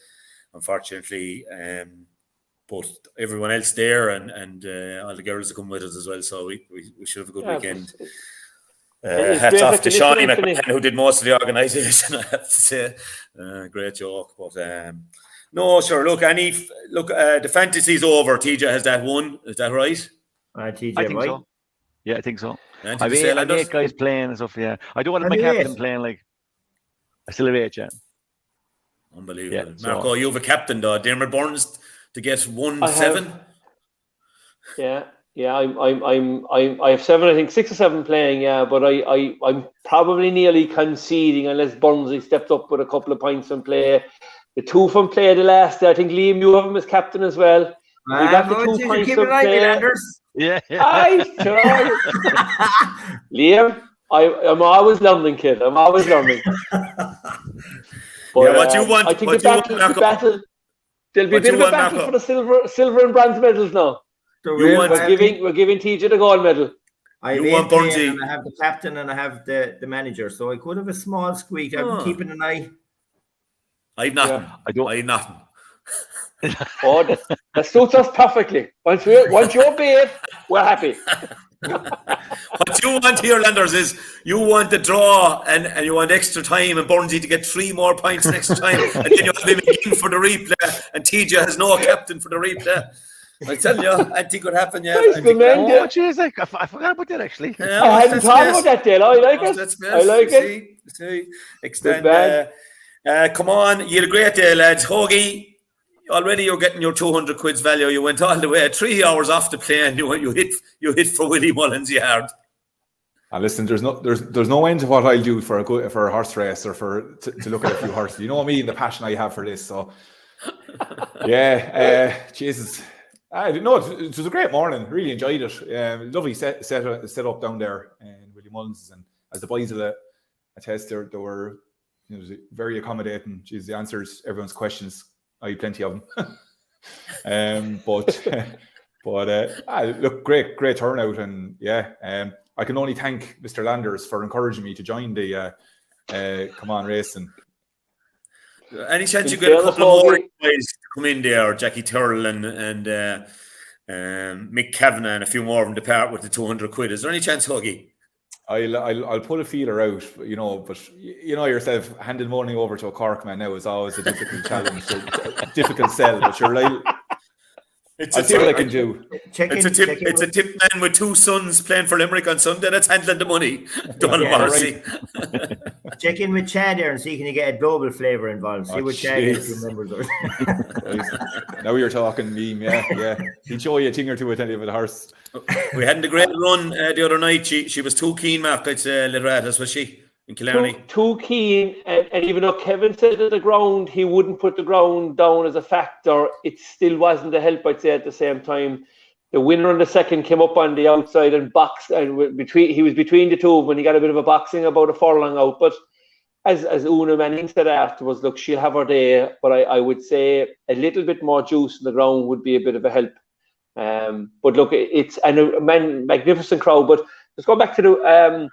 unfortunately. But everyone else there and all the girls that come with us as well. So we should have a good weekend. Hats off to Shawnee McMahon, who did most of the organisation, I have to say. Great joke. But no, sure. Look, the fantasy's over. TJ has that one. Is that right? TJ I think Reid. so. Yeah, I think so. And I have 8 guys playing and stuff, yeah. I don't want my captain playing, like, I still have 8, yeah. Unbelievable. Yeah, Marco, you have a captain, though. Dermot Burns to get 1-7. Yeah. I have 7. I think 6 or 7 playing. Yeah, but I'm probably nearly conceding unless Burnsy stepped up with a couple of points and play. The 2 from play the last day. I think Liam, you have him as captain as well. We got the 2 points from play. Yeah. Liam, I'm always learning, kid. I'm always learning. But, what you want? I think the battle. There'll be a bit of a battle for the silver and bronze medals now. We're giving TJ the gold medal. I have Burnsy. I have the captain and I have the manager, so I could have a small squeak. I'm keeping an eye. I've nothing. Yeah. I nothing. That suits us perfectly. Once you obey it, we're happy. What you want here, Landers, is you want the draw and you want extra time and Burnsy to get 3 more points next time, and then you have him again for the replay, and TJ has no captain for the replay. I tell you, I think what happened. Yeah, jeez, I forgot about that actually. Yeah, I hadn't thought about that, Dale. I like it. I like it. See, extend. Come on, you had a great day, lads. Hoagie. Already you're getting your 200 quid's value. You went all the way 3 hours off the plane. You hit for Willie Mullins yard. And listen, there's no end to what I'll do for a horse race or to look at a few horses. You know me and the passion I have for this. So yeah, Jesus. It was a great morning. Really enjoyed it. Lovely set up down there in Willie Mullins, and as the boys will attest, they were very accommodating. Jeez, the answers everyone's questions. I had plenty of them. But look, great turnout, and I can only thank Mr. Landers for encouraging me to join the Come On Racing. Any chance you get a couple of more guys to come in there, Jackie Turrell and Mick Kavanagh, and a few more of them depart with the 200 quid? Is there any chance, Huggy? I'll put a feeler out, but you know yourself, handing money over to a Cork man now is always a difficult challenge, a difficult sell, but you're right. I'll see what I can do. It's a tip man with 2 sons playing for Limerick on Sunday that's handling the money. Morrissey. Check in with Chad there and see can you get a double flavour involved. See what Chad remembers. Now you're talking meme, yeah. He'll show you a thing or two, I tell you, with a horse. We hadn't a great run the other night. She was too keen, Mark, I'd say, Lidratas, was she? In Kilkenny. Too keen, and even though Kevin said at the ground he wouldn't put the ground down as a factor, it still wasn't a help, I'd say, at the same time. The winner in the second came up on the outside and boxed, and he was between the two when he got a bit of a boxing about a furlong out. But as Una Manning said afterwards, look, she'll have her day, but I would say a little bit more juice in the ground would be a bit of a help. But look, it's a magnificent crowd. But let's go back to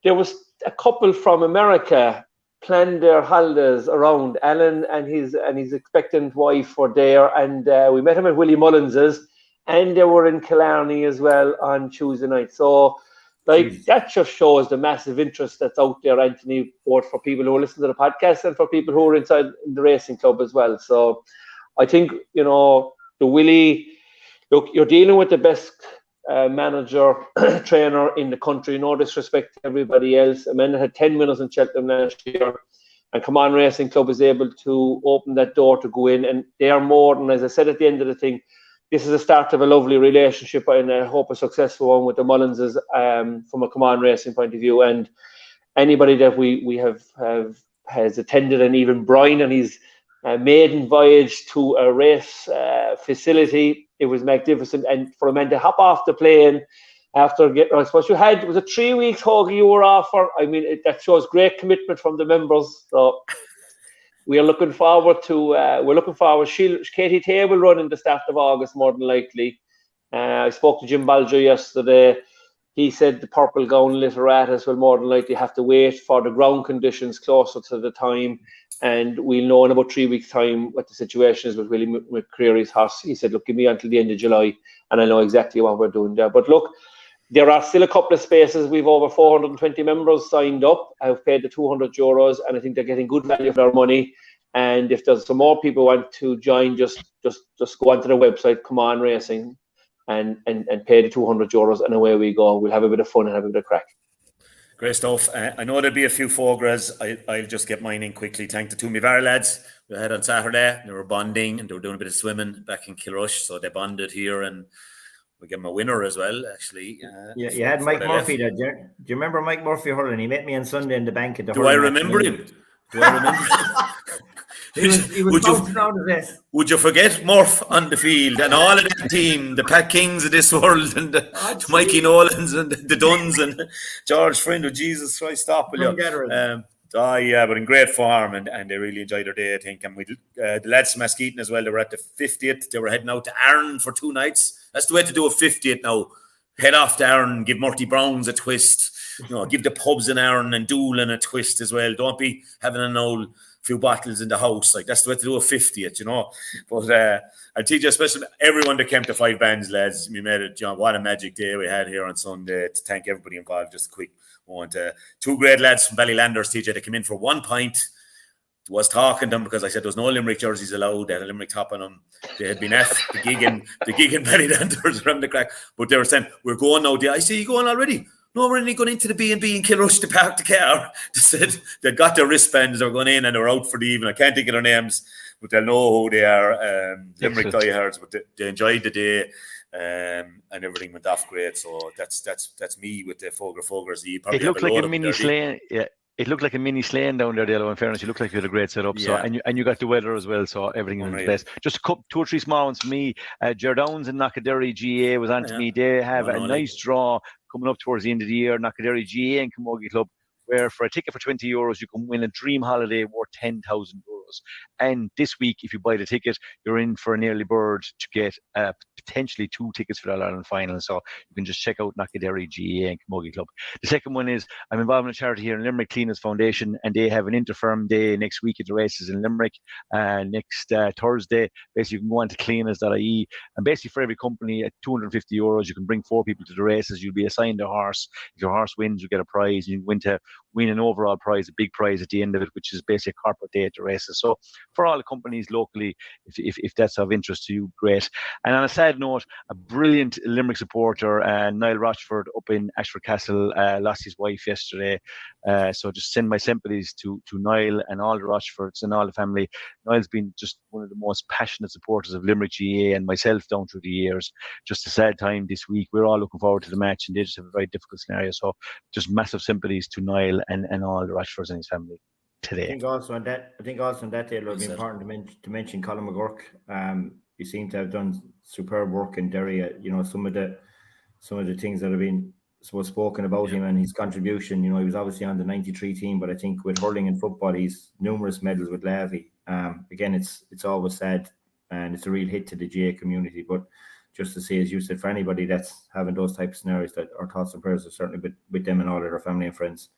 there was a couple from America planned their holidays around. Alan and his expectant wife were there, and we met him at Willie Mullins's, and they were in Kilkenny as well on Tuesday night. So, that just shows the massive interest that's out there, Anthony, both for people who are listening to the podcast and for people who are inside the racing club as well. So, I think the Willie. Look, you're dealing with the best manager, trainer in the country. No disrespect to everybody else. Amanda had 10 minutes in Cheltenham last year, and Come On Racing Club is able to open that door to go in. And they are more than, as I said at the end of the thing, this is the start of a lovely relationship, and I hope a successful one with the Mullinses from a Come On Racing point of view. And anybody that we has attended, and even Brian and his maiden voyage to a race facility, it was magnificent. And for a man to hop off the plane after getting, I suppose it was a 3 weeks Hoggy you were off for. I mean, that shows great commitment from the members. So we are looking forward to Katie Tay will run in the start of August more than likely. I spoke to Jim Balger yesterday. he said the purple gown Litteratus will more than likely have to wait for the ground conditions closer to the time, and we'll know in about 3 weeks' time what the situation is with Willie McCreary's horse. He said, look, give me until the end of July, and I know exactly what we're doing there. But look, there are still a couple of spaces. We've over 420 members signed up. I've paid the €200, and I think they're getting good value for their money. And if there's some more people want to join, just go onto the website, Come On Racing, and pay the €200, and away we go. We'll have a bit of fun and have a bit of crack. Great stuff. I know there'll be a few Fogras. I'll just get mine in quickly. Thank the two Mivara lads. We had on Saturday. They were bonding and they were doing a bit of swimming back in Kilrush. So they bonded here, and we gave them a winner as well, actually. You had Mike Murphy there. Do you remember Mike Murphy Hurling? He met me on Sunday in the bank at the Do I remember him? He was bouncing around the place. Would you forget Murph on the field and all of the team, the Pat Kings of this world, and the Mikey Nolans and the Duns and George Friend of Jesus Christ, stop, will you? But in great form, and they really enjoyed their day, I think. And we the lads from Askeaton as well, they were at the 50th. They were heading out to Arran for 2 nights. That's the way to do a 50th now. Head off to Arran, give Murty Browns a twist. Give the pubs in Arran and Doolin a twist as well. Don't be having an old few bottles in the house. Like, that's the way to do a 50th, But and TJ, especially everyone that came to 5 bands, lads, we made it, what a magic day we had here on Sunday. To thank everybody involved, just a quick moment. 2 great lads from Ballylanders, TJ, they came in for 1 pint. Was talking to them because I said there was no Limerick jerseys allowed. They had a Limerick top on them. They had been F the gig in Ballylanders around the crack. But they were saying, we're going now. I see you going already. No, we're only going into the B&B in Kilrush to park the car. They said they got their wristbands, they were going in and they were out for the evening. I can't think of their names, but they'll know who they are. Limerick diehards, but they enjoyed the day, and everything went off great. So that's me with the Fogers. It looked like a mini sleigh. Yeah. It looked like a mini sleighing down there, Dalo, in fairness. You looked like you had a great setup. Yeah. So and you got the weather as well, so everything was best. Just 2 or 3 small ones for me. Jerdowns and Knockaderry GA was on to me. They have a nice draw coming up towards the end of the year. Knockaderry GA and Camogie Club, where for a ticket for €20 you can win a dream holiday worth €10,000. And this week, if you buy the ticket, you're in for an early bird to get potentially 2 tickets for the All-Ireland final. So you can just check out Knockaderry GA and Camogie Club. The second one is I'm involved in a charity here in Limerick, Cleaners Foundation, and they have an interfirm day next week at the races in Limerick. Next Thursday, basically you can go on to cleaners.ie, and basically for every company at €250, you can bring 4 people to the races. You'll be assigned a horse. If your horse wins, you get a prize. You win an overall prize, a big prize at the end of it, which is basically a corporate day at the races. So for all the companies locally, if that's of interest to you, great. And on a sad note, a brilliant Limerick supporter, Niall Rochford up in Ashford Castle, lost his wife yesterday. So just send my sympathies to Niall and all the Rochfords and all the family. Niall's been just one of the most passionate supporters of Limerick GA and myself down through the years. Just a sad time this week. We're all looking forward to the match, and they just have a very difficult scenario. So just massive sympathies to Niall and all the Rochfords and his family today. I think also on that day, it would be important to mention Colm McGurk. He seemed to have done superb work in Derry. Some of the things that have been spoken about him and his contribution. He was obviously on the 93 team, but I think with hurling and football, he's numerous medals with Lavey. Again, it's always sad, and it's a real hit to the GA community. But just to say, as you said, for anybody that's having those type of scenarios, that our thoughts and prayers are certainly with them and all of their family and friends.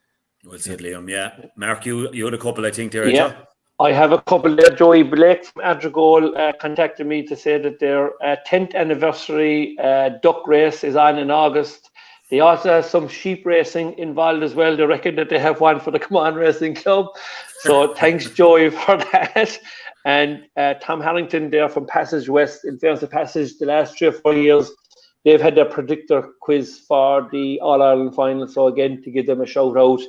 Well said, Liam. Yeah, Mark, you had a couple, I think, there. Yeah, I have a couple there. Joey Blake from Adrigole contacted me to say that their 10th anniversary duck race is on in August. They also have some sheep racing involved as well. They reckon that they have one for the Come On Racing Club. So thanks, Joey, for that. And Tom Harrington there from Passage West. In fairness to Passage, the last 3 or 4 years, they've had their predictor quiz for the All-Ireland final. So again, to give them a shout out,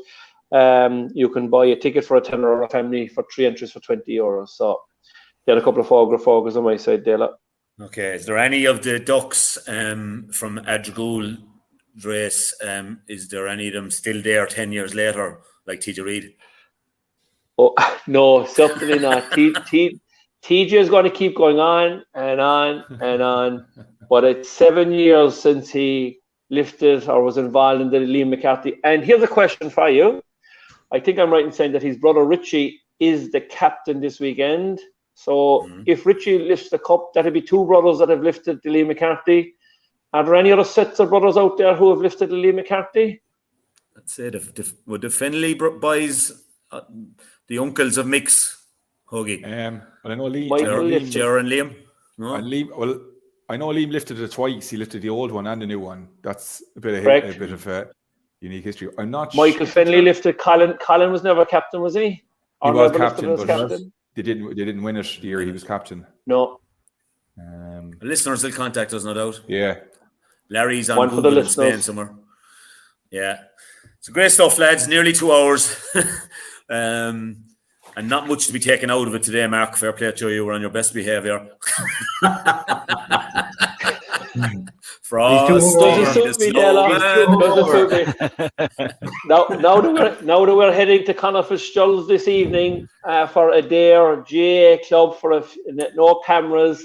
you can buy a ticket for a tenner or a family for 3 entries for €20. So they had a couple of Fogers on my side there. Okay, is there any of the ducks from Adrigole race, is there any of them still there 10 years later, like TJ Reid? Oh, no, certainly not. TJ is going to keep going on and on and on. But it's 7 years since he lifted or was involved in the Liam McCarthy. And here's a question for you. I think I'm right in saying that his brother Richie is the captain this weekend. So if Richie lifts the cup, that'll be 2 brothers that have lifted the Liam McCarthy. Are there any other sets of brothers out there who have lifted the Lee McCarthy? I'd say would the Finley boys, the uncles of Mix, Hoagie. Well, I know Liam. Ger and Liam. No? And Liam. Well, I know Liam lifted it twice. He lifted the old one and the new one. That's a bit of unique history. I'm not. Michael Finley lifted Colin. Colin was never captain, was he? He was captain, but they didn't win it the year he was captain. No. Listeners will contact us, no doubt. Yeah. Larry's on Google in Spain somewhere. Yeah. So great stuff, lads. Nearly 2 hours. And not much to be taken out of it today, Mark. Fair play to you. You were on your best behaviour. Frost. Doesn't suit me, Now that we're heading to Conor Fitzgerald's this evening for a day or GA club for no cameras,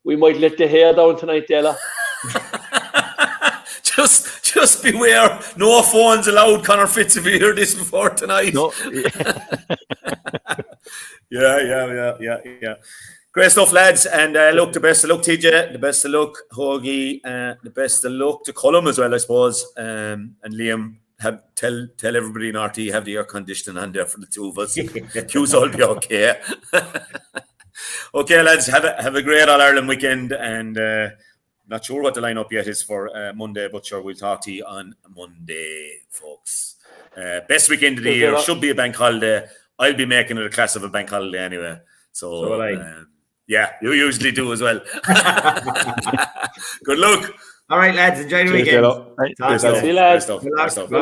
we might let the hair down tonight, Della. Just beware. No phones allowed, Conor Fitz, if you hear this before tonight. No. Yeah. Great stuff, lads. And look, the best of luck, TJ. The best of luck, Hoagie. The best of luck to Colm as well, I suppose. And Liam, tell everybody in RT have the air conditioning on there for the two of us. Q's all be okay. Okay, lads, have a great All-Ireland weekend. And not sure what the lineup yet is for Monday, but sure, we'll talk to you on Monday, folks. Best weekend of the year. Should be a bank holiday. I'll be making it a class of a bank holiday anyway. So yeah, you usually do as well. Good luck. All right, lads. Enjoy the weekend. See you, lads. Good stuff.